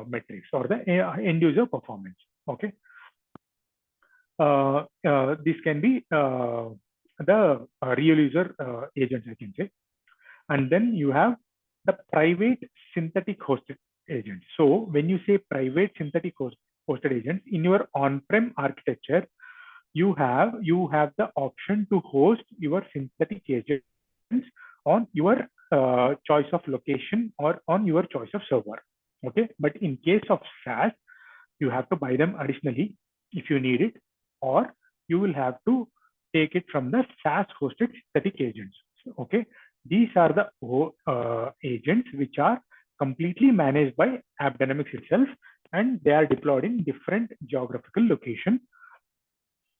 metrics or the end user performance. Okay, this can be the real user agents, I can say. And then you have the private synthetic hosted agents. So when you say private synthetic hosted agents in your on-prem architecture, you have the option to host your synthetic agents on your choice of location or on your choice of server. Okay, but in case of SaaS, you have to buy them additionally if you need it, or you will have to take it from the SaaS hosted synthetic agents. Okay, these are the agents which are completely managed by AppDynamics itself, and they are deployed in different geographical locations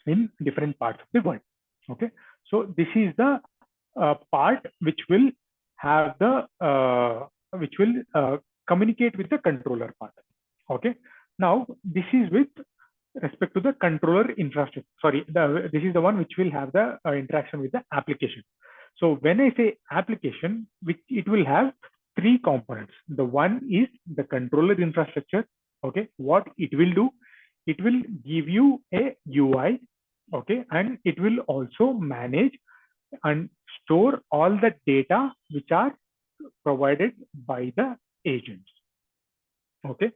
in different parts of the world. Okay, so this is the part which will have the communicate with the controller part. Okay, now this is with respect to the controller infrastructure. Sorry, this is the one which will have the interaction with the application. So when I say application, it will have three components. The one is the controller infrastructure. Okay, what it will do, it will give you a UI. Okay, and it will also manage and store all the data which are provided by the agents. Okay,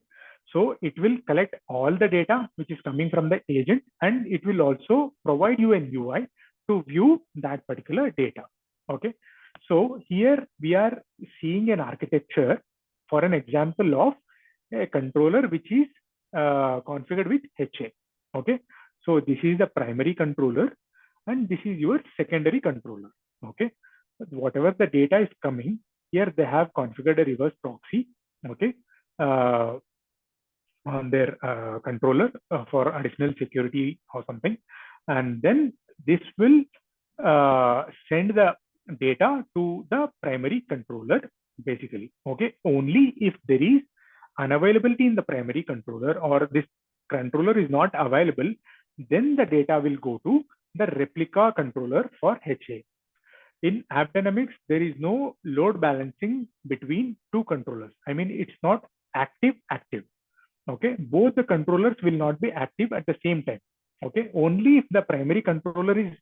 so it will collect all the data which is coming from the agent, and it will also provide you an UI to view that particular data. Okay, so here we are seeing an architecture for an example of a controller which is configured with HA. Okay, so this is the primary controller and this is your secondary controller. Okay, whatever the data is coming here, they have configured a reverse proxy. Okay, on their controller for additional security or something. and then this will send the data to the primary controller basically. Okay, only if there is unavailability in the primary controller or this controller is not available, then the data will go to the replica controller for HA. In AppDynamics, there is no load balancing between two controllers. I mean, it's not active. Okay, both the controllers will not be active at the same time. Okay, only if the primary controller is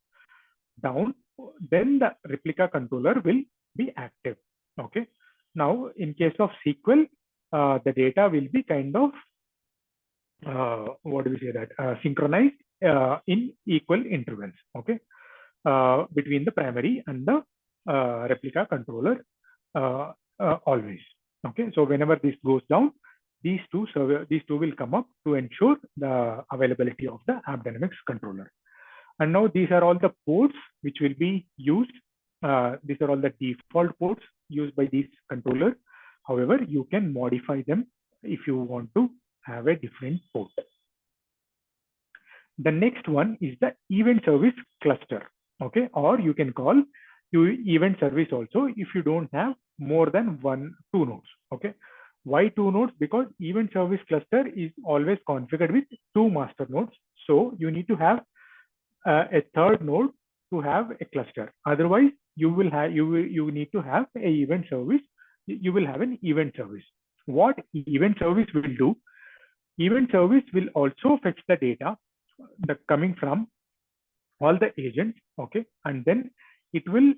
down, then the replica controller will be active. Okay, now in case of SQL, the data will be kind of what do we say that synchronized in equal intervals. Okay, between the primary and the replica controller always. Okay, so whenever this goes down, these two will come up to ensure the availability of the AppDynamics controller. And now these are all the ports which will be used. These are all the default ports used by these controllers. However, you can modify them if you want to have a different port. The next one is the event service cluster. Okay, or you can call event service also if you don't have more than two nodes. Okay, why two nodes? Because event service cluster is always configured with two master nodes. So you need to have a third node to have a cluster. Otherwise, you need to have a event service. You will have an event service. What event service will do? Event service will also fetch the data coming from all the agents. Okay, and then it will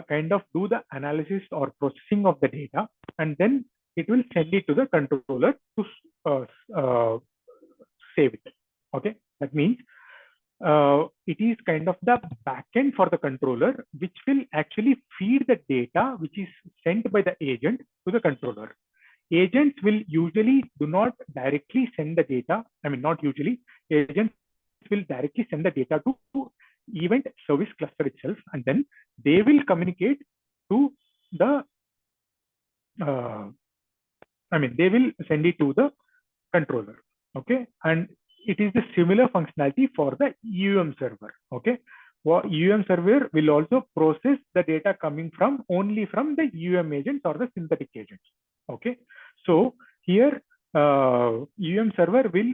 kind of do the analysis or processing of the data, and then it will send it to the controller to save it. Okay, that means it is kind of the backend for the controller, which will actually feed the data which is sent by the agent to the controller. Agents will usually do not directly send the data. I mean, not usually. Agents will directly send the data to event service cluster itself, and then they will communicate to the they will send it to the controller. Okay, and it is the similar functionality for the UM server. Okay, well, UM server will also process the data coming from only from the UM agents or the synthetic agents. Okay, so here UM server will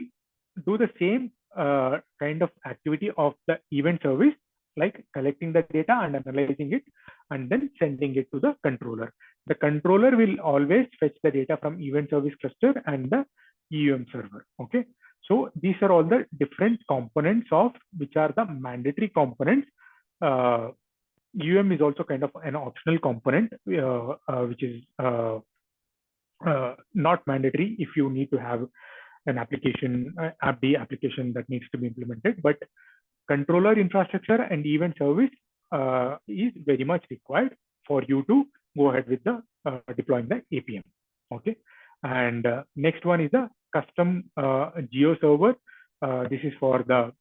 do the same kind of activity of the event service, like collecting the data and analyzing it and then sending it to the controller. The controller will always fetch the data from event service cluster and the UM server. Okay, so these are all the different components of which are the mandatory components. UM is also kind of an optional component, which is not mandatory if you need to have an application, AppD application that needs to be implemented, but controller infrastructure and event service is very much required for you to go ahead with the deploying the APM. Okay, and next one is the custom geo server. This is for the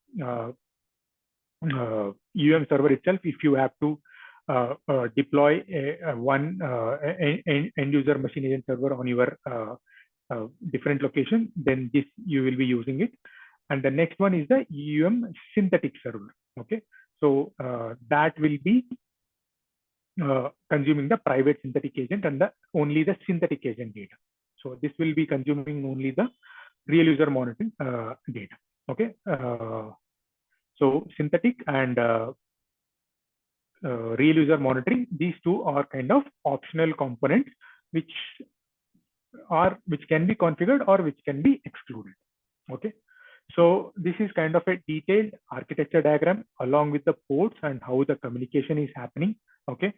UM server itself. If you have to deploy one end user machine agent server on your different location, then this you will be using it. And the next one is the UM synthetic server. Okay, so that will be consuming the private synthetic agent and only the synthetic agent data. So this will be consuming only the real user monitoring data. Okay, so synthetic and real user monitoring, these two are kind of optional components which can be configured or which can be excluded. Okay, so this is kind of a detailed architecture diagram along with the ports and how the communication is happening. Okay,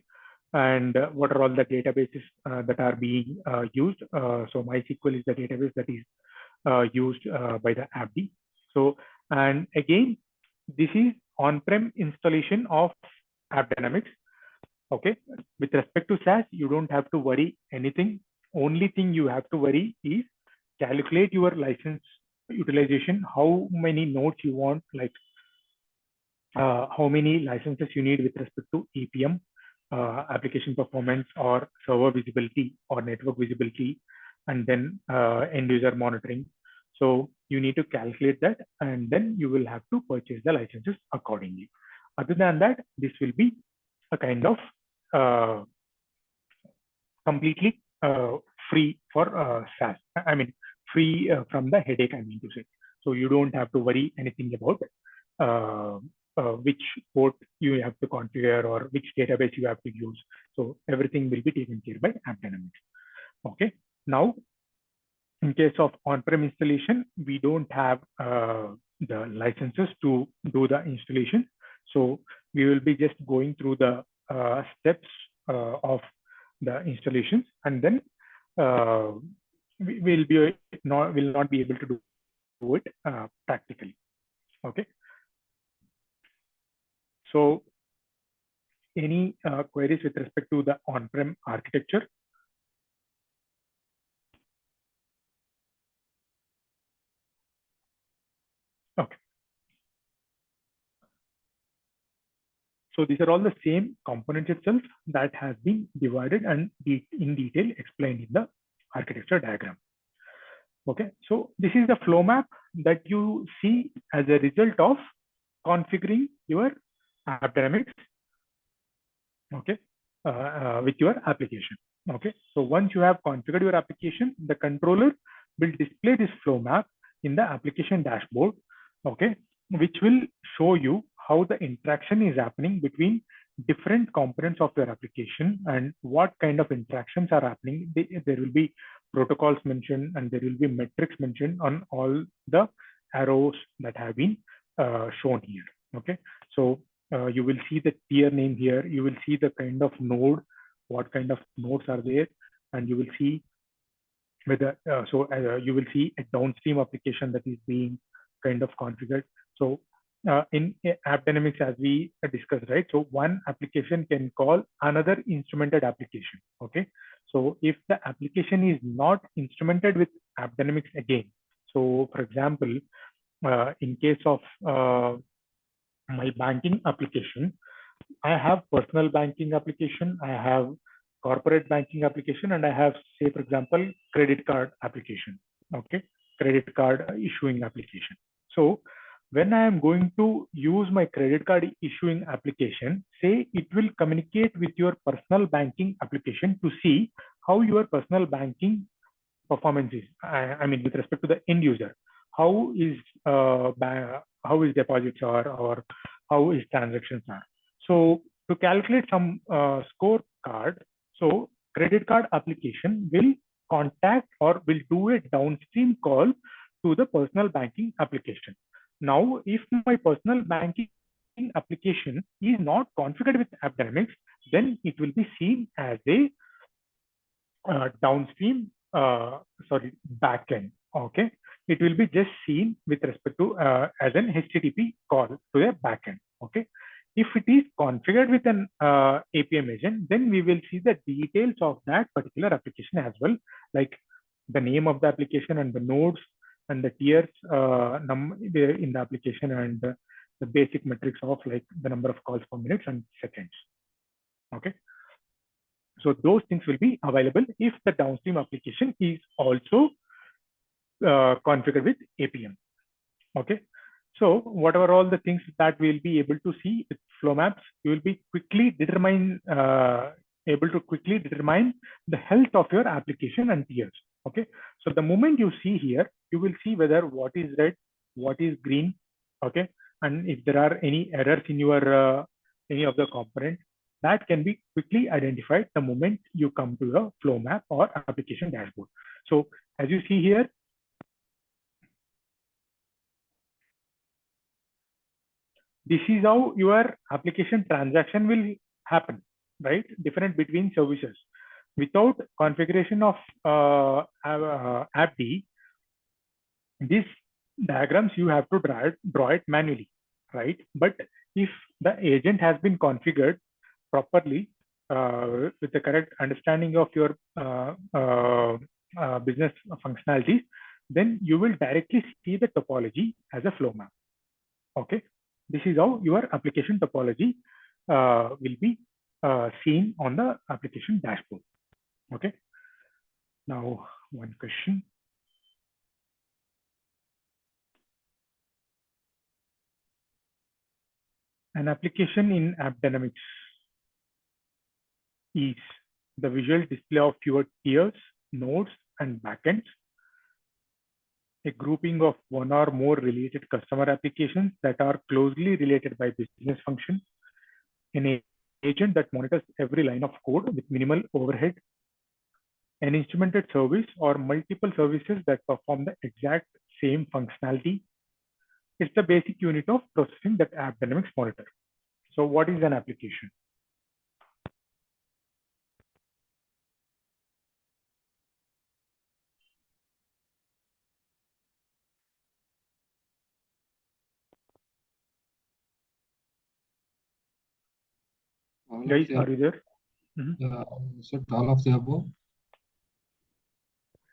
and what are all the databases that are being used. So MySQL is the database that is used by the AppD. So, and again, this is on-prem installation of AppDynamics. Okay, with respect to SaaS, you don't have to worry anything. Only thing you have to worry is calculate your license utilization, how many nodes you want, like how many licenses you need with respect to APM, application performance or server visibility or network visibility, and then end user monitoring. So you need to calculate that, and then you will have to purchase the licenses accordingly. Other than that, this will be a kind of completely free for SaaS. I mean, free from the headache, I mean to say. So you don't have to worry anything about which port you have to configure or which database you have to use. So everything will be taken care by AppDynamics. Okay. Now, in case of on-prem installation, we don't have the licenses to do the installation. So we will be just going through the steps of the installations, and then we will not be able to do it practically. Okay. So any queries with respect to the on-prem architecture? Okay. So these are all the same components itself that has been divided and in detail explained in the architecture diagram. Okay, so this is the flow map that you see as a result of configuring your AppDynamics, okay, with your application. Okay, so once you have configured your application, the controller will display this flow map in the application dashboard, okay, which will show you how the interaction is happening between different components of your application and what kind of interactions are happening. There will be protocols mentioned and there will be metrics mentioned on all the arrows that have been shown here. Okay, so you will see the tier name here. You will see the kind of node, what kind of nodes are there, and you will see whether you will see a downstream application that is being kind of configured. So in AppDynamics, as we discussed, right? So one application can call another instrumented application. Okay. So if the application is not instrumented with AppDynamics again, so for example, in case of my banking application, I have personal banking application, I have corporate banking application, and I have, say, for example, credit card application. Okay, credit card issuing application. So when I am going to use my credit card issuing application, say it will communicate with your personal banking application to see how your personal banking performance is. I mean, with respect to the end user, how is deposits are, or how is transactions are. So to calculate some scorecard, so credit card application will contact or will do a downstream call to the personal banking application. Now, if my personal banking application is not configured with AppDynamics, then it will be seen as a downstream, backend. Okay, it will be just seen with respect to as an HTTP call to a backend. Okay, if it is configured with an APM agent, then we will see the details of that particular application as well, like the name of the application and the nodes and the tiers in the application, and the basic metrics of like the number of calls per minute and seconds. Okay. So those things will be available if the downstream application is also configured with APM. Okay. So whatever all the things that we'll be able to see with flow maps, you will be able to quickly determine the health of your application and tiers. Okay. So the moment you see here, you will see whether what is red, what is green. Okay. And if there are any errors in your any of the components, that can be quickly identified the moment you come to the flow map or application dashboard. So as you see here, this is how your application transaction will happen, right? Different between services. Without configuration of AppD, these diagrams you have to draw it manually, right? But if the agent has been configured properly with the correct understanding of your business functionalities, then you will directly see the topology as a flow map. Okay, this is how your application topology will be seen on the application dashboard. Okay, now one question. An application in AppDynamics is the visual display of your tiers, nodes, and backends, a grouping of one or more related customer applications that are closely related by business function, an agent that monitors every line of code with minimal overhead, an instrumented service or multiple services that perform the exact same functionality. It's the basic unit of processing that AppDynamics monitor. So what is an application? Guys, are you there?
So all of the above.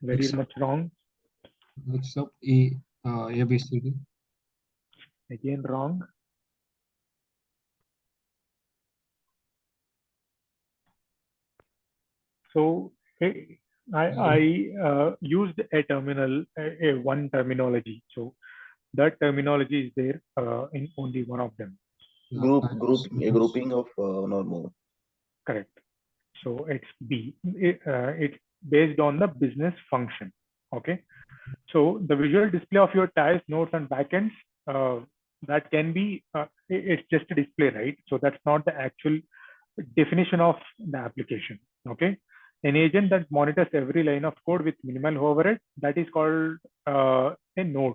Very
Except-
much wrong.
Except A, B, C, D.
Again wrong. So I used a terminal, a one terminology. So that terminology is there in only one of them.
A grouping of one or more.
Correct. So it's B. It's based on the business function. Okay. So the visual display of your tiles, nodes, and backends, that can be, it's just a display, right? So that's not the actual definition of the application. Okay. An agent that monitors every line of code with minimal overhead, that is called a node.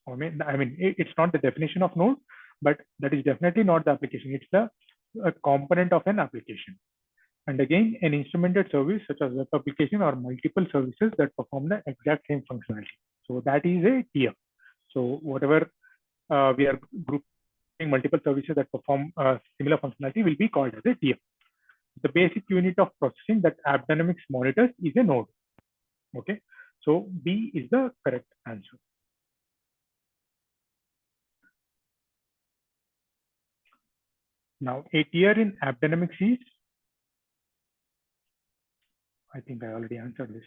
I mean, it's not the definition of node, but that is definitely not the application. It's the a component of an application. And again, an instrumented service such as web application or multiple services that perform the exact same functionality. So that is a tier. So whatever we are grouping multiple services that perform similar functionality will be called as a tier. The basic unit of processing that AppDynamics monitors is a node. Okay, so B is the correct answer. Now, a tier in AppDynamics is, I think I already answered this.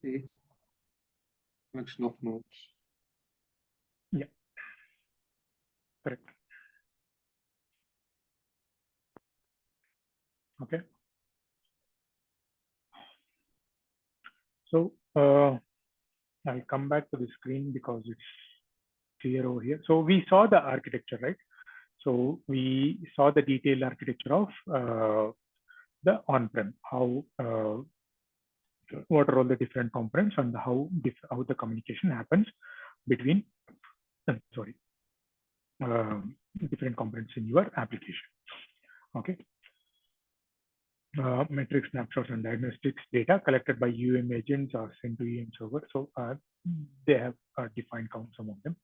C. Collection of nodes.
Yeah, correct. Okay. So I'll come back to the screen because it's clear over here. So we saw the architecture, right? So we saw the detailed architecture of the on-prem, how what are all the different components and how the communication happens between different components in your application. Okay. Metric snapshots and diagnostics data collected by agents are sent to EM server. So they have defined some of them.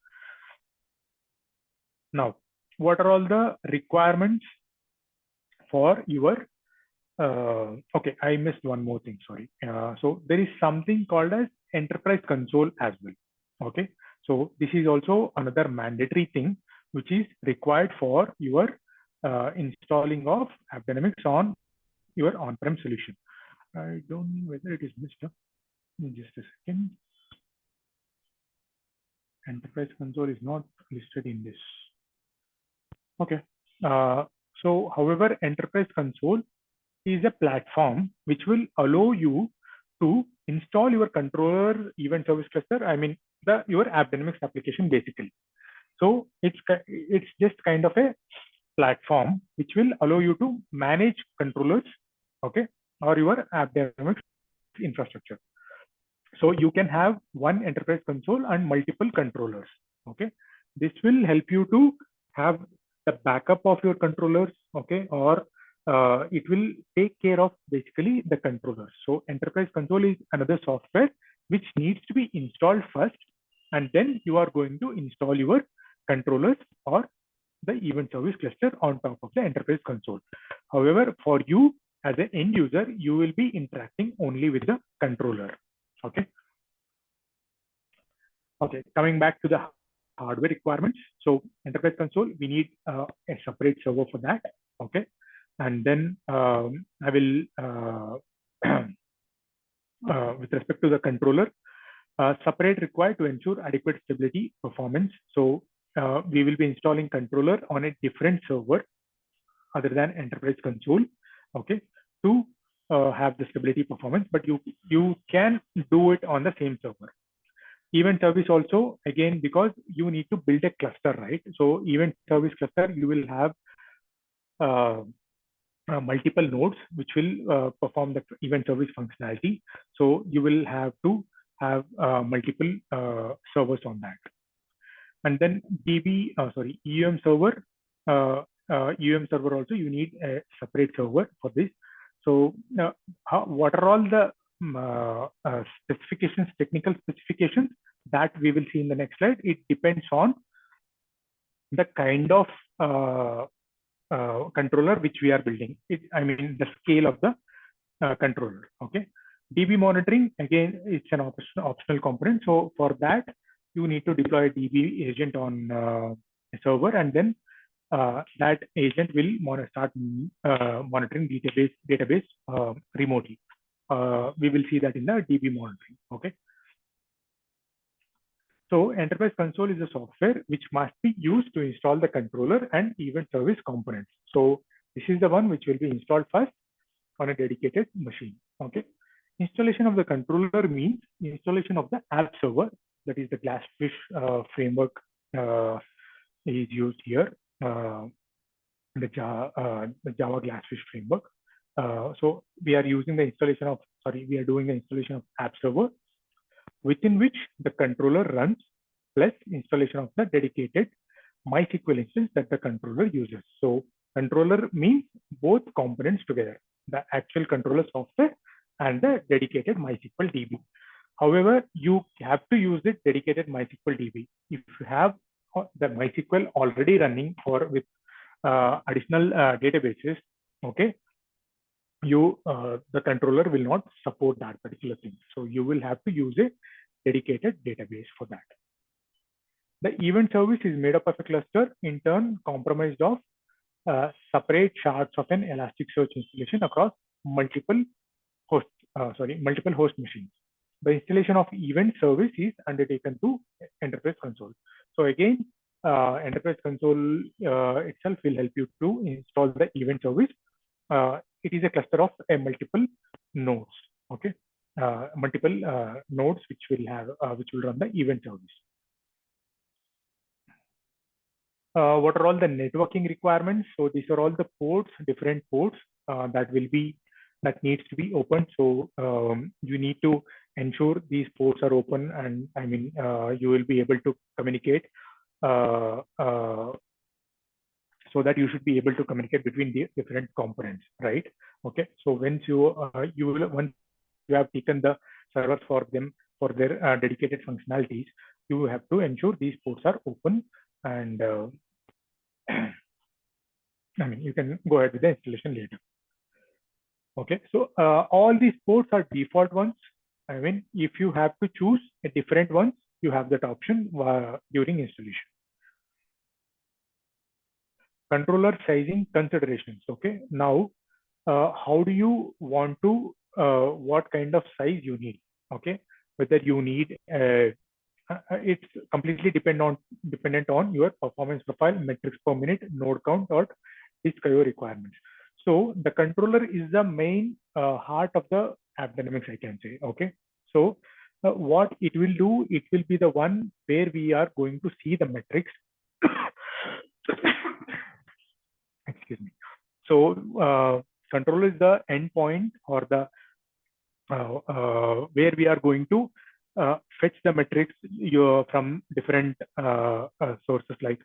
Now, what are all the requirements for your okay, I missed one more thing, sorry. So there is something called as enterprise console as well. Okay, so this is also another mandatory thing which is required for your installing of AppDynamics on your on-prem solution. I don't know whether it is missed. Just a second. Enterprise console is not listed in this. Okay. So, however, enterprise console is a platform which will allow you to install your controller event service cluster. I mean, your AppDynamics application basically. So it's just kind of a platform which will allow you to manage controllers, okay, or your AppDynamics infrastructure. So you can have one enterprise console and multiple controllers. Okay, this will help you to have the backup of your controllers. Okay, or it will take care of basically the controllers. So enterprise console is another software which needs to be installed first, and then you are going to install your controllers or the event service cluster on top of the enterprise console. However, for you as an end user, you will be interacting only with the controller. Okay. Okay, coming back to the hardware requirements. So enterprise console, we need a separate server for that. Okay, and then I will with respect to the controller, separate required to ensure adequate stability performance. So we will be installing controller on a different server other than enterprise console, okay, to have the stability performance, but you can do it on the same server. Event service also, again, because you need to build a cluster, right? So event service cluster, you will have multiple nodes which will perform the event service functionality. So you will have to have multiple servers on that. And then EUM server, EUM server also, you need a separate server for this. So what are all the specifications, technical specifications that we will see in the next slide? It depends on the kind of controller which we are building. I mean, the scale of the controller. Okay. DB monitoring, again, it's an optional component. So for that, you need to deploy a DB agent on a server, and then that agent will start monitoring database remotely. We will see that in the DB monitoring. Okay. So enterprise console is a software which must be used to install the controller and event service components. So this is the one which will be installed first on a dedicated machine. Okay. Installation of the controller means installation of the app server, that is the Glassfish framework is used here, the Java Glassfish framework. So we are using the installation of, we are doing the installation of app server, within which the controller runs, plus installation of the dedicated MySQL instance that the controller uses. So controller means both components together, the actual controller software and the dedicated MySQL DB. However, you have to use the dedicated MySQL DB. If you have the MySQL already running with additional databases, okay, the controller will not support that particular thing. So you will have to use a dedicated database for that. The event service is made up of a cluster, in turn comprised of separate shards of an Elasticsearch installation across multiple host machines. The installation of event service is undertaken through Enterprise Console. So again, Enterprise Console itself will help you to install the event service. It is a cluster of multiple nodes. Okay, multiple nodes which will run the event service. What are all the networking requirements? So these are all the ports, different ports that needs to be open. So you need to ensure these ports are open, and I mean you will be able to communicate. So that you should be able to communicate between the different components, right? Okay. So once once you have taken the servers for their dedicated functionalities, you have to ensure these ports are open, and I mean, you can go ahead with the installation later. Okay, so all these ports are default ones. I mean, if you have to choose a different ones, you have that option during installation. Controller sizing considerations. Okay, now how do you want to what kind of size you need? Okay, whether you need it's completely dependent on your performance profile, metrics per minute, node count, or disk IO requirements. So the controller is the main heart of the AppDynamics, I can say. Okay, so what it will do, it will be the one where we are going to see the metrics. Excuse me. So controller is the endpoint, or the where we are going to fetch the metrics from different sources, like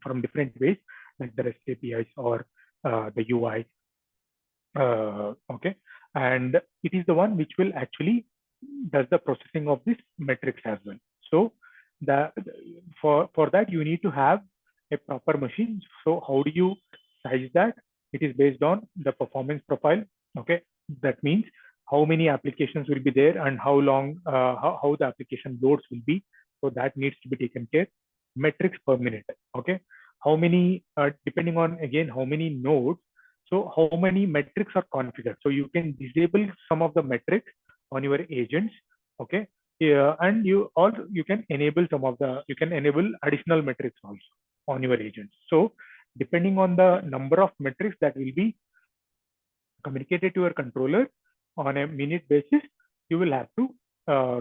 from different ways, like the REST APIs or the UI. Okay, and it is the one which will actually does the processing of this metrics as well. So for that you need to have a proper machine. So how do you size that? It is based on the performance profile. Okay, that means how many applications will be there and how long how the application loads will be. So that needs to be taken care. Metrics per minute. Okay, how many depending on again how many nodes. So how many metrics are configured. So you can disable some of the metrics. on your agents. Okay, and you can enable additional metrics also on your agents. So depending on the number of metrics that will be communicated to your controller on a minute basis, you will have to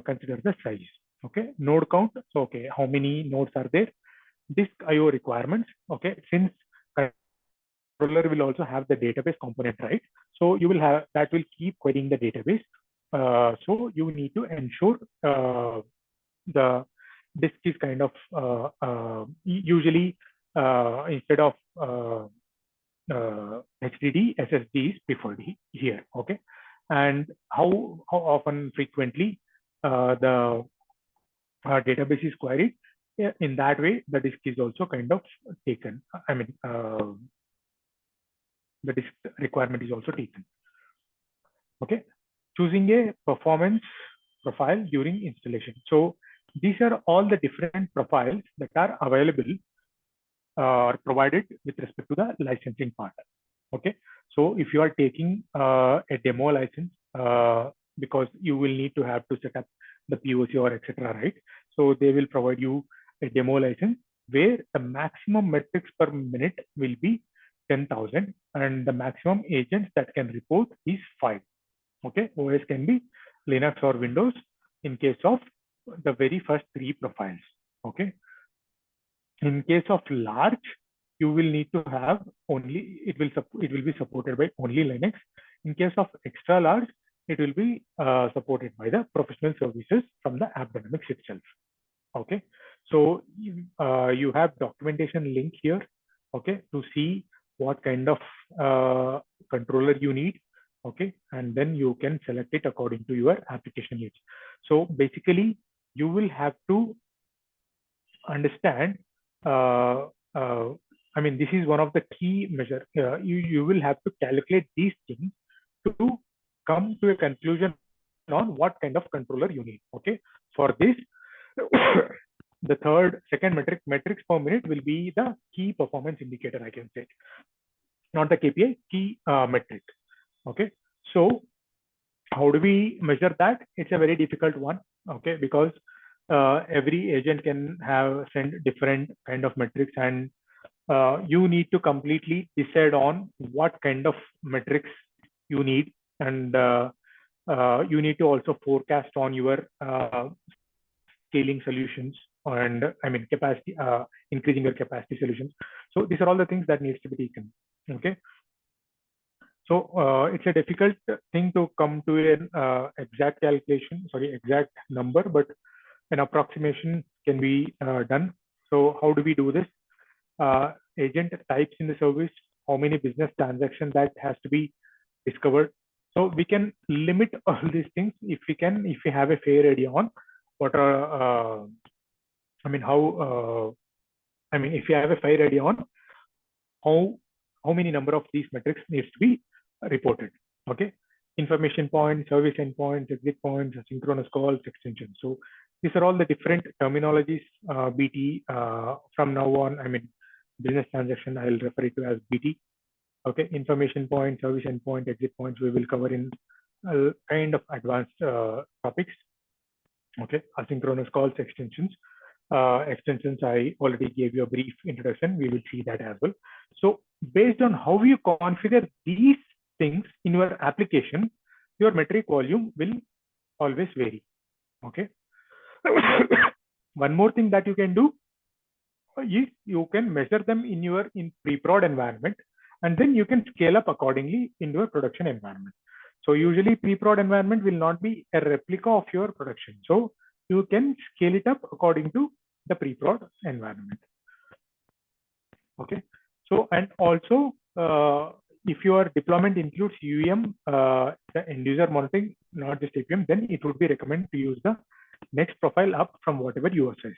consider the size. Okay, node count. So okay, how many nodes are there? Disk IO requirements. Okay, since controller will also have the database component, right? So you will have that will keep querying the database. So you need to ensure the disk is kind of usually instead of HDD, SSD is preferred here. Okay, and how often frequently the database is queried. In that way, the disk is also kind of taken. I mean, the disk requirement is also taken. Okay, choosing a performance profile during installation. So these are all the different profiles that are available or provided with respect to the licensing part. Okay, so if you are taking a demo license, because you will need to have to set up the POC or etc., right? So they will provide you a demo license where the maximum metrics per minute will be 10,000 and the maximum agents that can report is 5. Okay, OS can be Linux or Windows in case of the very first 3 profiles. Okay, in case of large, you will need to have only it will be supported by only Linux. In case of extra large, it will be supported by the professional services from the AppDynamics itself. Okay, so you have documentation link here. Okay, to see what kind of controller you need. Okay, and then you can select it according to your application needs. So basically, you will have to understand. I mean, this is one of the key measures. You will have to calculate these things to come to a conclusion on what kind of controller you need. Okay, for this, the second metrics per minute will be the key performance indicator. I can say, not the KPI, key metric. Okay, so how do we measure that? It's a very difficult one. Okay, because every agent can send different kind of metrics, and you need to completely decide on what kind of metrics you need, and you need to also forecast on your scaling solutions, and I mean capacity, increasing your capacity solutions. So these are all the things that needs to be taken. Okay, so it's a difficult thing to come to an exact number, but an approximation can be done. So how do we do this? Agent types in the service, how many business transactions that has to be discovered. So we can limit all these things if we have a fair idea on what are, if you have a fair idea on how many number of these metrics needs to be reported. Okay, information points, service endpoints, exit points, asynchronous calls, extensions. So these are all the different terminologies. BT from now on, I mean, business transaction, I'll refer it to as BT. Okay, information point, service endpoint, exit points, we will cover in kind of advanced topics. Okay, asynchronous calls, extensions. Extensions, I already gave you a brief introduction. We will see that as well. So based on how you configure these things in your application, your metric volume will always vary. Okay. One more thing that you can do is you can measure them in pre-prod environment, and then you can scale up accordingly in your production environment. So usually pre-prod environment will not be a replica of your production. So you can scale it up according to the pre-prod environment. Okay. So, and also if your deployment includes UEM, the end user monitoring, not just APM, then it would be recommended to use the next profile up from whatever you assess.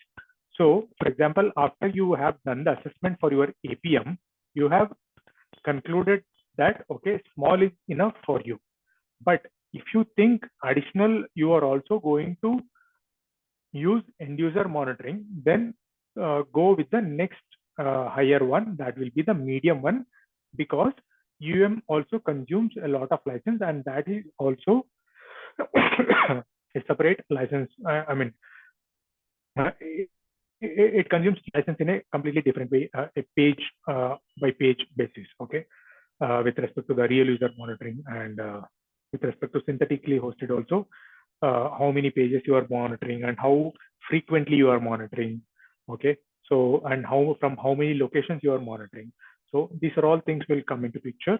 So for example, after you have done the assessment for your APM, you have concluded that, okay, small is enough for you. But if you think additional, you are also going to use end user monitoring, then go with the next higher one, that will be the medium one, because UM also consumes a lot of license, and that is also a separate license. It consumes license in a completely different way, a page by page basis. Okay, with respect to the real user monitoring and with respect to synthetically hosted also, how many pages you are monitoring and how frequently you are monitoring. Okay, so and from how many locations you are monitoring. So these are all things will come into picture.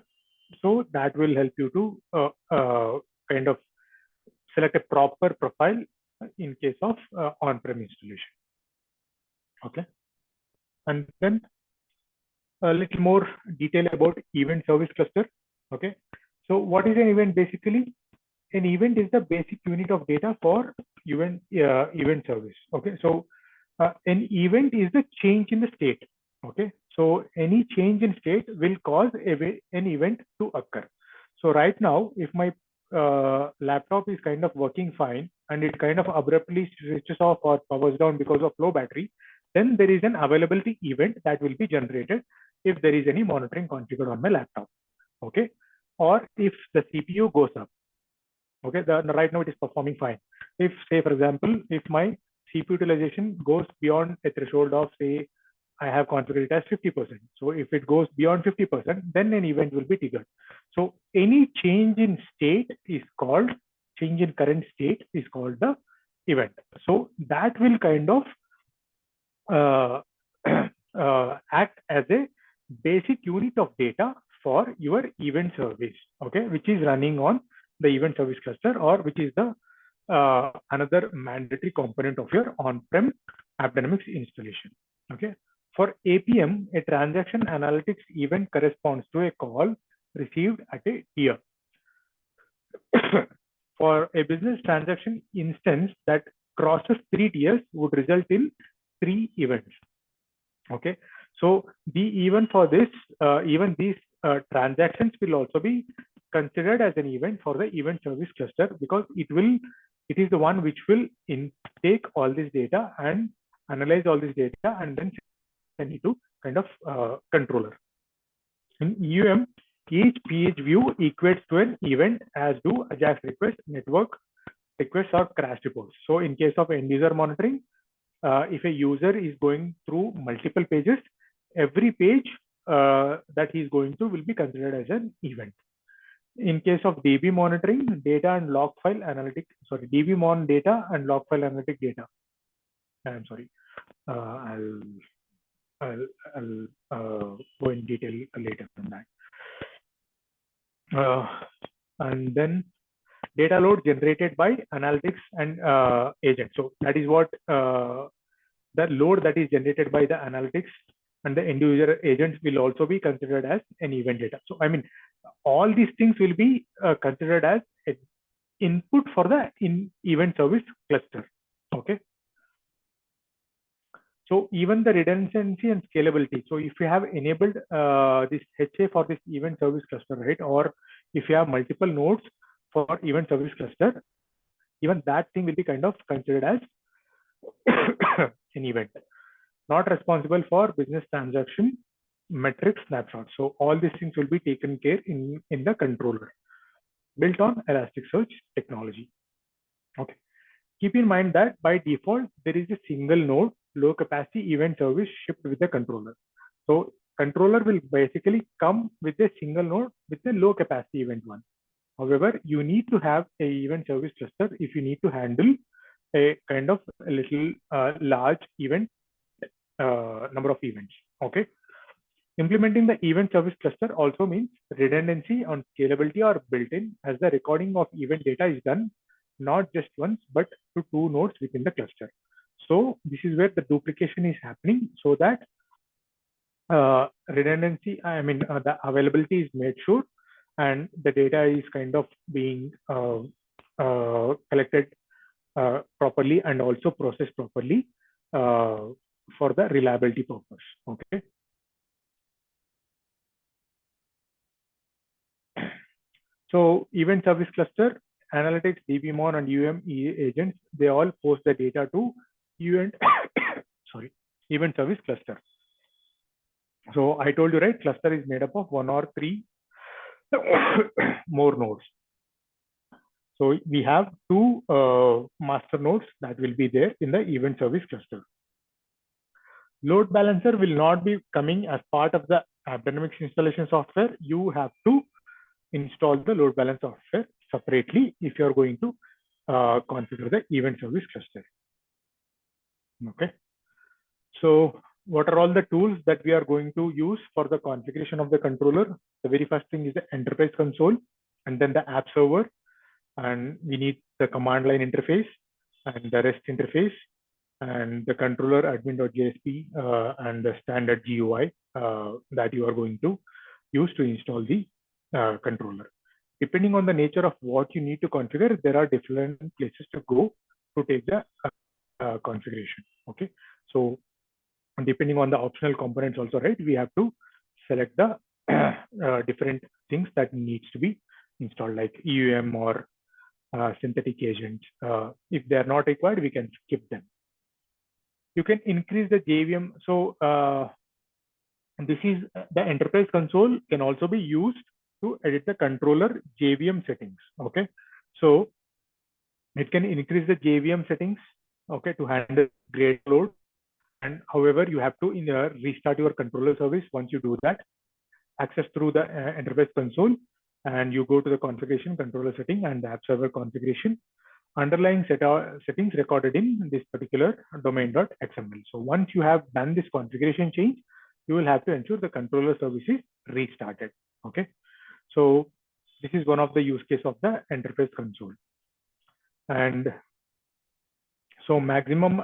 So that will help you to kind of select a proper profile in case of on-prem installation. Okay, and then a little more detail about event service cluster. Okay, so what is an event? Basically, an event is the basic unit of data for event service. Okay, so an event is the change in the state. Okay, so any change in state will cause an event to occur. So right now, if my laptop is kind of working fine and it kind of abruptly switches off or powers down because of low battery, then there is an availability event that will be generated if there is any monitoring configured on my laptop. Okay, or if the CPU goes up. Okay, right now it is performing fine. If, say, for example, if my CPU utilization goes beyond a threshold of, say, I have configured it as 50%. So if it goes beyond 50%, then an event will be triggered. So any change in state is called, change in current state is called the event. So that will kind of act as a basic unit of data for your event service, okay, which is running on the event service cluster, or which is the another mandatory component of your on-prem AppDynamics installation. Okay, for APM, a transaction analytics event corresponds to a call received at a tier. For a business transaction instance that crosses 3 tiers would result in 3 events. Okay, so even for this, even these transactions will also be considered as an event for the event service cluster, because it is the one which will take all this data and analyze all this data and then send it to kind of controller. In EUM, each page view equates to an event, as do AJAX requests, network requests, or crash reports. So in case of end user monitoring, if a user is going through multiple pages, every page that he's going through will be considered as an event. In case of DB monitoring, data and log file analytic, sorry, DB mon data and log file analytic data. I'm sorry, I'll go in detail later on that. And then data load generated by analytics and agent. So that is what the load that is generated by the analytics and the end user agents will also be considered as an event data. So I mean, all these things will be considered as an input for the event service cluster. Okay. So even the redundancy and scalability. So if you have enabled this HA for this event service cluster, right, or if you have multiple nodes for event service cluster, even that thing will be kind of considered as an event. Not responsible for business transaction metric snapshot. So all these things will be taken care in the controller built on Elasticsearch technology. Okay. Keep in mind that by default, there is a single node low capacity event service shipped with the controller. So controller will basically come with a single node with a low capacity event one. However, you need to have a event service cluster if you need to handle a kind of a little large event number of events. Okay. Implementing the event service cluster also means redundancy and scalability are built in, as the recording of event data is done not just once, but to 2 nodes within the cluster. So this is where the duplication is happening, so that redundancy, the availability is made sure, and the data is kind of being collected properly and also processed properly for the reliability purpose. Okay. So event service cluster, analytics, DBMon, and UM agents, they all post the data to event service cluster. So I told you, right, cluster is made up of 1 or 3 more nodes. So we have two master nodes that will be there in the event service cluster. Load balancer will not be coming as part of the AppDynamics installation software. You have to install the load balance software separately if you are going to configure the event service cluster. Okay. So what are all the tools that we are going to use for the configuration of the controller? The very first thing is the enterprise console, and then the app server, and we need the command line interface and the REST interface and the controller admin.jsp and the standard GUI that you are going to use to install the controller. Depending on the nature of what you need to configure, there are different places to go to take the configuration. Okay, so depending on the optional components also, right, we have to select the different things that needs to be installed, like EUM or synthetic agents. If they are not required, we can skip them. You can increase the JVM. So this is the enterprise console can also be used to edit the controller JVM settings. Okay, so it can increase the JVM settings, okay, to handle great load. And however, you have to restart your controller service. Once you do that, access through the enterprise console, and you go to the configuration, controller setting, and the app server configuration. Underlying settings recorded in this particular domain.xml. So once you have done this configuration change, you will have to ensure the controller service is restarted. Okay, so this is one of the use case of the enterprise console. And so minimum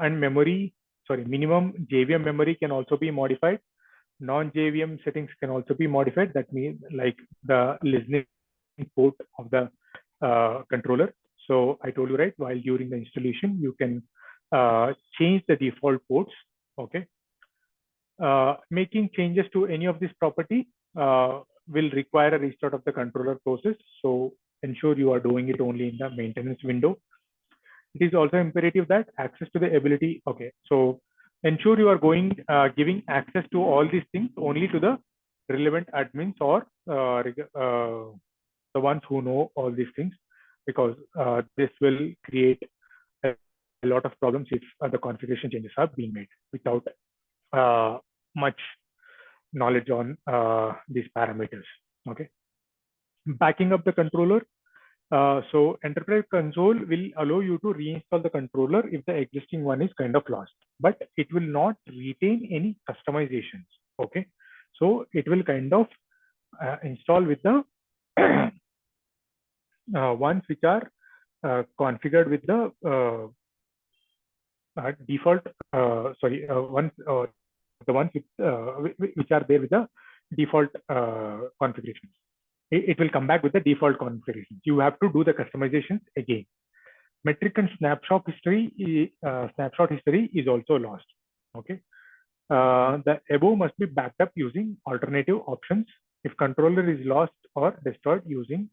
JVM memory can also be modified. Non-JVM settings can also be modified. That means like the listening port of the controller. So I told you, right, while during the installation, you can change the default ports. Okay. Making changes to any of this property will require a restart of the controller process. So ensure you are doing it only in the maintenance window. It is also imperative that access to the ability. Okay, so ensure you are giving access to all these things only to the relevant admins or the ones who know all these things, because this will create a lot of problems if the configuration changes are being made without much knowledge on these parameters. Okay, backing up the controller. So enterprise console will allow you to reinstall the controller if the existing one is kind of lost, but it will not retain any customizations. Okay, so it will kind of install with the ones which are configured with the default. The ones which are there with the default configurations. It will come back with the default configurations. You have to do the customizations again. Metric and snapshot history is also lost. Okay, the above must be backed up using alternative options. If controller is lost or destroyed, using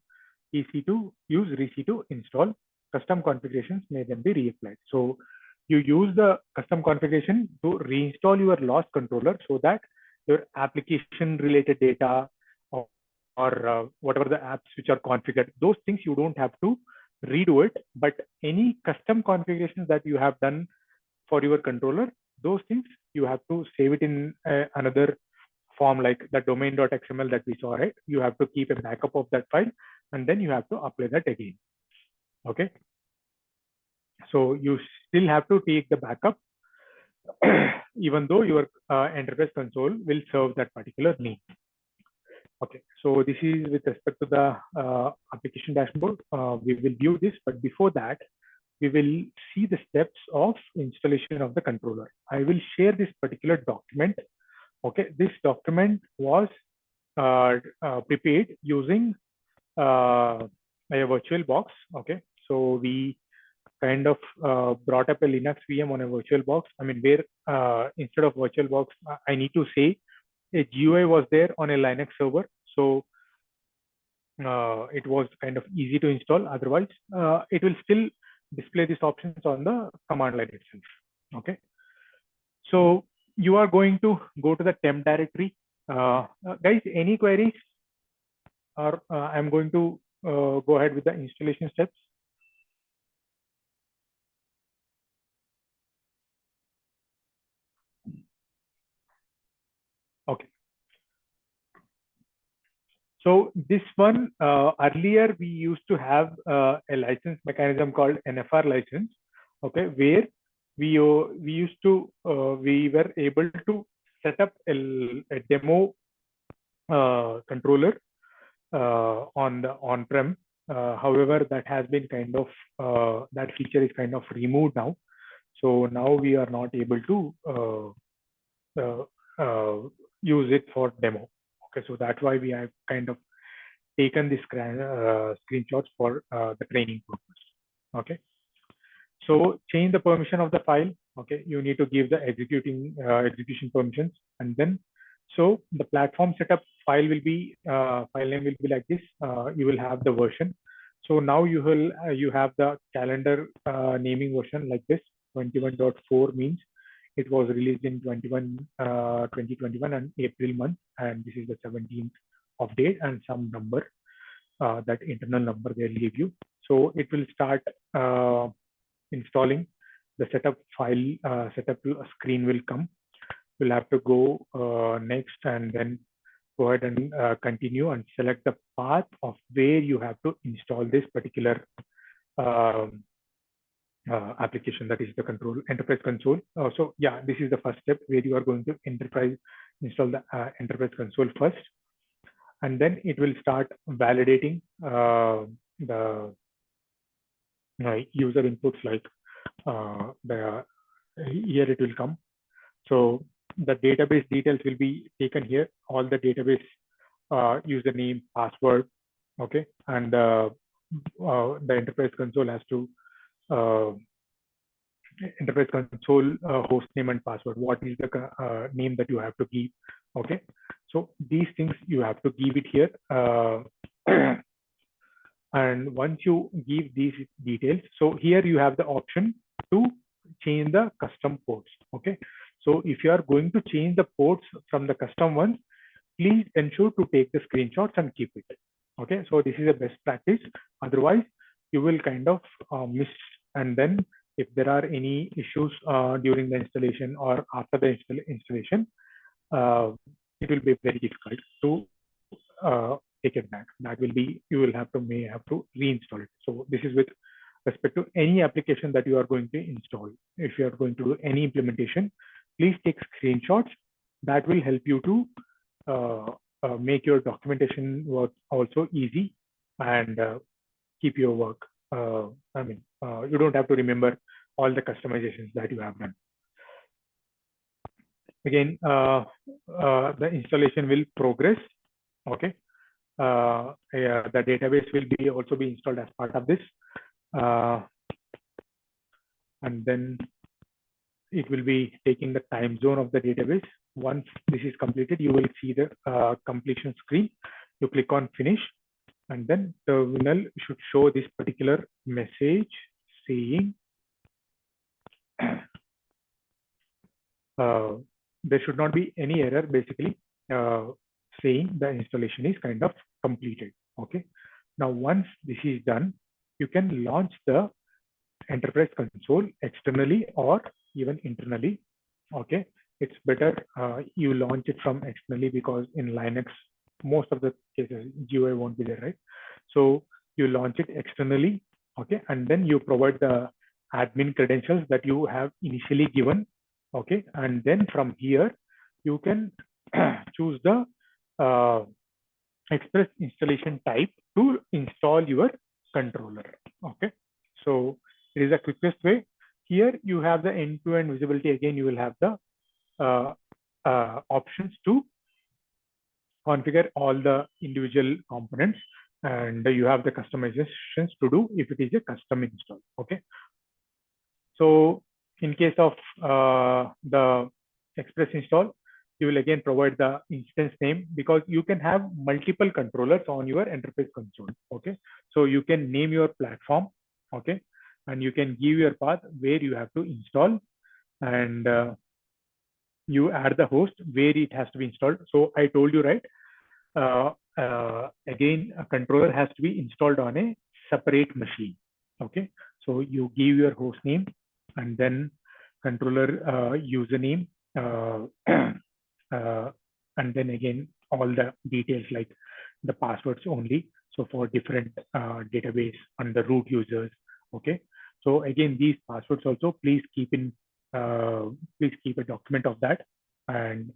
EC2 use rec2 install. Custom configurations may then be reapplied. So you use the custom configuration to reinstall your lost controller so that your application related data or whatever the apps which are configured, those things you don't have to redo it, but any custom configurations that you have done for your controller, those things you have to save it in another form, like the domain.xml that we saw, right? You have to keep a backup of that file, and then you have to apply that again. Okay, so you still have to take the backup even though your enterprise console will serve that particular need. Okay, so this is with respect to the application dashboard. We will view this, but before that, we will see the steps of installation of the controller. I will share this particular document. Okay, this document was prepared using a virtual box. Okay, so we kind of brought up a Linux VM on a virtual box. I mean, where instead of virtual box, I need to say a GUI was there on a Linux server. So it was kind of easy to install. Otherwise, it will still display these options on the command line itself. Okay. So you are going to go to the temp directory. Guys, any queries? Or I'm going to go ahead with the installation steps. So this one, earlier we used to have a license mechanism called NFR license, okay, where we were able to set up a demo controller on the on-prem. However, that has been kind of that feature is kind of removed now. So now we are not able to use it for demo. Okay, so that's why we have kind of taken this screenshots for the training purpose. Okay, so change the permission of the file. Okay, you need to give the execution permissions, and then so the platform setup file will be file name will be like this. You will have the version. So now you have the calendar naming version like this. 21.4 means it was released in 2021 and April month, and this is the 17th of date and some number, that internal number they'll give you. So it will start installing the setup file. Setup screen will come. We'll have to go next and then go ahead and continue and select the path of where you have to install this particular application, that is the enterprise console. So yeah, this is the first step where you are going to install the enterprise console first, and then it will start validating the user inputs, like here it will come. So the database details will be taken here, all the database username, password, okay, and the enterprise console has to enterprise console host name and password. What is the name that you have to give? Okay, so these things you have to give it here. And once you give these details, so here you have the option to change the custom ports. Okay, so if you are going to change the ports from the custom ones, please ensure to take the screenshots and keep it. Okay, so this is a best practice. Otherwise, you will kind of miss. And then if there are any issues during the installation or after the installation, it will be very difficult to take it back. That will be, you will may have to reinstall it. So this is with respect to any application that you are going to install. If you are going to do any implementation, please take screenshots. That will help you to make your documentation work also easy and keep your work. You don't have to remember all the customizations that you have done. Again, the installation will progress. Okay, the database will also be installed as part of this, and then it will be taking the time zone of the database. Once this is completed, you will see the completion screen. You click on finish, and then terminal should show this particular message saying there should not be any error, basically saying the installation is kind of completed. Okay, now once this is done, you can launch the enterprise console externally or even internally. Okay, it's better you launch it from externally, because in Linux most of the cases GUI won't be there, right? So you launch it externally. Okay, and then you provide the admin credentials that you have initially given. Okay, and then from here you can choose the express installation type to install your controller. Okay, so it is the quickest way. Here you have the end-to-end visibility. Again, you will have the options to configure all the individual components, and you have the customizations to do if it is a custom install. Okay, so in case of the express install, you will again provide the instance name, because you can have multiple controllers on your enterprise console. Okay, so you can name your platform. Okay, and you can give your path where you have to install, and you add the host where it has to be installed. So I told you, right? Again, a controller has to be installed on a separate machine. Okay, so you give your host name and then controller username, and then again all the details like the passwords only. So for different database and the root users. Okay. So again, these passwords also please keep a document of that. And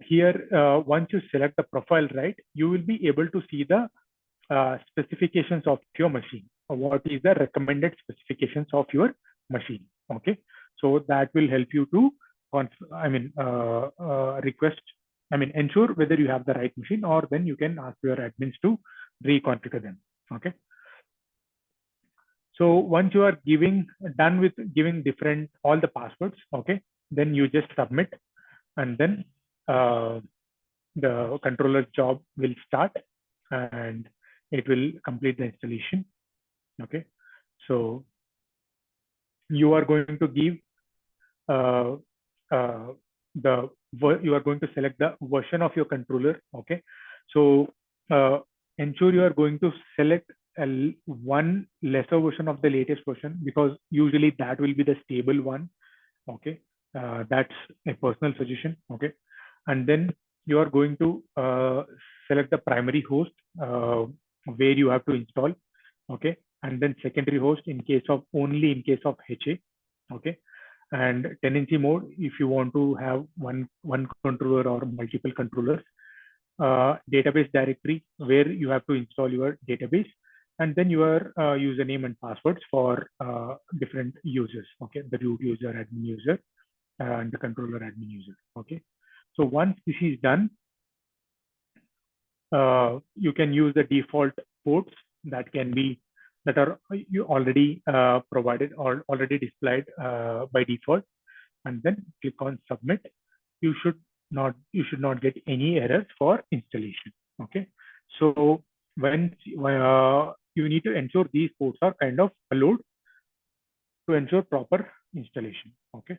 here, once you select the profile, right, you will be able to see the specifications of your machine. What is the recommended specifications of your machine? Okay, so that will help you to ensure whether you have the right machine, or then you can ask your admins to reconfigure them. Okay. So once you are done with giving all the passwords, okay, then you just submit, and then the controller's job will start and it will complete the installation. Okay, so you are going to give you are going to select the version of your controller. Okay, so ensure you are going to select one lesser version of the latest version, because usually that will be the stable one. Okay, that's a personal suggestion. Okay, and then you are going to select the primary host where you have to install. Okay, and then secondary host only in case of HA. Okay, and tenancy mode if you want to have one controller or multiple controllers. Database directory where you have to install your database, and then your username and passwords for different users. Okay, the root user, admin user, and the controller admin user. Okay, so once this is done, you can use the default ports that are you already provided or already displayed by default, and then click on submit. You should not get any errors for installation. Okay, so when you need to ensure these ports are kind of allowed to ensure proper installation. Okay,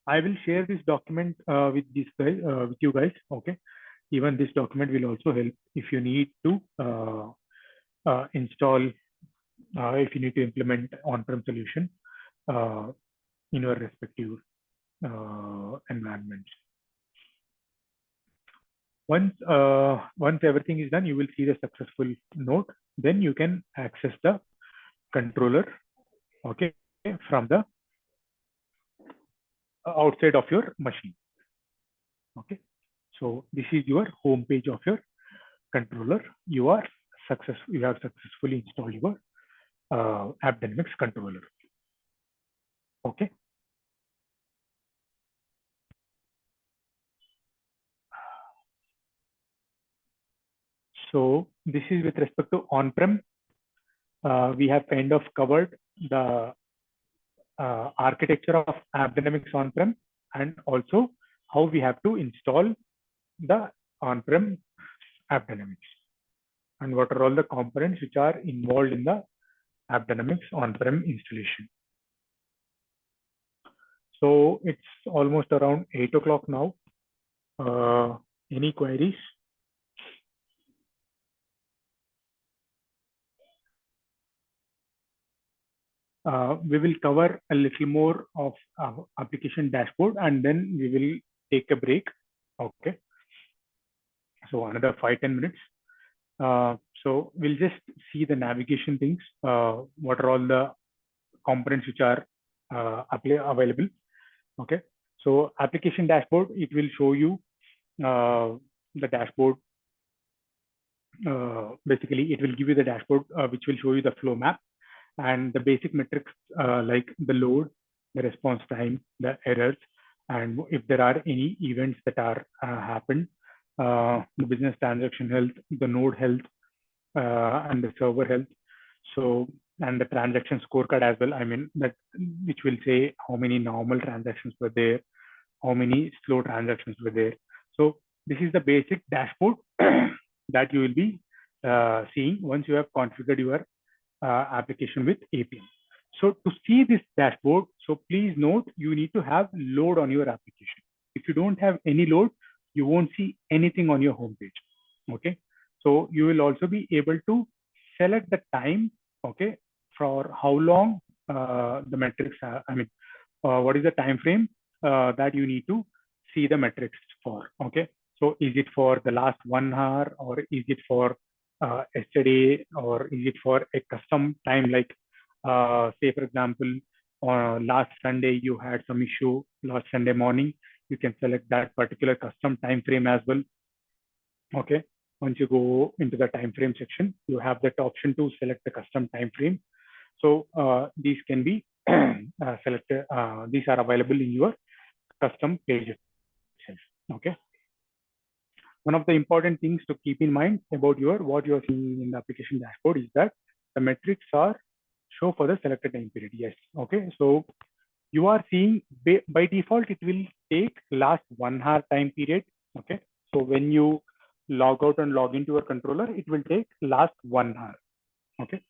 I will share this document with you guys. Okay, even this document will also help if you need to install, if you need to implement on-prem solution in your respective environments. Once everything is done, you will see the successful note. Then you can access the controller, okay, from the outside of your machine. Okay, so this is your home page of your controller. You have successfully installed your AppDynamics controller. Okay. So this is with respect to on-prem. We have kind of covered the architecture of AppDynamics on-prem, and also how we have to install the on-prem AppDynamics, and what are all the components which are involved in the AppDynamics on-prem installation. So it's almost around 8 o'clock now. Any queries? We will cover a little more of application dashboard, and then we will take a break. Okay. So another 5-10 minutes. So we'll just see the navigation things. What are all the components which are available? Okay. So application dashboard, it will show you the dashboard. Basically, it will give you the dashboard which will show you the flow map and the basic metrics like the load, the response time, the errors, and if there are any events that are happened, the business transaction health, the node health, and the server health. So, and the transaction scorecard as well. I mean, that which will say how many normal transactions were there, how many slow transactions were there. So this is the basic dashboard that you will be seeing once you have configured your application with APM. So to see this dashboard, so please note you need to have load on your application. If you don't have any load, you won't see anything on your homepage. Okay, so you will also be able to select the time. Okay, for how long the metrics are. I mean, what is the time frame that you need to see the metrics for? Okay, So is it for the last 1 hour, or is it for yesterday, or is it for a custom time? Like say for example, last Sunday you had some issue last Sunday morning, you can select that particular custom time frame as well. Okay, once you go into the time frame section, you have that option to select the custom time frame. So these can be selected. These are available in your custom page itself. Okay. One of the important things to keep in mind about what you are seeing in the application dashboard is that the metrics are show for the selected time period. Yes. Okay. So you are seeing by default, it will take last 1 hour time period. Okay. So when you log out and log into your controller, it will take last 1 hour. Okay.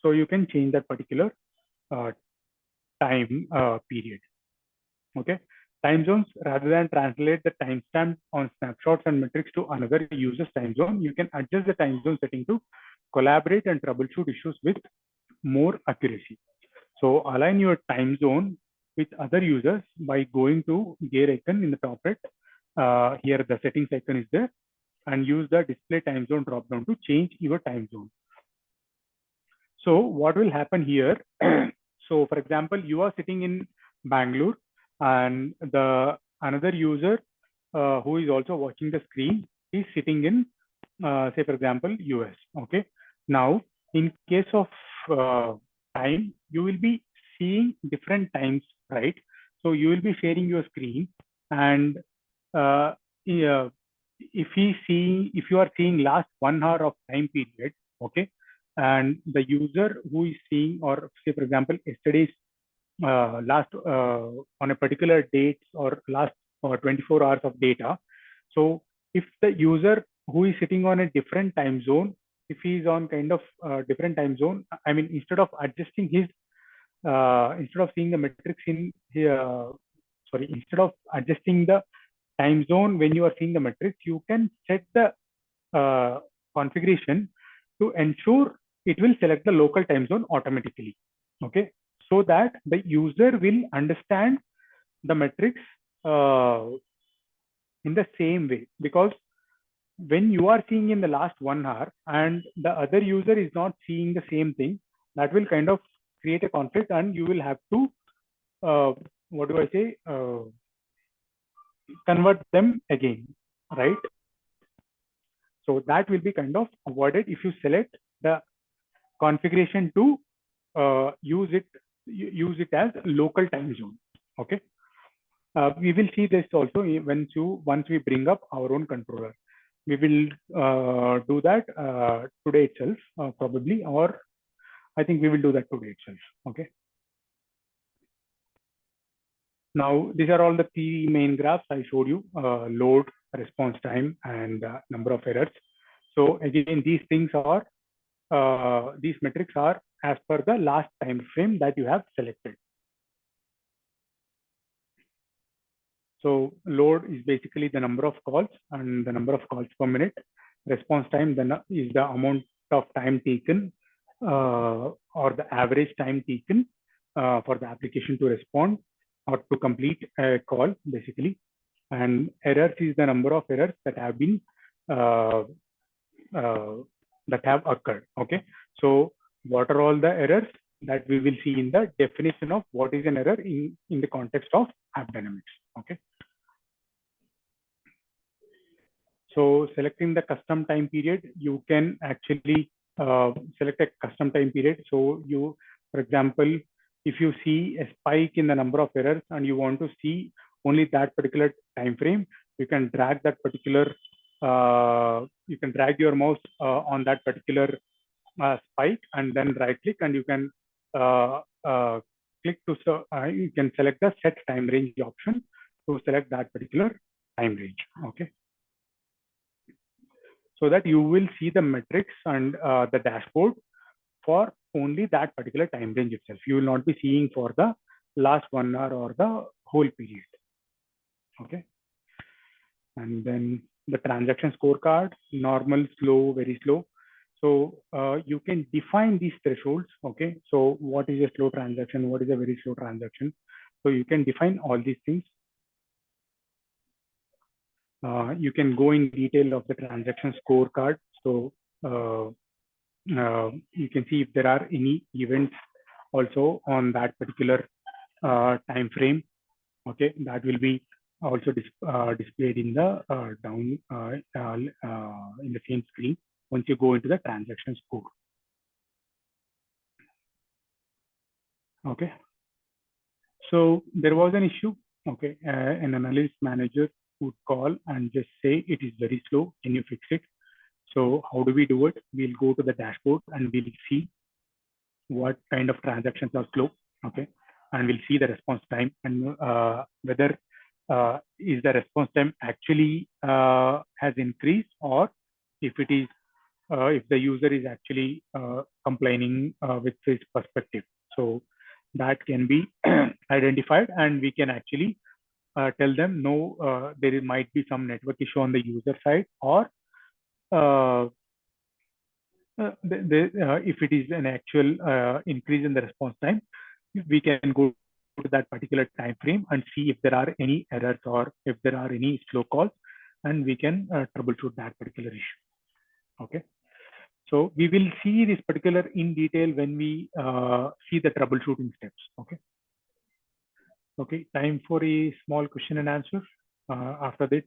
So you can change that particular time period. Okay. Time zones, rather than translate the timestamp on snapshots and metrics to another user's time zone, you can adjust the time zone setting to collaborate and troubleshoot issues with more accuracy. So align your time zone with other users by going to gear icon in the top right. Here the settings icon is there, and use the display time zone drop down to change your time zone. So what will happen here? So for example, you are sitting in Bangalore, and the another user who is also watching the screen is sitting in say for example US. Okay, now in case of time, you will be seeing different times, right? So you will be sharing your screen, and yeah, if you are seeing last 1 hour of time period, okay, and the user who is seeing, or say for example yesterday's last on a particular date, or last 24 hours of data. So if the user who is sitting on a different time zone, if he is on kind of different time zone, I mean, instead of adjusting his instead of seeing the metrics in here, sorry, instead of adjusting the time zone when you are seeing the metrics, you can set the configuration to ensure it will select the local time zone automatically. Okay, so that the user will understand the metrics in the same way, because when you are seeing in the last 1 hour and the other user is not seeing the same thing, that will kind of create a conflict, and you will have to what do I say, convert them again, right? So that will be kind of avoided if you select the configuration to use it as local time zone. Okay, we will see this also once we bring up our own controller. We will do that today itself, probably, or I think we will do that today itself. Okay. Now, these are all the three main graphs I showed you: load, response time, and number of errors. So again, these things are these metrics are as per the last time frame that you have selected. So load is basically the number of calls and the number of calls per minute. Response time then is the amount of time taken or the average time taken for the application to respond or to complete a call, basically. And errors is the number of errors that have been that have occurred. Okay, so what are all the errors that we will see in the definition of what is an error in the context of AppDynamics. Okay, so selecting the custom time period, you can actually select a custom time period. So you, for example, if you see a spike in the number of errors and you want to see only that particular time frame, you can drag that particular you can drag your mouse on that particular spike and then right click, and you can click to you can select the set time range option to select that particular time range. Okay, so that you will see the metrics and the dashboard for only that particular time range itself. You will not be seeing for the last 1 hour or the whole period. Okay, and then the transaction scorecard: normal, slow, very slow. So you can define these thresholds. Okay, so what is a slow transaction? What is a very slow transaction? So you can define all these things. You can go in detail of the transaction scorecard. So you can see if there are any events also on that particular time frame. Okay, that will be also displayed in the down in the same screen once you go into the transaction score. Okay, so there was an issue. Okay, an analyst manager would call and just say it is very slow. Can you fix it? So how do we do it? We'll go to the dashboard and we'll see what kind of transactions are slow. Okay, and we'll see the response time and whether is the response time actually has increased, or if it is if the user is actually complaining with his perspective. So that can be identified, and we can actually tell them no, there might be some network issue on the user side, or if it is an actual increase in the response time, we can go to that particular time frame and see if there are any errors or if there are any slow calls, and we can troubleshoot that particular issue. Okay, so we will see this particular in detail when we see the troubleshooting steps. Okay, time for a small question and answer. After that,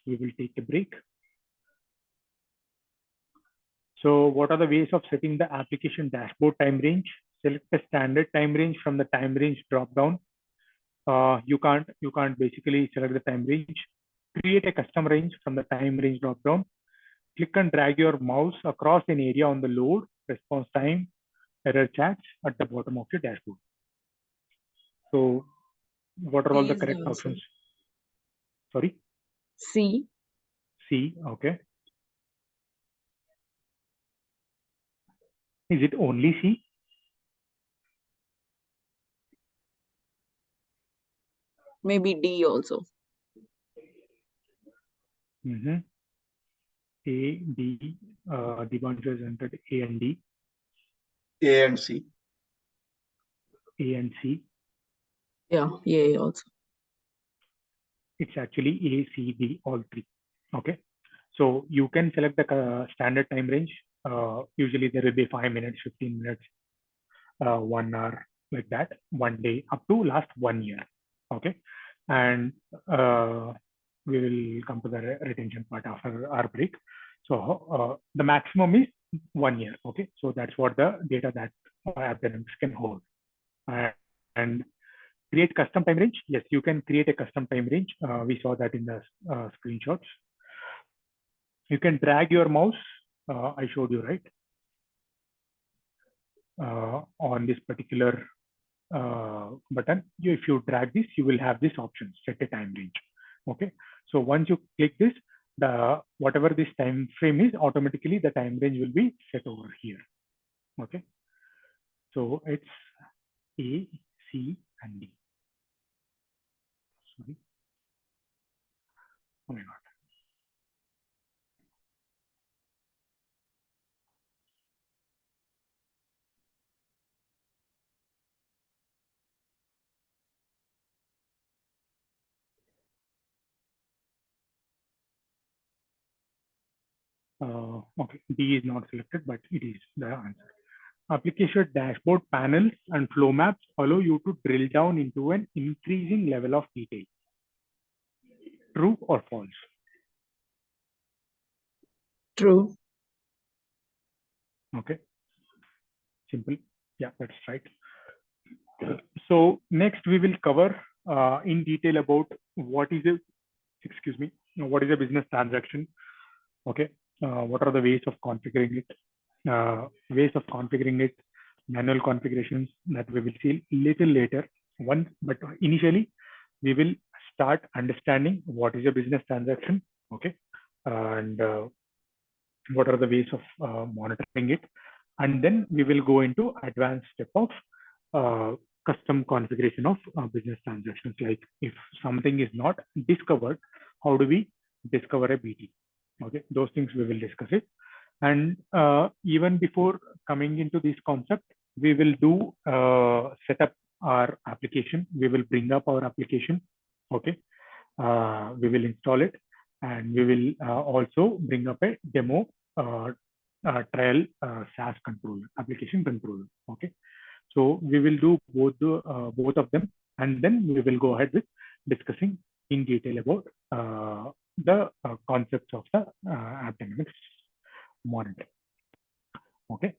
we will take a break. So what are the ways of setting the application dashboard time range? Select the standard time range from the time range drop down. You can't basically select the time range. Create a custom range from the time range drop down. Click and drag your mouse across an area on the load, response time, error chats at the bottom of your dashboard. So what are all the correct options? Sorry?
C.
C, okay. Is it only C?
Maybe D also.
A, D, Dibanjo has entered A and D.
A and C.
A and C.
Yeah, A also.
It's actually A, C, D, all three. Okay. So you can select the standard time range. Usually there will be 5 minutes, 15 minutes, 1 hour, like that, 1 day, up to last 1 year. Okay. And we will come to the retention part after our break. So the maximum is 1 year. Okay. So that's what the data that AppDynamics can hold. And create custom time range. Yes, you can create a custom time range. We saw that in the screenshots. You can drag your mouse. I showed you, right? On this particular button. If you drag this, you will have this option, set a time range. Okay. So once you click this, whatever this time frame is, automatically the time range will be set over here. Okay. So it's A, C, and D. Sorry. Oh my God. Okay, D is not selected, but it is the answer. Application dashboard panels and flow maps allow you to drill down into an increasing level of detail. True or false?
True.
Okay. Simple. Yeah, that's right. So next we will cover in detail about what is a, what is a business transaction? Okay. What are the ways of configuring it? Manual configurations that we will see little later. But initially we will start understanding what is a business transaction. Okay. And what are the ways of monitoring it, and then we will go into advanced step of custom configuration of business transactions. Like if something is not discovered, how do we discover a BT? Okay, those things we will discuss it. And even before coming into this concept, we will do set up our application. We will bring up our application. Okay, we will install it, and we will also bring up a demo trial SaaS controller, application controller. Okay, so we will do both of them, and then we will go ahead with discussing in detail about the concepts of the AppDynamics monitor. Okay,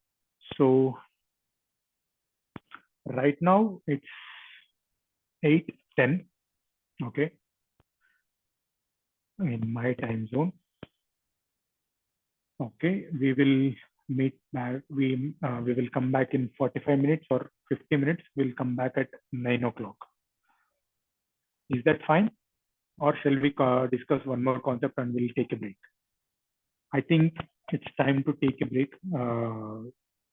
so right now it's 8:10. Okay, in my time zone. Okay, we will meet back. We will come back in 45 minutes or 50 minutes. We'll come back at 9 o'clock. Is that fine? Or shall we discuss one more concept and we'll take a break? I think it's time to take a break,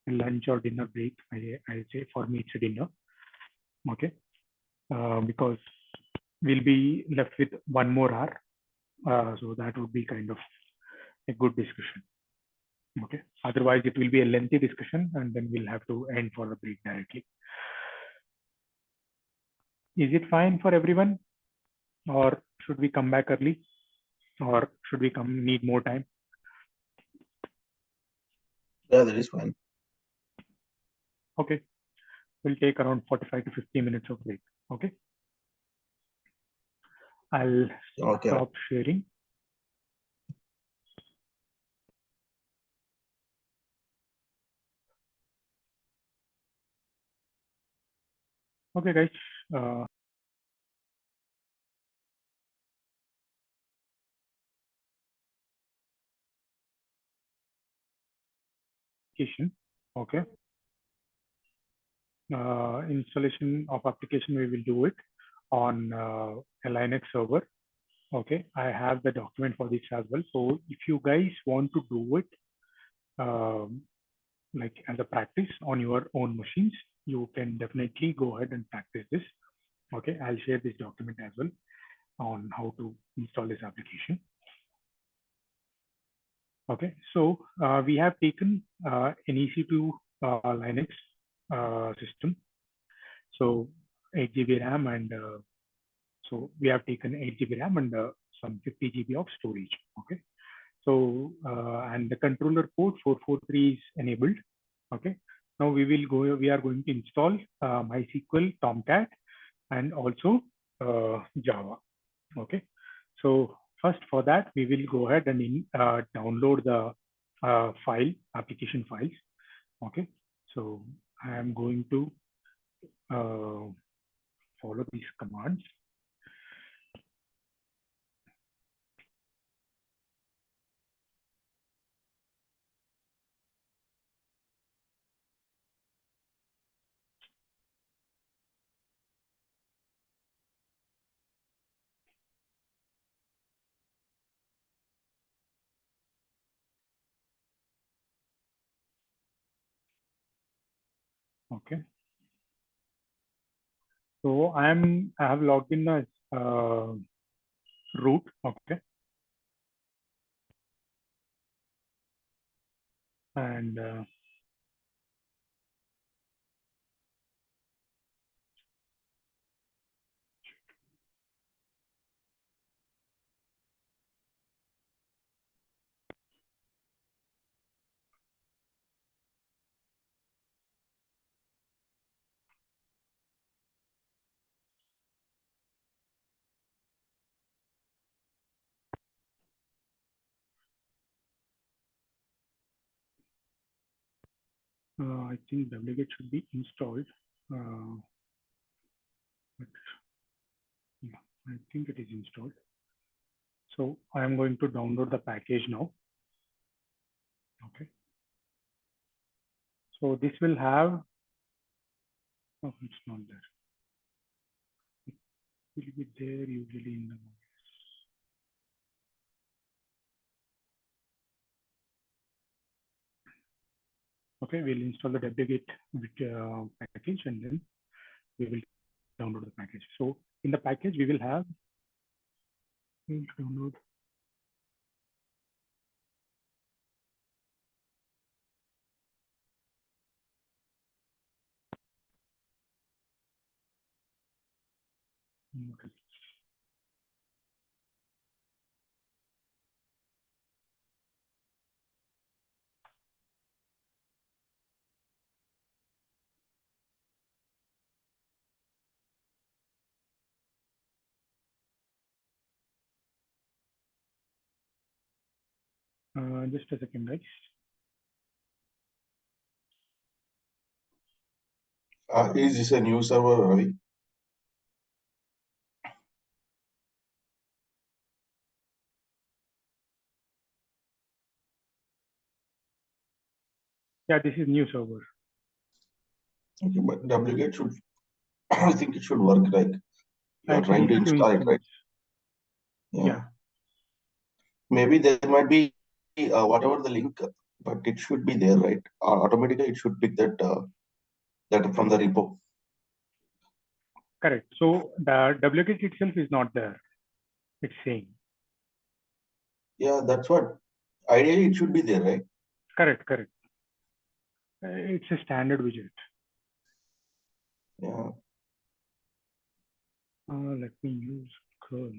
lunch or dinner break. I say for me it's a dinner. Okay, because we'll be left with one more hour. So that would be kind of a good discussion. Okay, otherwise it will be a lengthy discussion and then we'll have to end for the break directly. Is it fine for everyone, or should we come back early, or should we need more time?
Yeah, that is fine.
Okay, we'll take around 45 to 50 minutes of break. Okay, I'll stop sharing. Okay, guys. Okay. Installation of application, we will do it on a Linux server. Okay, I have the document for this as well. So if you guys want to do it like as a practice on your own machines, you can definitely go ahead and practice this. Okay, I'll share this document as well on how to install this application. Okay, so we have taken an EC2 Linux system. So 8 GB RAM and so we have taken 8 GB RAM and some 50 GB of storage. Okay, so and the controller port 443 is enabled. Okay, now we are going to install MySQL, Tomcat, and also Java. Okay, so first for that we will go ahead and download the application files. Okay, so I am going to follow these commands. Okay, so I have logged in as root. Okay, and I think wget should be installed. But yeah, I think it is installed. So I am going to download the package now. Okay. So this will have, oh, it's not there. It will be there usually in the, okay, we'll install the wget package and then we will download the package. So in the package, we will have, we'll download. Okay. Just a second, guys.
Is this a new server, Ravi?
Yeah, this is new server.
Okay, but wget should, I think it should work like you're
It
trying to
needs to
install it, right?
instance.
Yeah.
Yeah.
Maybe there might be whatever the link, but it should be there, right? Automatically, it should pick that that from the repo.
Correct. So the wget itself is not there. It's saying.
Yeah, that's what. Ideally, it should be there, right?
Correct. Correct. It's a standard widget.
Yeah.
Let me use curl.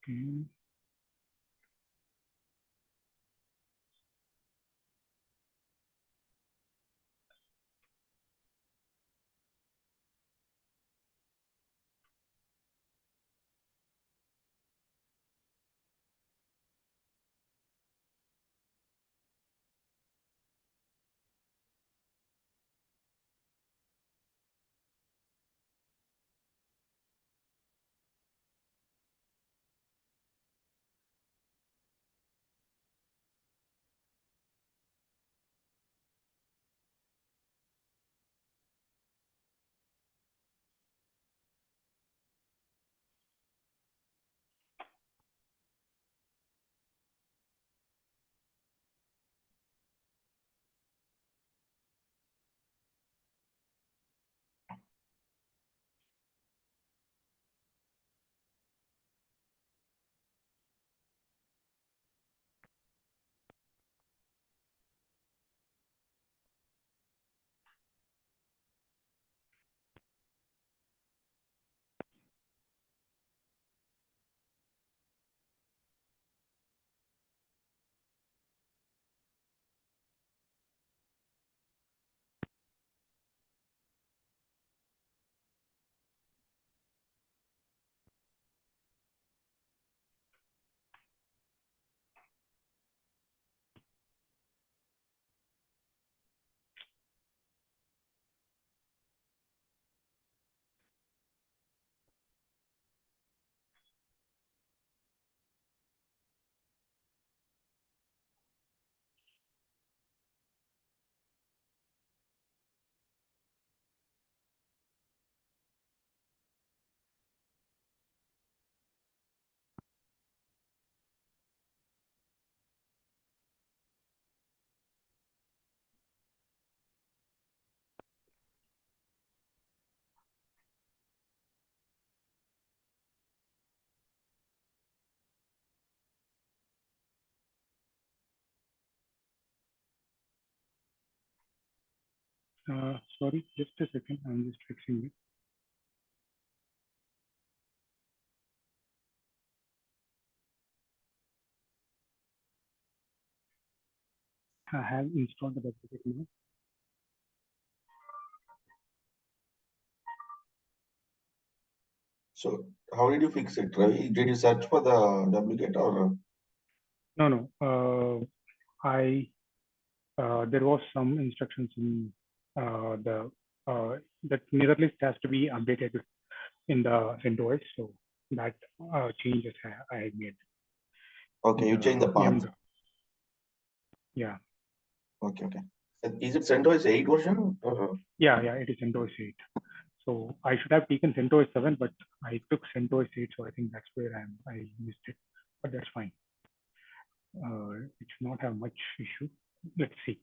Okay. Sorry, just a second. I'm just fixing it. I have installed the wget now.
So, how did you fix it, Ravi? Did you search for the wget or?
No. There was some instructions in the that mirror list has to be updated in the CentOS. So that changes I made.
Okay, you changed the path.
Yeah.
Okay. Is it CentOS 8 version?
Yeah, it is CentOS 8. So I should have taken CentOS 7, but I took CentOS 8, so I think that's where I missed it. But that's fine. It should not have much issue. Let's see.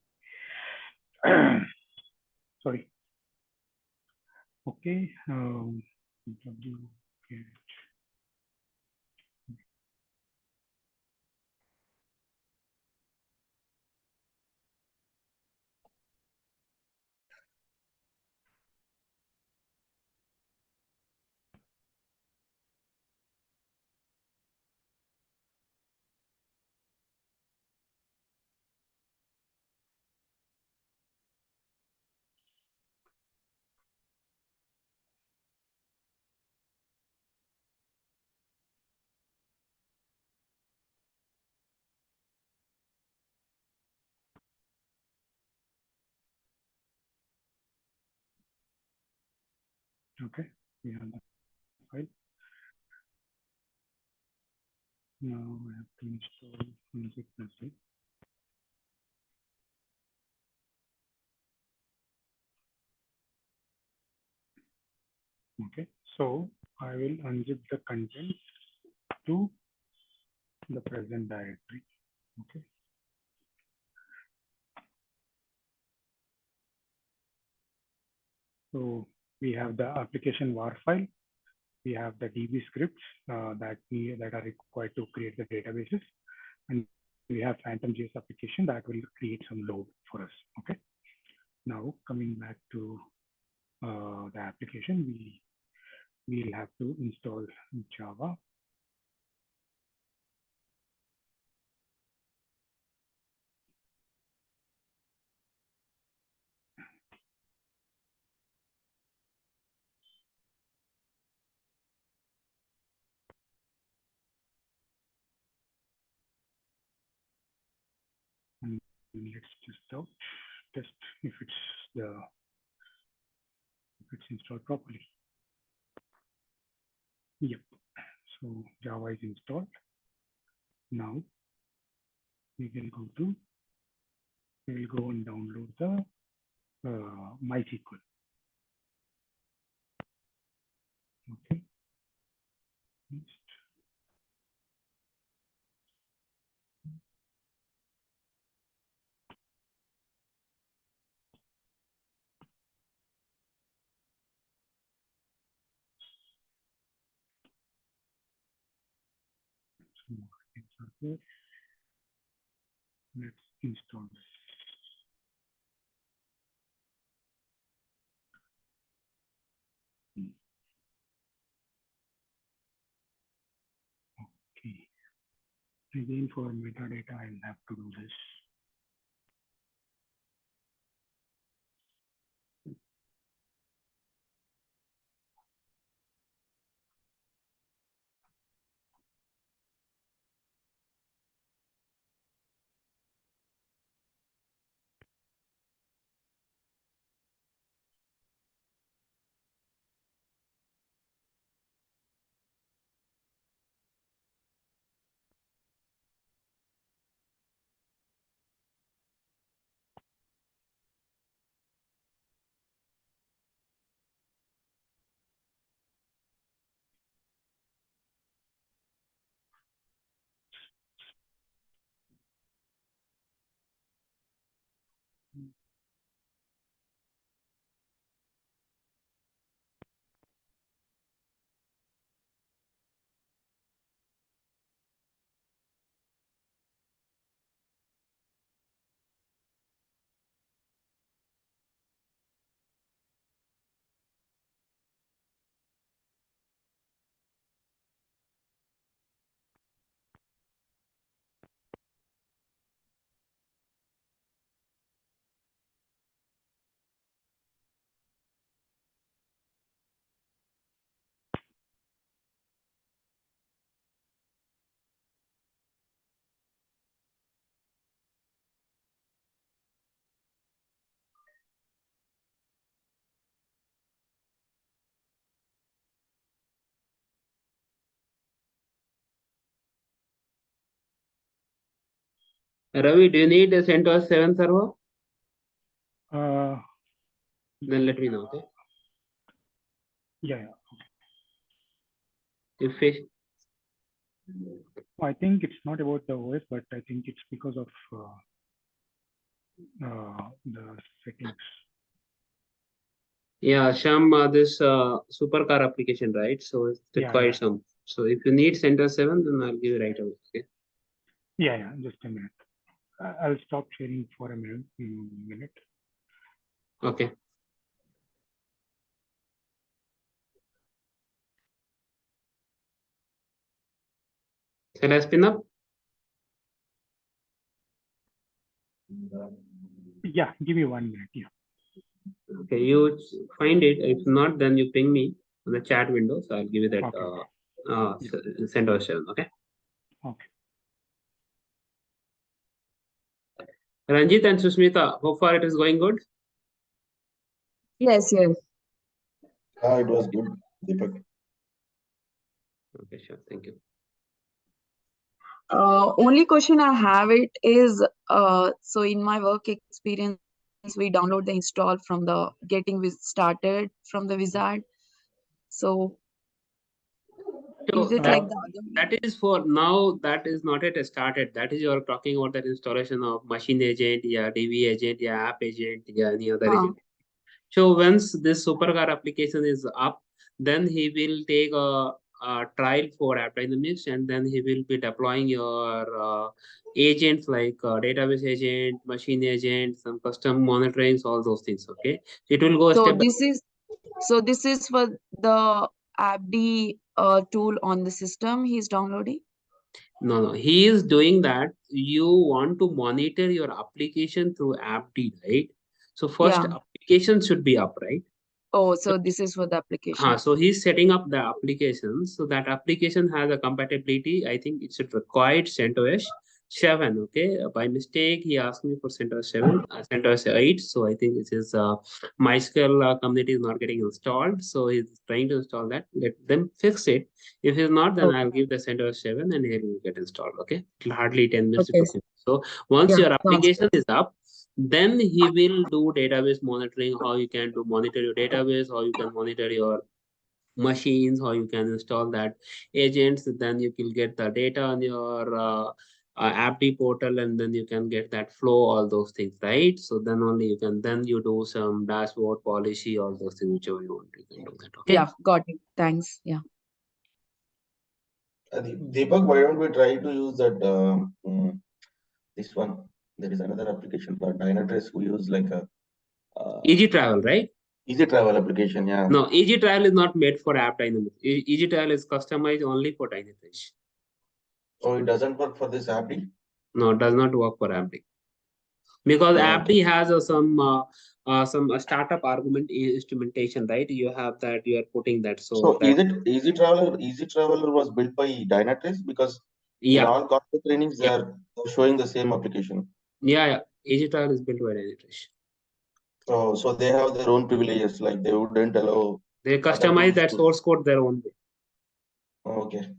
Sorry. Okay. Okay. Okay, we have the file. Now I have to install unzip. Okay, so I will unzip the content to the present directory. Okay. So we have the application var file. We have the DB scripts that are required to create the databases, and we have Phantom.js application that will create some load for us. Okay. Now coming back to the application, we will have to install Java. And let's just test if it's installed properly. Yep. So Java is installed. Now we will go and download the MySQL. Okay. Next. So let's install this. Okay. Again, for metadata, I'll have to do this.
Ravi, do you need a CentOS 7 server? Then let me know, okay?
Yeah.
If it,
I think it's not about the OS, but I think it's because of the settings.
yeah, Sham, this supercar application, right? So it requires some. So if you need CentOS 7, then I'll give you right away, okay?
Yeah, just a minute. I'll stop sharing for a minute.
Okay. Shall I spin up?
Yeah, give me 1 minute. Yeah.
Okay, you find it. If not, then you ping me on the chat window. So I'll give you that CentOS 7, okay?
Okay.
Ranjit and Susmita, how far it is going good?
Yes, yes.
It was good, Deepak.
Okay, sure. Thank you.
Only question I have it is, so in my work experience, we download the install from the started from the wizard. So
So
is it like the other way?
that is for now, that is not yet started. That is you're talking about that installation of machine agent, yeah, DV agent, yeah, app agent, yeah, any other agent. So once this supercar application is up, then he will take a trial for AppDynamics, and then he will be deploying your agents like database agent, machine agent, some custom monitorings, all those things. Okay, it will go
So
step by.
this is for the AppD tool on the system he's downloading.
No, he is doing that. You want to monitor your application through AppD, right? So first
Yeah.
application should be up, right?
Oh, so this is for the application.
So he's setting up the application. So that application has a compatibility. I think it should require CentOS 7. Okay. By mistake, he asked me for CentOS 7, CentOS 8. So I think this is MySQL community is not getting installed. So he's trying to install that. Let them fix it. If he's not, then I'll give the CentOS 7 and it will get installed. Okay. It'll hardly 10 minutes.
Okay.
So once
Yeah,
your
sounds
application is up, then he will do database monitoring, how you can do monitor your database, how you can monitor your machines, how you can install that agents, then you will get the data on your AppD portal, and then you can get that flow, all those things, right? So then only you can, then you do some dashboard policy, all those things, whichever you want, you can do that. Okay.
Yeah, got it. Thanks. Yeah.
Deepak, why don't we try to use that this one? There is another application for Dynatrace. We use like a
Easy Travel, right?
Easy Travel application, yeah.
No, Easy Travel is not made for AppDynamics. Easy Travel is customized only for Dynatrace.
So it doesn't work for this AppD?
No, it does not work for AppD. Because AppD has some startup argument instrumentation, right? You have that, you are putting that.
So
that,
is it Easy Traveler? Easy Traveler was built by Dynatrace because in all corporate trainings they are showing the same application.
Yeah. Easy Travel is built by Dynatrace.
So they have their own privileges, like they wouldn't allow.
They customize that source code their own way.
Okay.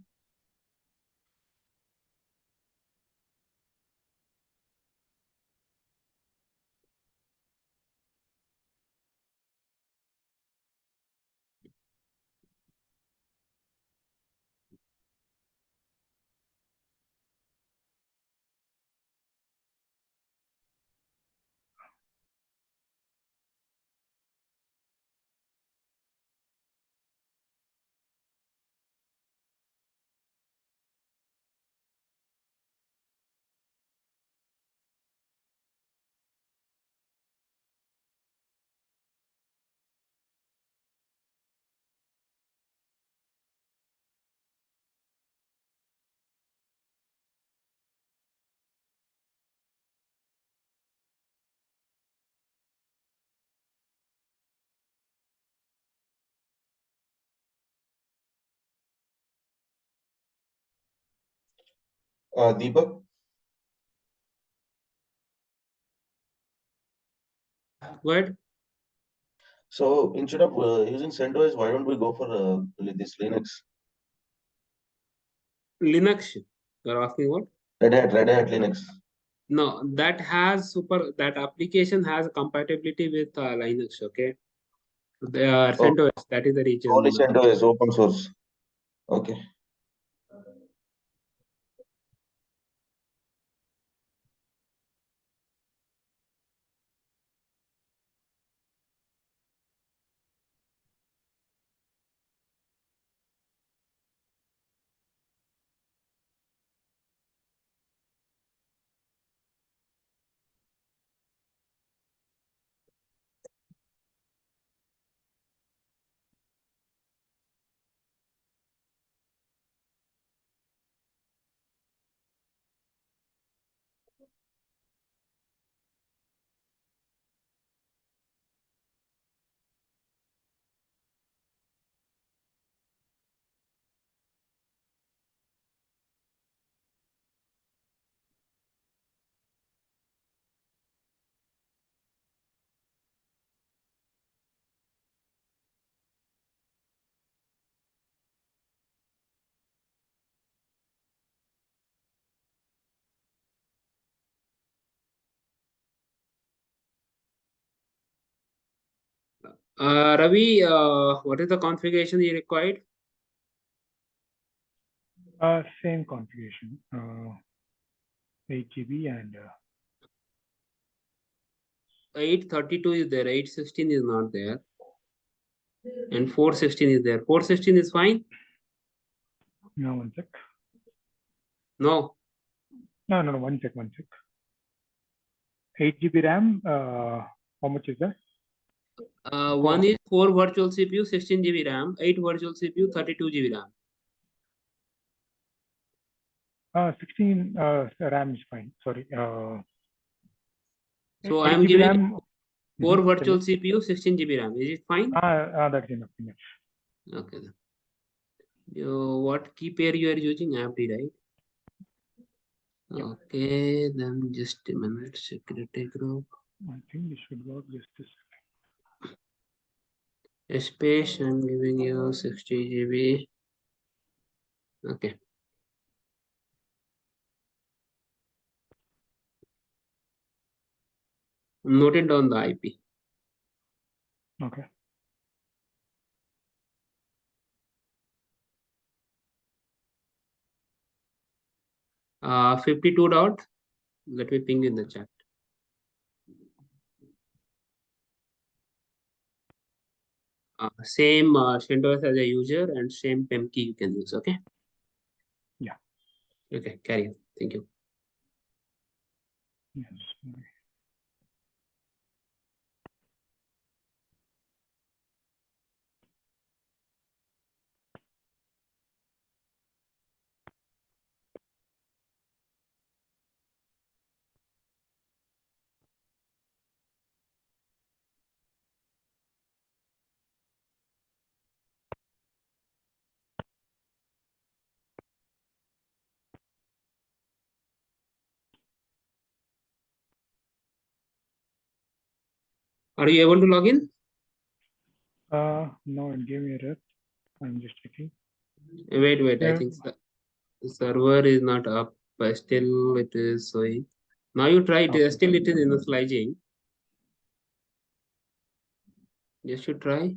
Deepak?
What?
So instead of using CentOS, why don't we go for this Linux?
Linux? You're asking what?
Red Hat Linux.
No, that application has compatibility with Linux. Okay. CentOS, that is the region.
Only CentOS open source. Okay.
Ravi, what is the configuration you required?
Same configuration, 8 GB and
832 is there, 816 is not there, and 416 is there. 416 is fine?
no, one sec.
No.
No, 1 sec. 8 GB RAM, how much is that?
One is 4 virtual CPU, 16 GB RAM, 8 virtual CPU, 32 GB RAM.
16 RAM is fine. Sorry.
So
8
I am
GB
giving
RAM.
4 virtual CPU, 16 GB RAM. Is it fine?
That's enough.
Okay. Then. What key pair you are using? AppD, right?
Yeah.
Okay, then just a minute. Security group.
I think this should work just a second.
Space, I'm giving you 60 GB. Okay. Noted down the IP.
Okay.
Uh, 52 dot. Let me ping in the chat. Same CentOS as a user and same PEM key you can use. Okay.
Yeah.
Okay. Carry on. Thank you.
Yes.
Are you able to log in?
No, it gave me a error. I'm just checking.
Wait.
Yeah.
I think the server is not up, but still it is showing. Now you try it.
Okay.
Still it is initializing. Just you try.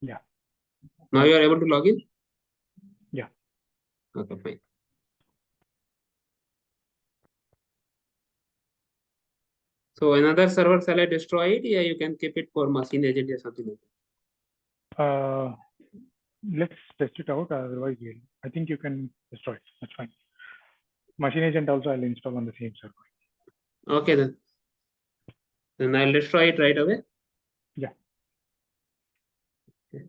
Yeah.
Now you are able to log in?
Yeah.
Okay, fine. So another server, shall I destroy it? Yeah, you can keep it for machine agent or something like that.
Let's test it out. Otherwise, I think you can destroy it. That's fine. Machine agent also I'll install on the same server.
Okay then. Then I'll destroy it right away.
Yeah.
Okay.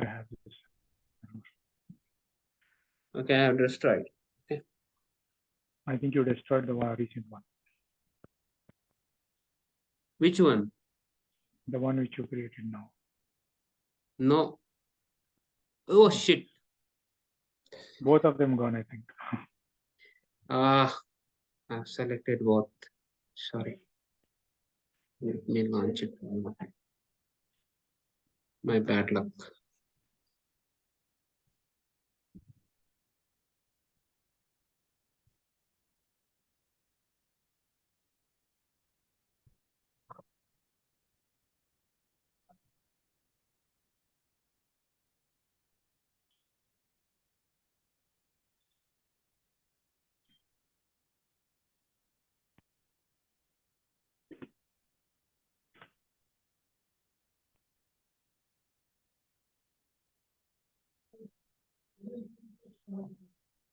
I have this.
Okay, I have destroyed. Okay.
I think you destroyed the recent one.
Which one?
The one which you created now.
No. Oh shit.
Both of them gone, I think.
I've selected both. Sorry. Let me launch it. My bad luck.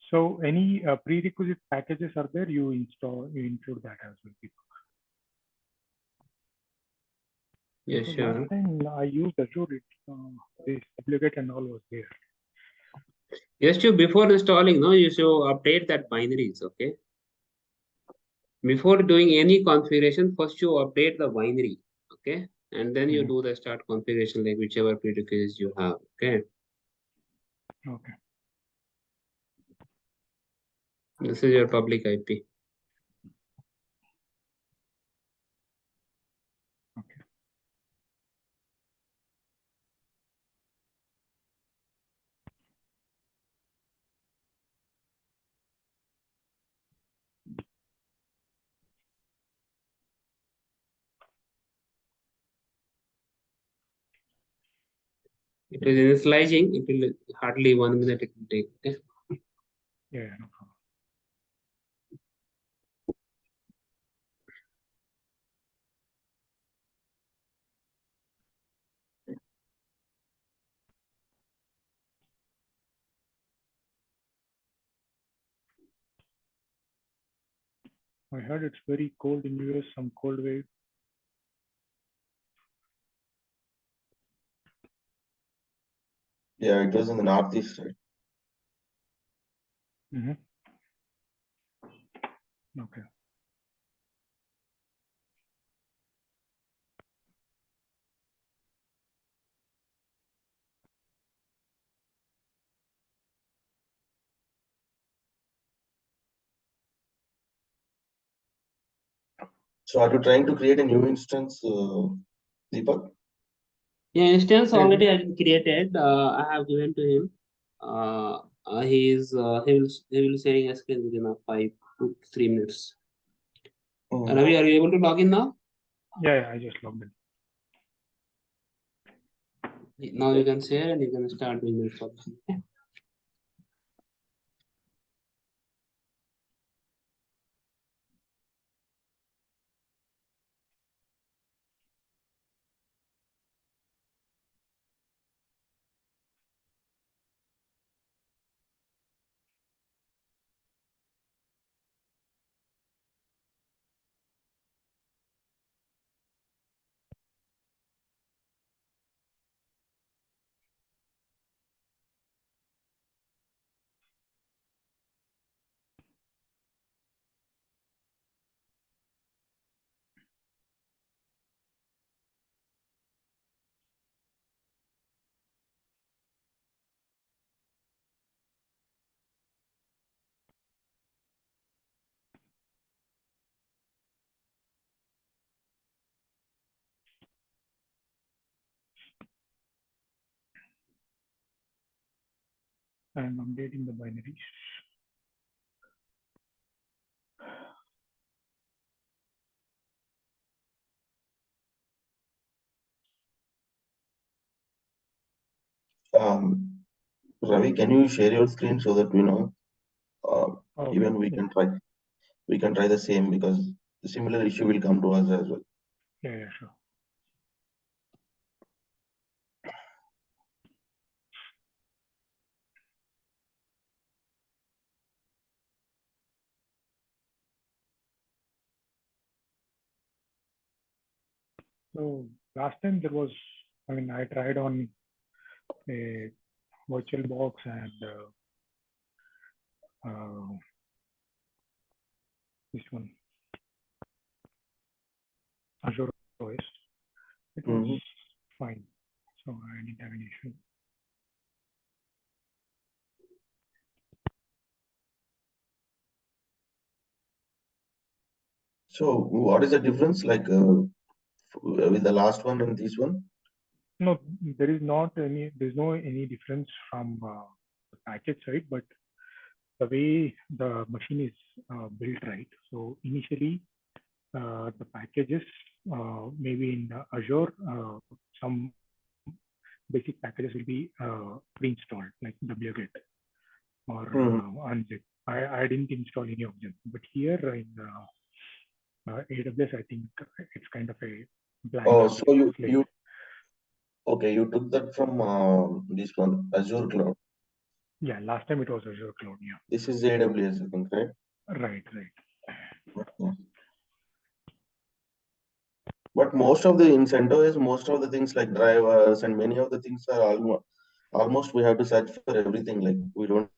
So any prerequisite packages are there, you include that as well.
Yeah,
So
sure.
last time I used Azure, this duplicate and all was there.
Yes, you before installing, no, you should update that binaries, okay? Before doing any configuration, first you update the binary, okay? And then you do the start configuration, like whichever prerequisites you have, okay?
Okay.
This is your public IP.
Okay.
It is initializing. It will hardly 1 minute it will take. Okay.
Yeah, no problem. I heard it's very cold in US, some cold wave.
Yeah, it was in the northeast side.
Okay.
So are you trying to create a new instance, Deepak?
Yeah, instance
Yeah,
already has been created. I have given to him. He will sharing a screen within a 5 to 3 minutes. Ravi, are you able to log in now?
Yeah, I just logged in.
Now you can share and you can start doing the installation. Okay.
I'm updating the binaries.
Ravi, can you share your screen so that we know?
Okay.
Even we can try. We can try the same because the similar issue will come to us as well.
Yeah, sure. So last time there was, I tried on a virtual box and this one, Azure OS. It was fine. So I didn't have any issue.
So what is the difference like with the last one and this one?
No, there's no any difference from the package side, but the way the machine is built, right? So initially, the packages maybe in the Azure, some basic packages will be pre-installed, like wget or unzip. I didn't install any of them, but here in AWS, I think it's kind of a blank.
Oh, so you okay? You took that from this one, Azure Cloud.
Yeah, last time it was Azure Cloud. Yeah.
This is AWS, I think, right?
Right.
Okay. But most of the in CentOS, most of the things like drivers and many of the things are almost we have to search for everything. Like we don't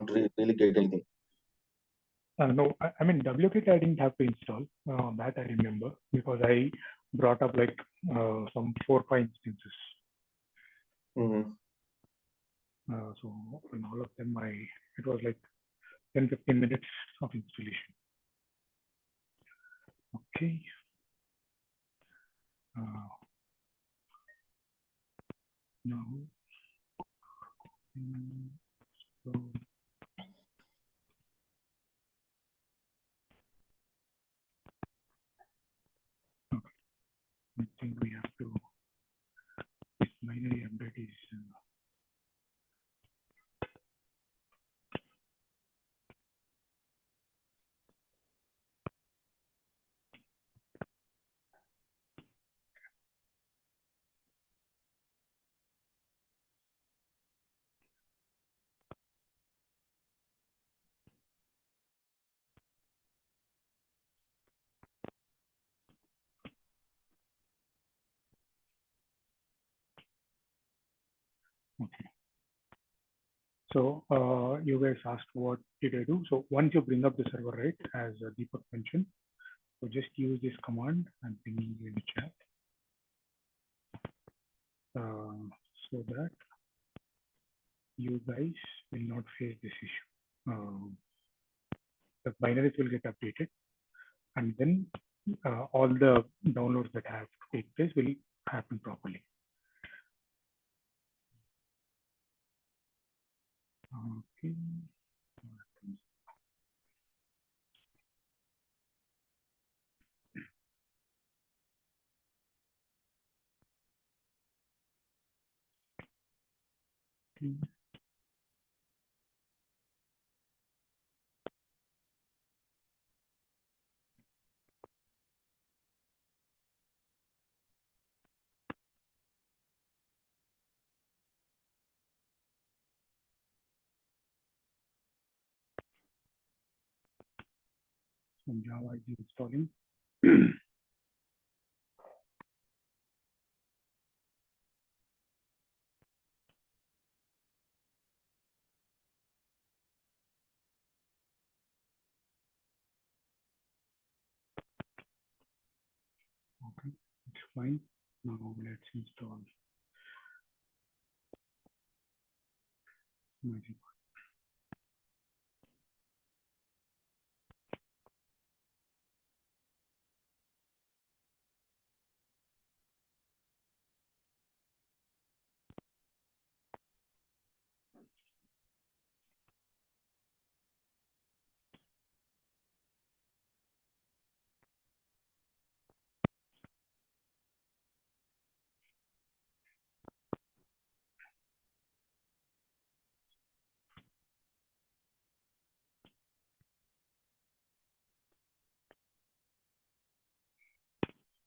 really get anything.
No, I mean wget I didn't have to install. That I remember because I brought up like some 4-5 instances. So in all of them, it was like 10-15 minutes of installation. Okay. Now, so I think we have to. This binary update is Okay. So you guys asked what did I do? So once you bring up the server, right, as Deepak mentioned, so just use this command and bringing you in the chat so that you guys will not face this issue. The binaries will get updated, and then all the downloads that have to take place will happen properly. Okay. Some Java is installing. Okay, it's fine. Now let's install Magic.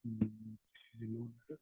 This is a node.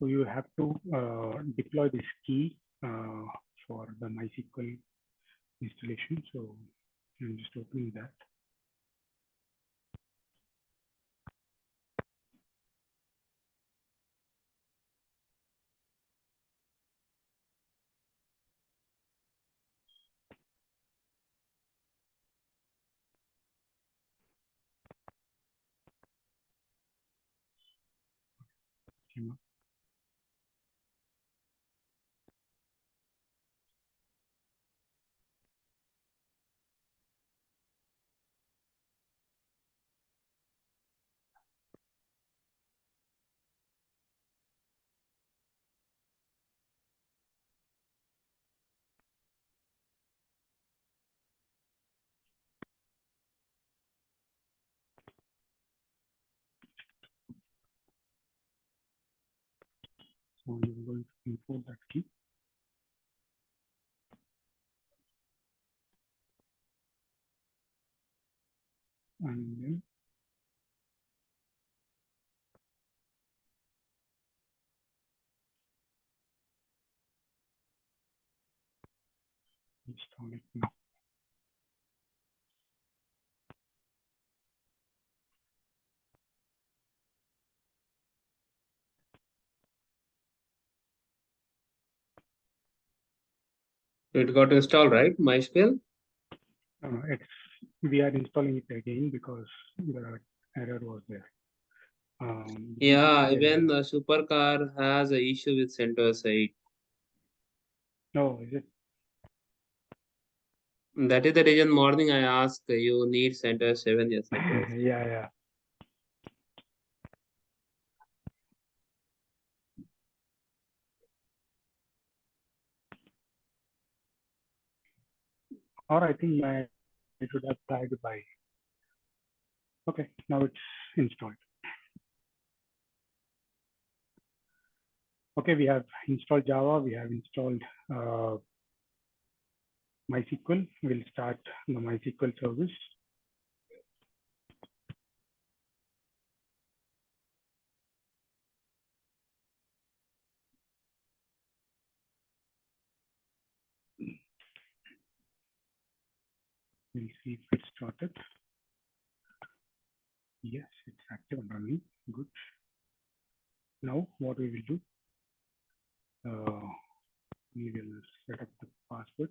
So you have to deploy this key for the MySQL installation. So I'm just opening that. So you're going to import that key. And then install it now.
It got installed, right? MySQL?
We are installing it again because the error was there.
Yeah, even the supercar has an issue with CentOS 8.
No, is it?
That is the reason morning I asked you need CentOS 7. Yes.
Yeah. or I think I should have tagged by. Okay, now it's installed. Okay, we have installed Java, we have installed MySQL. We'll start the MySQL service. We'll see if it's started. Yes, it's active and running. Good. Now what we will do, we will set up the password.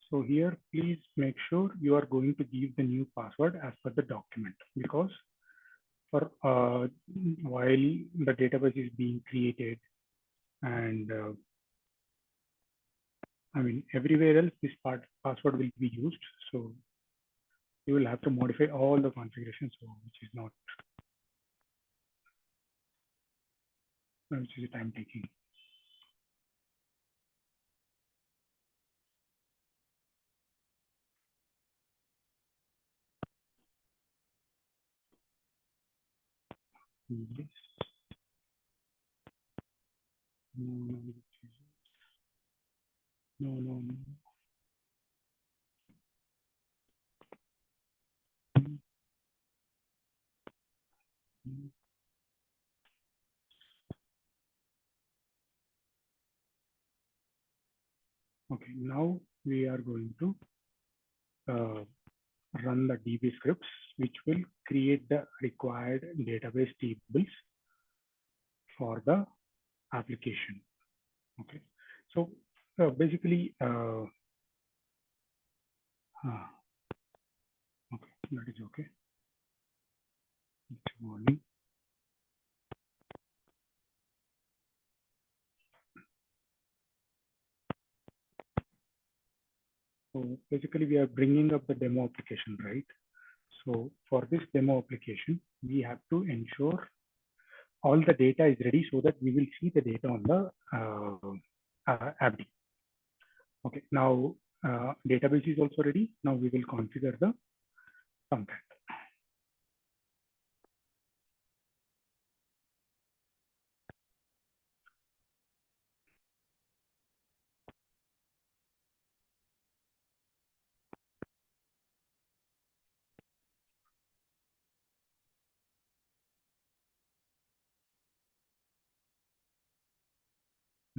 So here, please make sure you are going to give the new password as per the document, because for while the database is being created and I mean everywhere else this password will be used. So you will have to modify all the configurations, so which is not which is time taking. Yes. No, no, no, no. Okay, now we are going to run the DB scripts, which will create the required database tables for the application. Okay, so basically, okay, that is okay. It's warning. So basically, we are bringing up the demo application, right? So for this demo application, we have to ensure all the data is ready so that we will see the data on the AppD. Okay, now database is also ready. Now we will configure the Tomcat.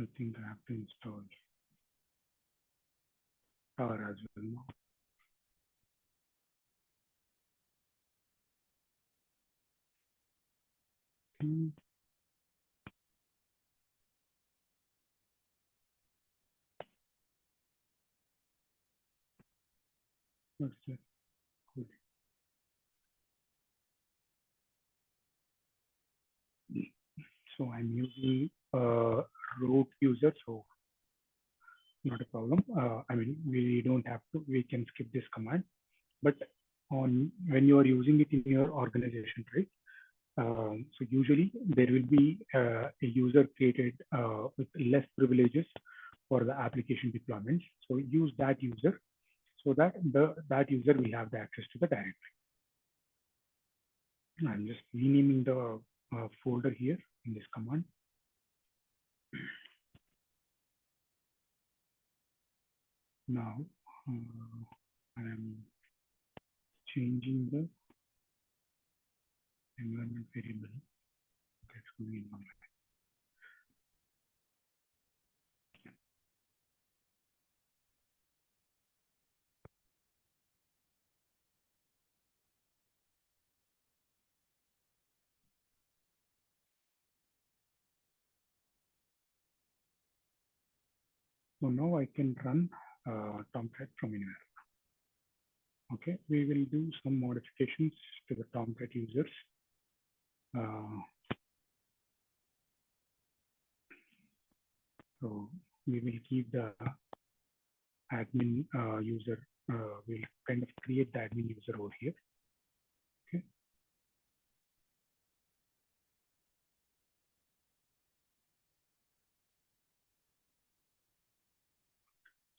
I think I have to install Tar as well now. What's that? Good. So I'm using root user, so not a problem. I mean, we don't have to, we can skip this command, but on when you are using it in your organization, right? So usually there will be a user created with less privileges for the application deployments. So use that user so that that user will have the access to the directory. I'm just renaming the folder here in this command. Now I'm changing the environment variable. That's going to be environment. So now I can run Tomcat from anywhere. Okay, we will do some modifications to the Tomcat users. So we will keep the admin user. We'll kind of create the admin user over here. Okay.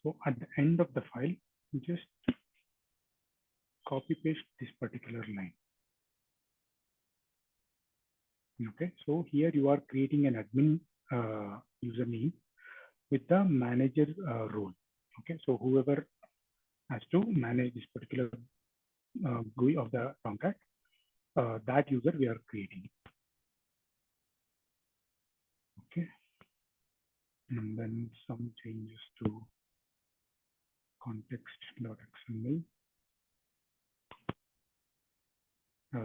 So at the end of the file, just copy paste this particular line. Okay, so here you are creating an admin username with the manager role. Okay, so whoever has to manage this particular GUI of the Tomcat, that user we are creating. Okay, and then some changes to context.xml. So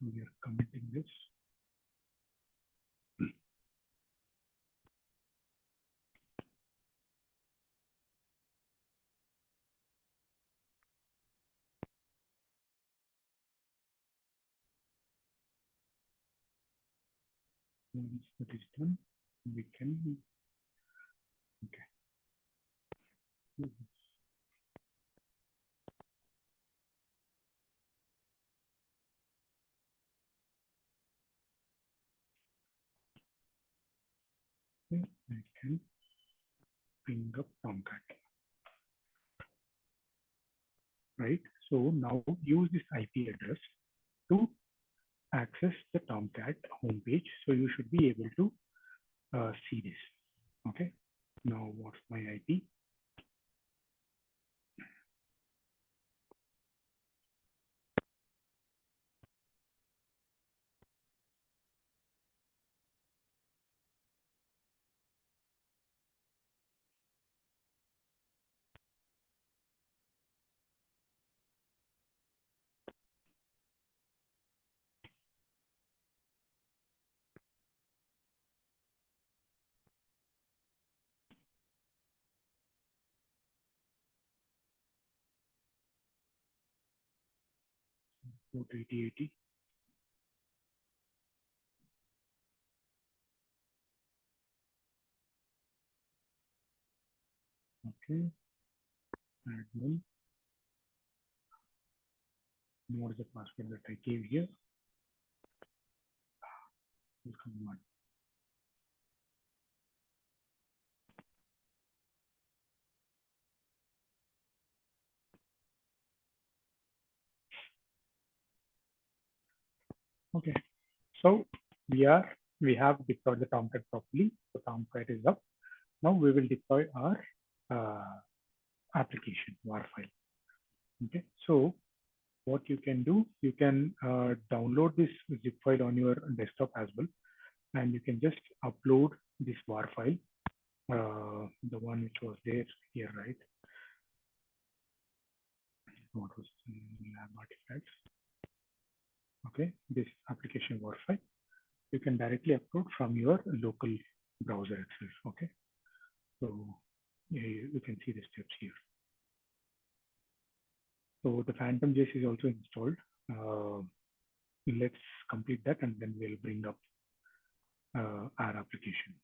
we are committing this. Once that is done, we can, okay. Okay, I can bring up Tomcat. Right, so now use this IP address to access the Tomcat homepage. So you should be able to see this. Okay, now what's my IP? Port 8080. Okay, admin. What is the password that I gave here? Come on. Okay, so we have deployed the Tomcat properly. The Tomcat is up. Now we will deploy our application WAR file. Okay, so what you can do, you can download this zip file on your desktop as well, and you can just upload this WAR file, the one which was there here, right? What was the lab artifacts? Okay, this application WAR file, you can directly upload from your local browser itself. Okay, so you can see the steps here. So the Phantom JS is also installed. Let's complete that and then we'll bring up our application.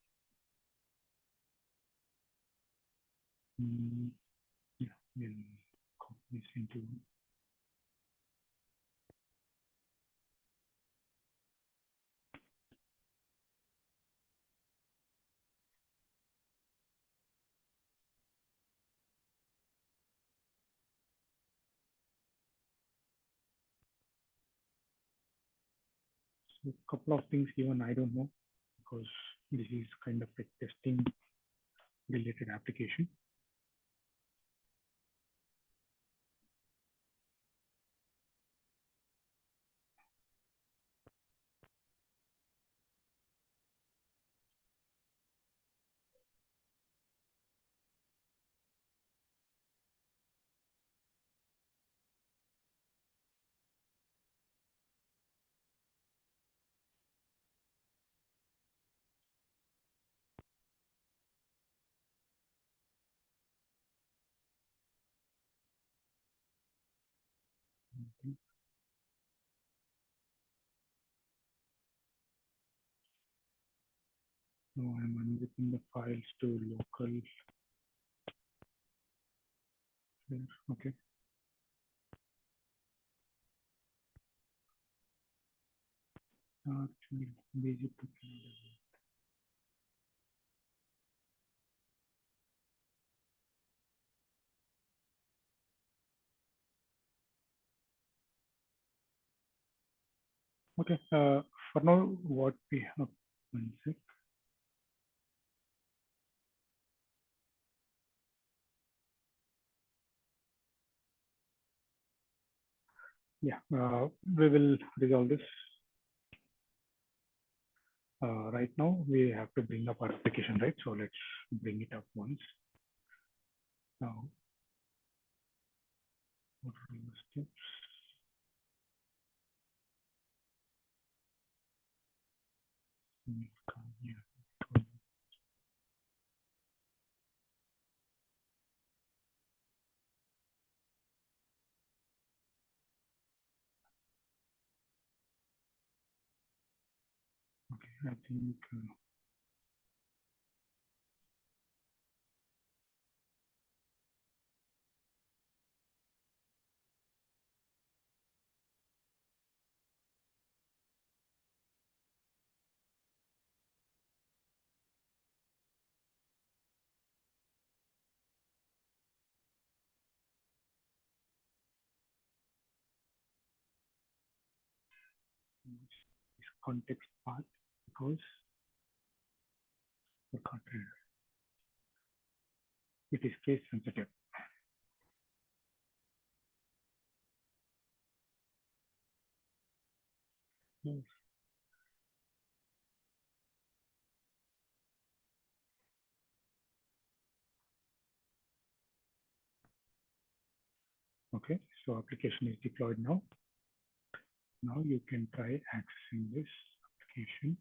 Yeah, we'll copy this into. So a couple of things even I don't know, because this is kind of a testing related application. So I'm unzipping the files to local. Okay. Actually, basic. Okay. For now, what we have. One sec. Yeah, we will resolve this. Right now, we have to bring up our application, right? So let's bring it up once. Now, what are the steps? Yeah. Okay, I think this context part because the content it is case sensitive. Yes. Okay, so application is deployed now. Now you can try accessing this application.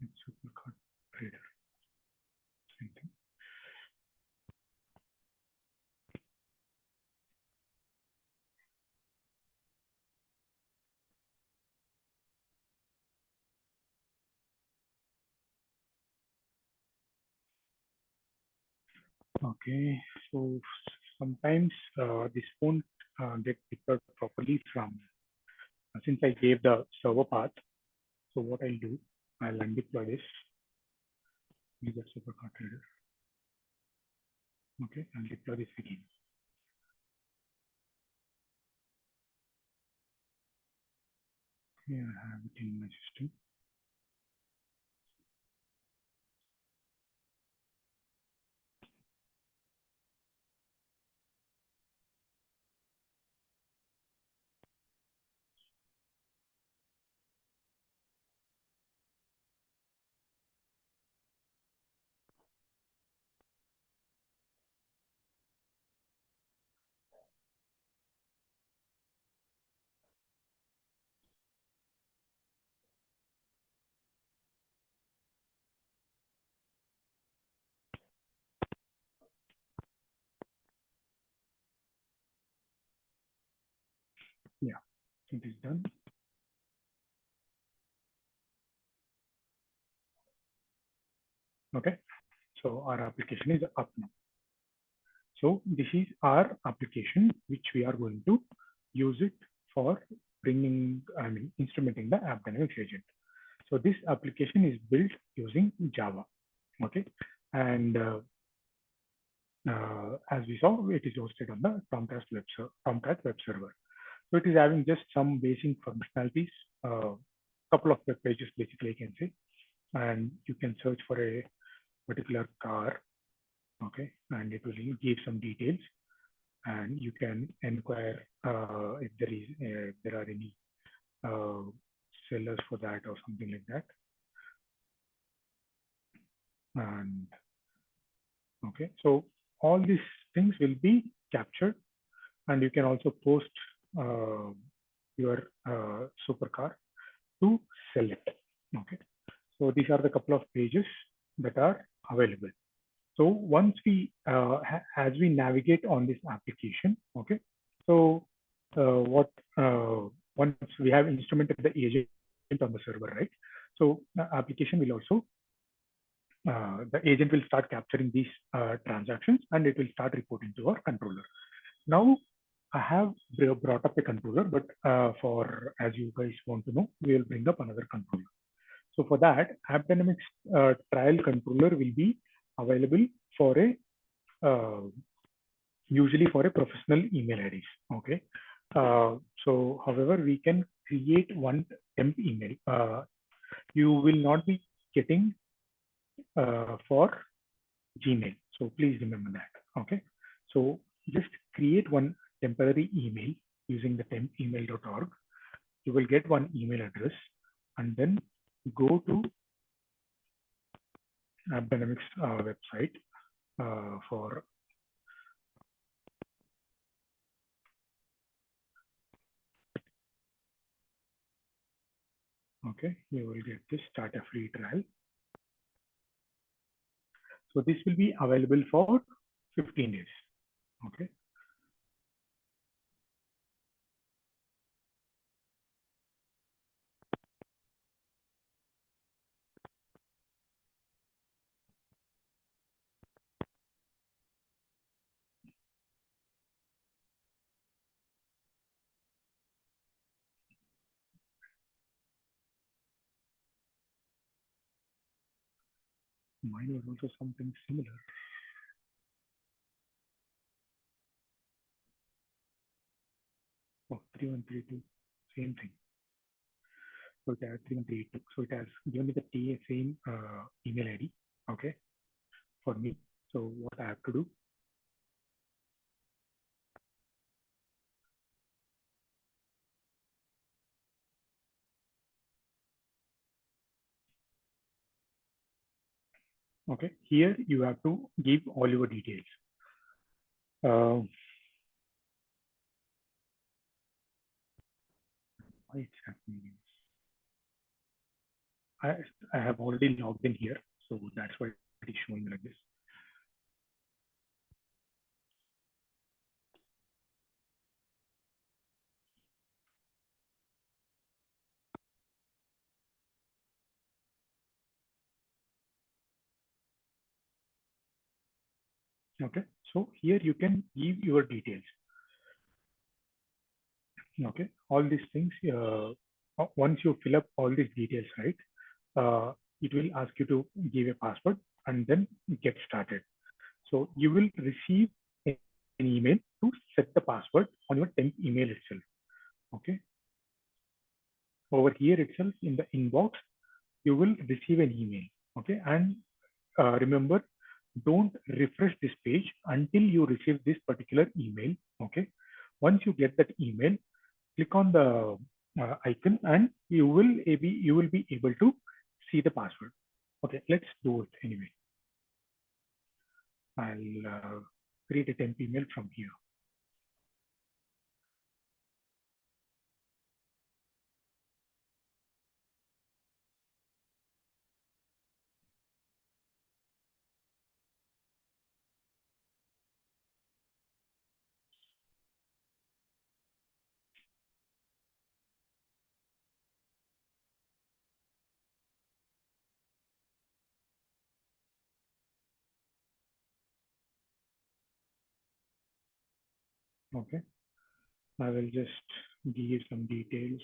It's Supercard Trader. Same thing. Okay, so sometimes this won't get deployed properly from since I gave the server path. So what I'll do, I'll undeploy this. Use the Supercard Trader. Okay, I'll deploy this again. Here I have it in my system. Yeah, it is done. Okay, so our application is up now. So this is our application, which we are going to use it for instrumenting the AppDynamics agent. So this application is built using Java. Okay, and as we saw, it is hosted on the Tomcat web server. So it is having just some basic functionalities, couple of web pages basically, I can say, and you can search for a particular car, okay, and it will give some details, and you can inquire if there are any sellers for that or something like that. And okay, so all these things will be captured and you can also post your supercar to sell it. Okay, so these are the couple of pages that are available. So once we as we navigate on this application, okay, so what once we have instrumented the agent on the server, right? So the application will also the agent will start capturing these transactions, and it will start reporting to our controller. Now I have brought up a controller, but for as you guys want to know, we will bring up another controller. So for that, AppDynamics trial controller will be available for a usually for a professional email IDs. Okay. So however, we can create one temp email. You will not be getting for Gmail. So please remember that. Okay. So just create one temporary email using the tempemail.org. You will get one email address, and then go to AppDynamics website for okay, you will get this start a free trial. So this will be available for 15 days. Okay. Mine was also something similar. Oh, 3132, same thing. So it has 3132. So it has given me the same email ID. Okay, for me. So what I have to do? Okay, here you have to give all your details. Why it's happening? I have already logged in here, so that's why it is showing like this. Okay, so here you can give your details. Okay, all these things. Once you fill up all these details, right? It will ask you to give a password and then get started. So you will receive an email to set the password on your temp email itself. Okay. Over here itself in the inbox, you will receive an email. Okay. And remember, don't refresh this page until you receive this particular email. Okay. Once you get that email, click on the icon and you will be able to see the password. Okay, let's do it anyway. I'll create a temp email from here. Okay, I will just give you some details.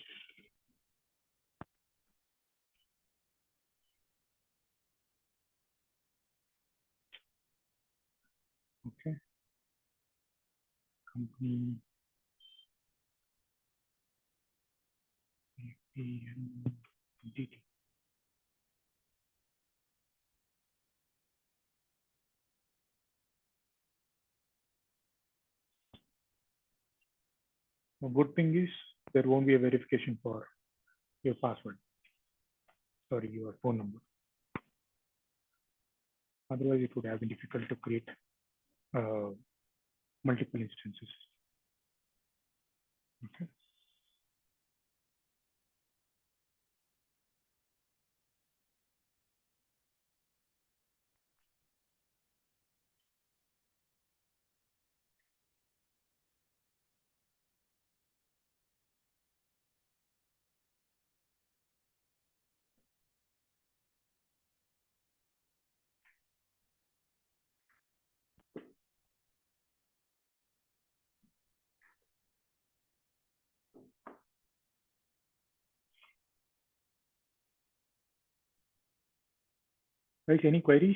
Okay, company APM-DT. The good thing is there won't be a verification for your password. Sorry, your phone number. Otherwise, it would have been difficult to create multiple instances. Okay. Guys, any queries?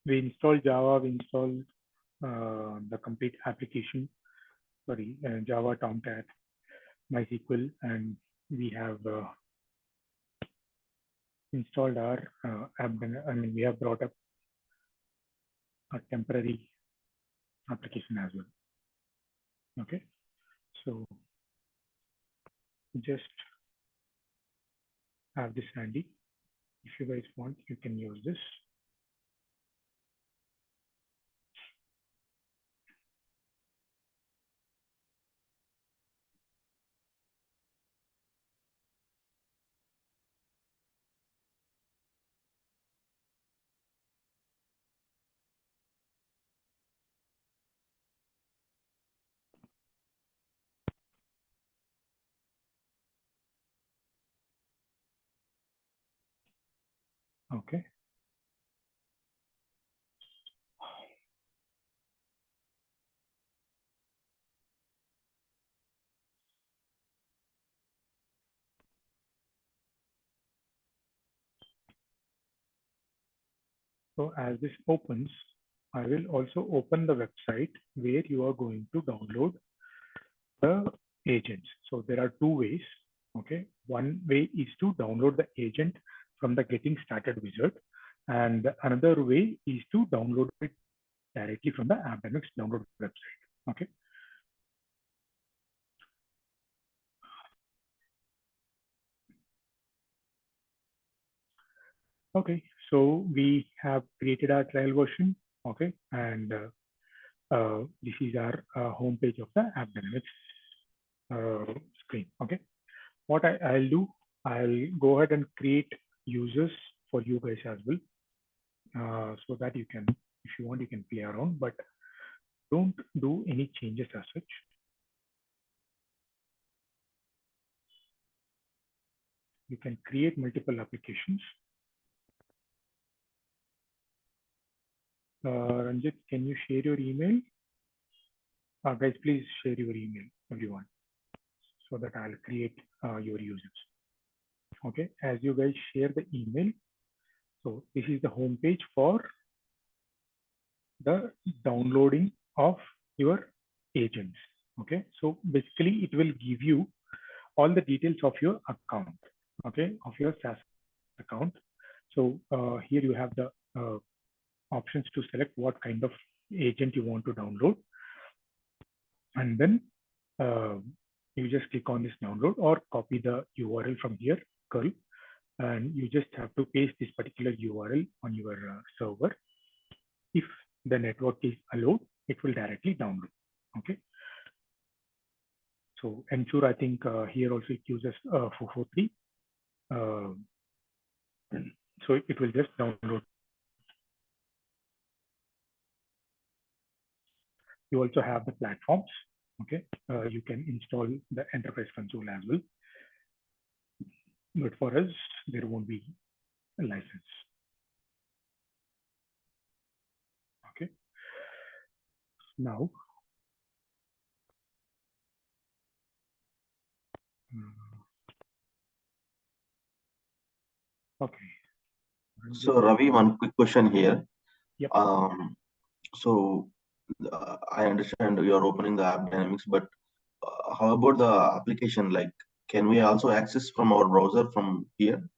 We installed Java, we installed the complete application, Java, Tomcat, MySQL, and we have installed our app. I mean, we have brought up a temporary application as well. Okay, so just have this handy. If you guys want, you can use this. Okay. So as this opens, I will also open the website where you are going to download the agents. So there are two ways. Okay, one way is to download the agent from the Getting Started wizard, and another way is to download it directly from the AppDynamics download website. Okay. Okay, so we have created our trial version. Okay, and this is our home page of the AppDynamics screen. Okay, what I'll do, I'll go ahead and create users for you guys as well, so that you can, if you want, you can play around, but don't do any changes as such. You can create multiple applications. Ranjit, can you share your email? Guys, please share your email, everyone, so that I'll create your users. Okay, as you guys share the email, so this is the home page for the downloading of your agents. Okay, so basically it will give you all the details of your account, okay, of your SaaS account. So here you have the options to select what kind of agent you want to download, and then you just click on this download or copy the URL from here, curl, and you just have to paste this particular URL on your server. If the network is allowed, it will directly download. Okay. So ensure, I think here also it uses 443. So it will just download. You also have the platforms. Okay. You can install the enterprise console as well. But for us, there won't be a license. Okay. Now, okay.
So Ravi, one quick question here.
Yep.
So I understand you're opening the AppDynamics, but how about the application? Like, can we also access from our browser from here,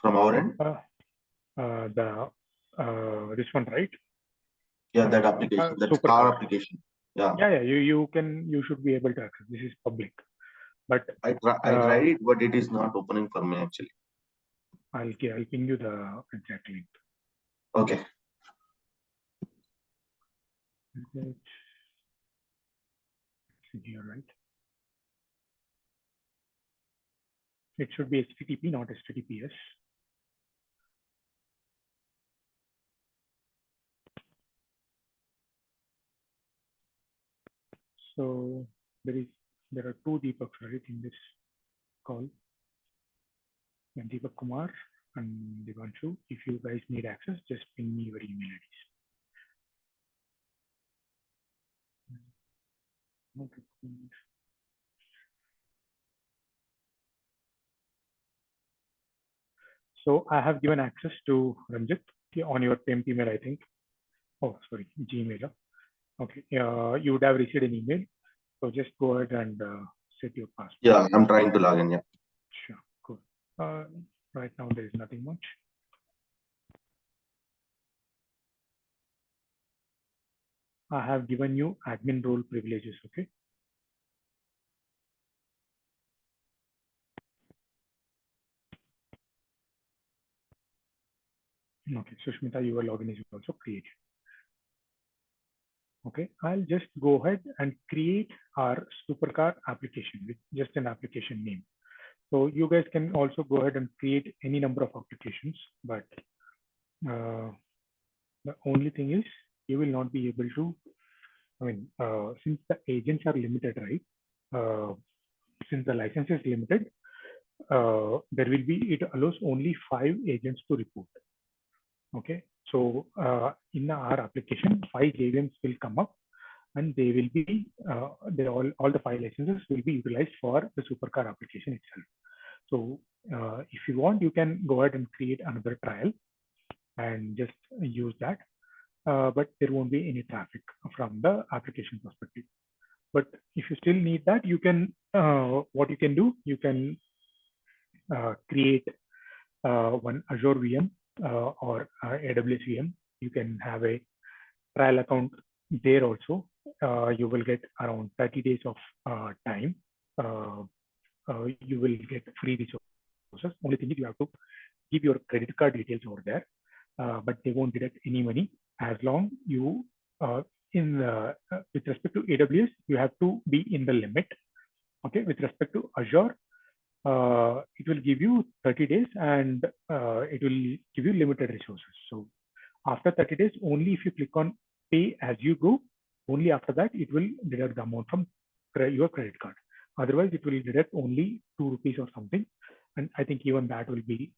from our end?
This one, right?
Yeah, that application, that's our application. Yeah.
Yeah, you should be able to access. This is public, but
I tried it, but it is not opening for me actually.
I'll ping you the exact link.
Okay.
in here, right? It should be HTTP, not HTTPS. So there are two Deepaks, right, in this call. And Deepak Kumar and Devanshu. If you guys need access, just ping me your email IDs. Okay. So I have given access to Ranjit on your temp email, I think. Oh, sorry, Gmail. Okay, you would have received an email. So just go ahead and set your password.
Yeah, I'm trying to log in. Yeah.
Sure, cool. Right now there is nothing much. I have given you admin role privileges. Okay. Okay, Sushmita, your login is also created. Okay, I'll just go ahead and create our supercar application with just an application name. So you guys can also go ahead and create any number of applications, but the only thing is you will not be able to, since the agents are limited, right? Since the license is limited, it allows only 5 agents to report. Okay, so in our application, 5 JVMs will come up, and they will be all the 5 licenses will be utilized for the supercar application itself. So if you want, you can go ahead and create another trial and just use that, but there won't be any traffic from the application perspective. But if you still need that, you can what you can do, you can create one Azure VM or AWS VM. You can have a trial account there also. You will get around 30 days of time. You will get free resources. Only thing is you have to give your credit card details over there, but they won't deduct any money as long you with respect to AWS, you have to be in the limit. Okay, with respect to Azure, it will give you 30 days and it will give you limited resources. So after 30 days, only if you click on pay as you go, only after that it will deduct the amount from your credit card. Otherwise, it will deduct only 2 rupees or something. And I think even that will be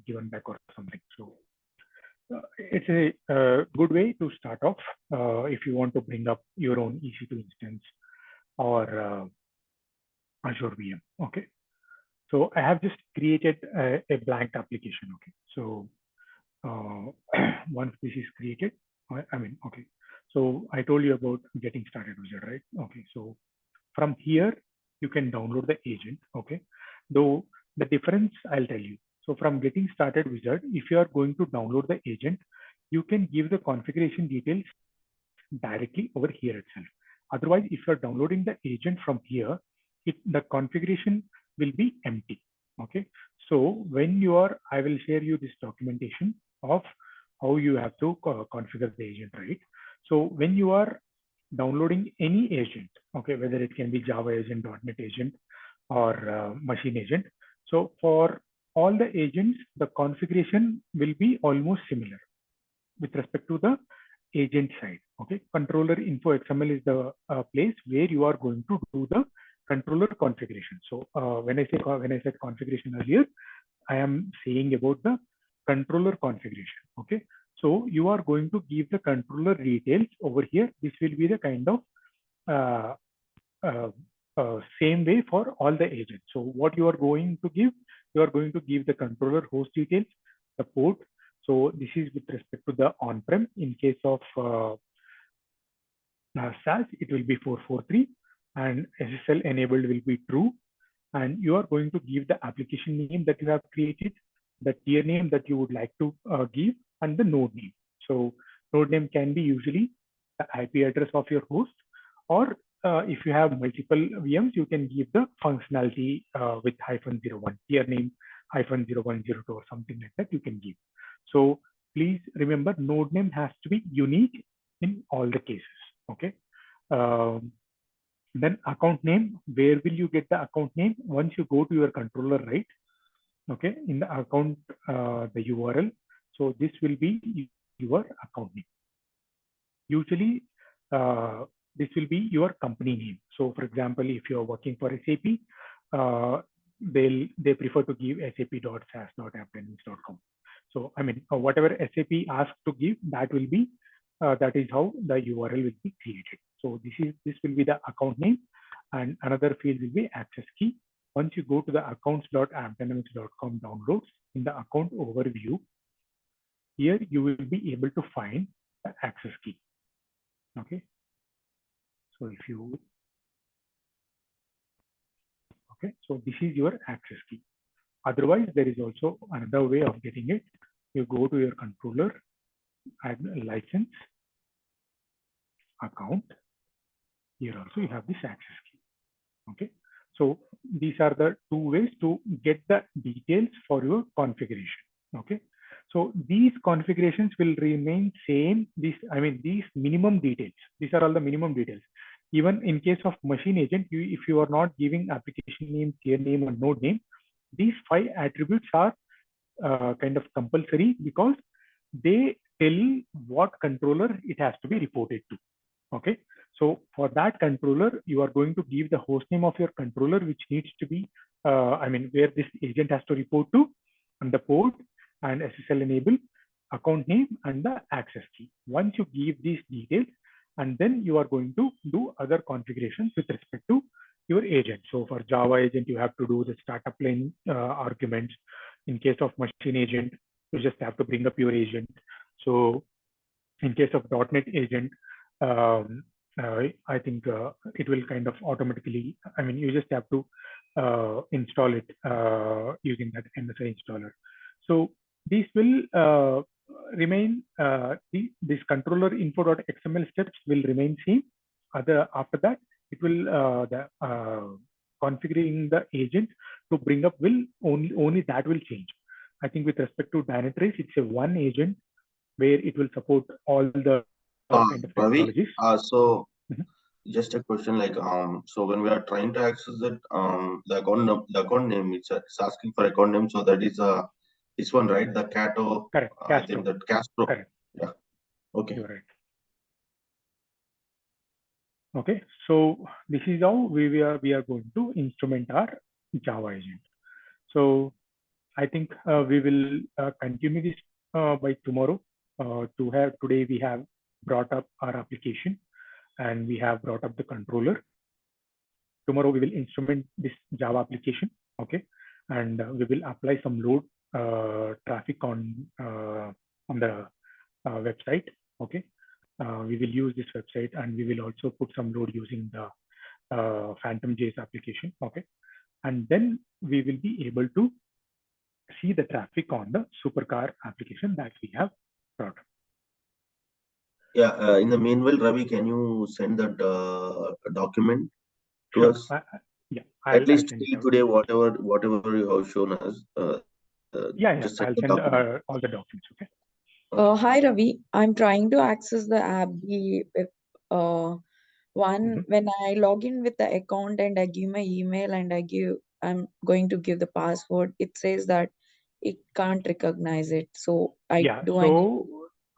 given back or something. So it's a good way to start off if you want to bring up your own EC2 instance or Azure VM. Okay. So I have just created a blank application. Okay. So once this is created, okay. So I told you about getting started wizard, right? Okay. So from here, you can download the agent. Okay. Though the difference I'll tell you. So from getting started wizard, if you are going to download the agent, you can give the configuration details directly over here itself. Otherwise, if you're downloading the agent from here, the configuration will be empty. Okay. So when you are, I will share you this documentation of how you have to configure the agent, right? So when you are downloading any agent, okay, whether it can be Java agent, .NET agent, or machine agent. So for all the agents, the configuration will be almost similar with respect to the agent side. Okay, controller info XML is the place where you are going to do the controller configuration. So when I said configuration earlier, I am saying about the controller configuration. Okay, so you are going to give the controller details over here. This will be the kind of same way for all the agents. So what you are going to give, you are going to give the controller host details, the port. So this is with respect to the on-prem. In case of SaaS, it will be 443, and SSL enabled will be true. And you are going to give the application name that you have created, the tier name that you would like to give, and the node name. So node name can be usually the IP address of your host, or if you have multiple VMs, you can give the functionality with -01, tier name -0102 or something like that you can give. So please remember, node name has to be unique in all the cases. Okay. Then account name, where will you get the account name? Once you go to your controller, right? Okay, in the account, the URL. So this will be your account name. Usually, this will be your company name. So for example, if you're working for SAP, they prefer to give sap.sas.appdynamics.com. So I mean, whatever SAP asks to give, that will be that is how the URL will be created. So this will be the account name, and another field will be access key. Once you go to the accounts.appdynamics.com downloads, in the account overview, here you will be able to find the access key. Okay. So if you, okay, so this is your access key. Otherwise, there is also another way of getting it. You go to your controller, add a license, account. Here also you have this access key. Okay. So these are the two ways to get the details for your configuration. Okay. So these configurations will remain same. These minimum details. These are all the minimum details. Even in case of machine agent, if you are not giving application name, tier name, or node name, these 5 attributes are kind of compulsory because they tell what controller it has to be reported to. Okay. So for that controller, you are going to give the host name of your controller, which needs to be, where this agent has to report to, and the port and SSL enable, account name, and the access key. Once you give these details, and then you are going to do other configurations with respect to your agent. So for Java agent, you have to do the startup line arguments. In case of machine agent, you just have to bring up your agent. So in case of .NET agent, I think it will kind of automatically, you just have to install it using that MSI installer. So these will remain, this controller info.xml steps will remain same. After that, it will, configuring the agent to bring up will only that will change. I think with respect to Dynatrace, it's a one agent where it will support all the kind of
Ravi,
technologies.
so just a question, like so when we are trying to access it, the account name, it's asking for account name, so that is this one, right? The Cato.
Correct.
I think that Castro.
Correct.
Yeah. Okay.
You're right. Okay. So this is how we are going to instrument our Java agent. So I think we will continue this by tomorrow. Today we have brought up our application and we have brought up the controller. Tomorrow we will instrument this Java application, okay, and we will apply some load traffic on the website, okay. We will use this website and we will also put some load using the Phantom.js application, okay, and then we will be able to see the traffic on the supercar application that we have brought up.
Yeah. In the meanwhile, Ravi, can you send that document to
Sure.
us?
Yeah.
At least till today, whatever you have shown us.
Just I'll send all the documents. Okay.
Hi Ravi, I'm trying to access the app. When I log in with the account and I give my email and I'm going to give the password, it says that it can't recognize it. So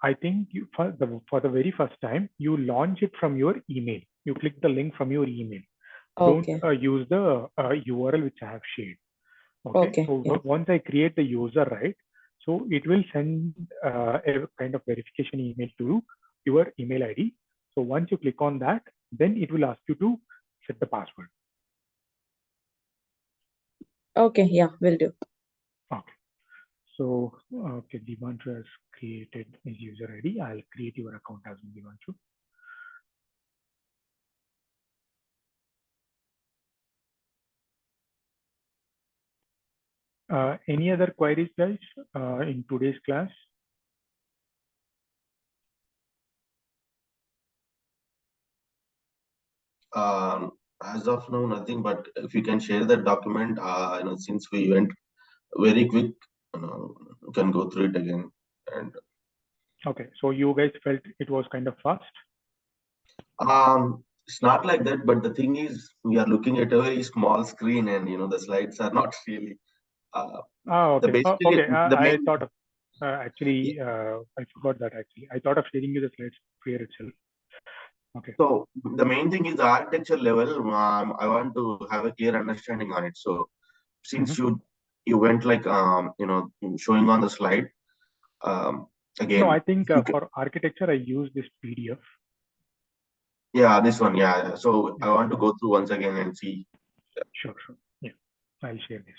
I think you, for the very first time, you launch it from your email. You click the link from your email.
Okay.
Don't use the URL which I have shared. Okay. So once I create the user, right? So it will send a kind of verification email to your email ID. So once you click on that, then it will ask you to set the password.
Okay. Yeah, will do.
Okay. So, okay, Divanshu has created his user ID. I'll create your account as well, Divanshu. Any other queries, guys, in today's class?
As of now, nothing. But if you can share that document, since we went very quick, you can go through it again. And
okay, so you guys felt it was kind of fast.
It's not like that, but the thing is, we are looking at a very small screen, and the slides are not really.
Okay.
Basically, the
I
main.
thought of actually I forgot that actually. I thought of sharing you the slides here itself. Okay.
So the main thing is the architecture level. I want to have a clear understanding on it. So since you went like showing on the slide, again.
No, I think
you can,
for architecture I use this PDF.
yeah, this one. Yeah. So I want to go through once again and see.
Sure. Yeah, I'll share this.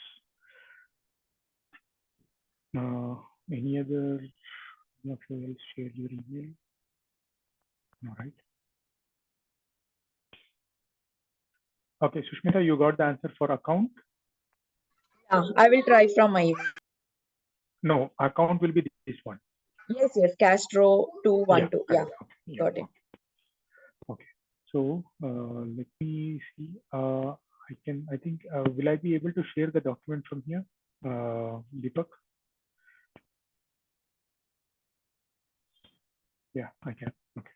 Any other of you else share your email? All right. Okay, Sushmita, you got the answer for account?
Yeah, I will try from my email.
No, account will be this one.
Yes, Castro 212. Yeah, got it.
Okay. So let me see. I think, will I be able to share the document from here, Deepak? Yeah, I can. Okay.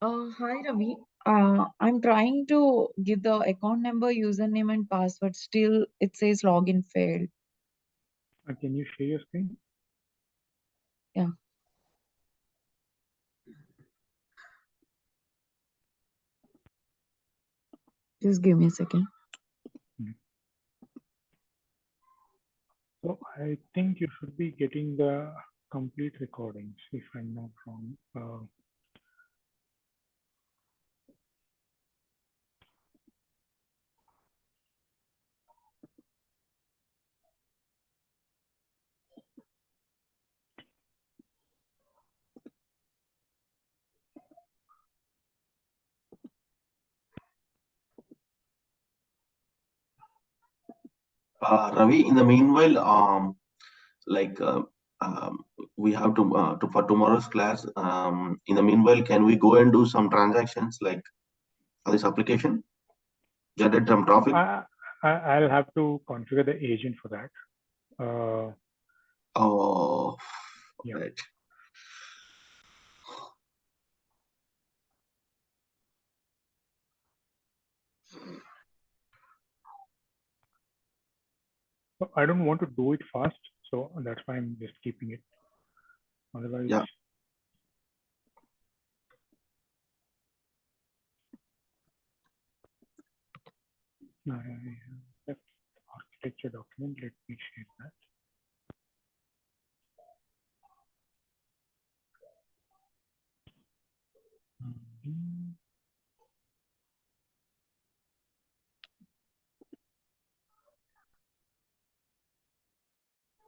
Hi Ravi. I'm trying to give the account number, username, and password. Still, it says login failed.
Can you share your screen?
Yeah. Just give me a second.
So I think you should be getting the complete recordings, if I'm not wrong.
Ravi, in the meanwhile, like we have to for tomorrow's class. In the meanwhile, can we go and do some transactions like this application? Generate some traffic.
I'll have to configure the agent for that. Yeah.
Right.
So I don't want to do it fast, so that's why I'm just keeping it. Otherwise,
Yeah.
I have architecture document. Let me share that.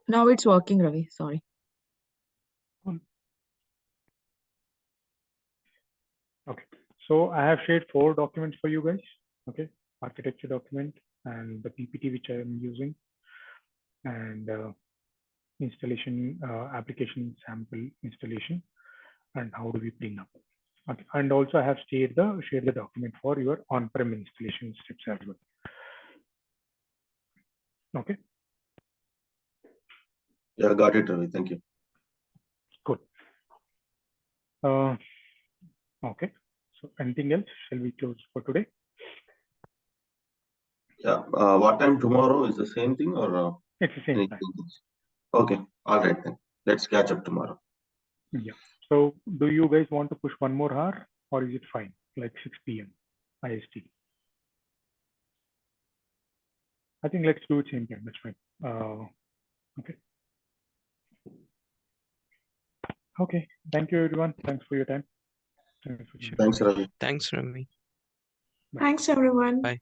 Now it's working, Ravi. Sorry.
Cool. Okay, so I have shared 4 documents for you guys. Okay, architecture document and the PPT which I am using, and installation application sample installation, and how do we clean up. Okay, and also I have shared the document for your on-prem installation steps as well. Okay.
Yeah, got it, Ravi. Thank you.
Good. Okay. So anything else? Shall we close for today?
Yeah. What time tomorrow is the same thing or?
It's the same time.
Okay. All right then. Let's catch up tomorrow.
Yeah. So do you guys want to push 1 more hour, or is it fine? Like 6 p.m. IST. I think let's do it same time. That's fine. Okay. Okay. Thank you, everyone. Thanks for your time.
Sure.
Thanks, Ravi.
Thanks, Rami.
Thanks, everyone.
Bye.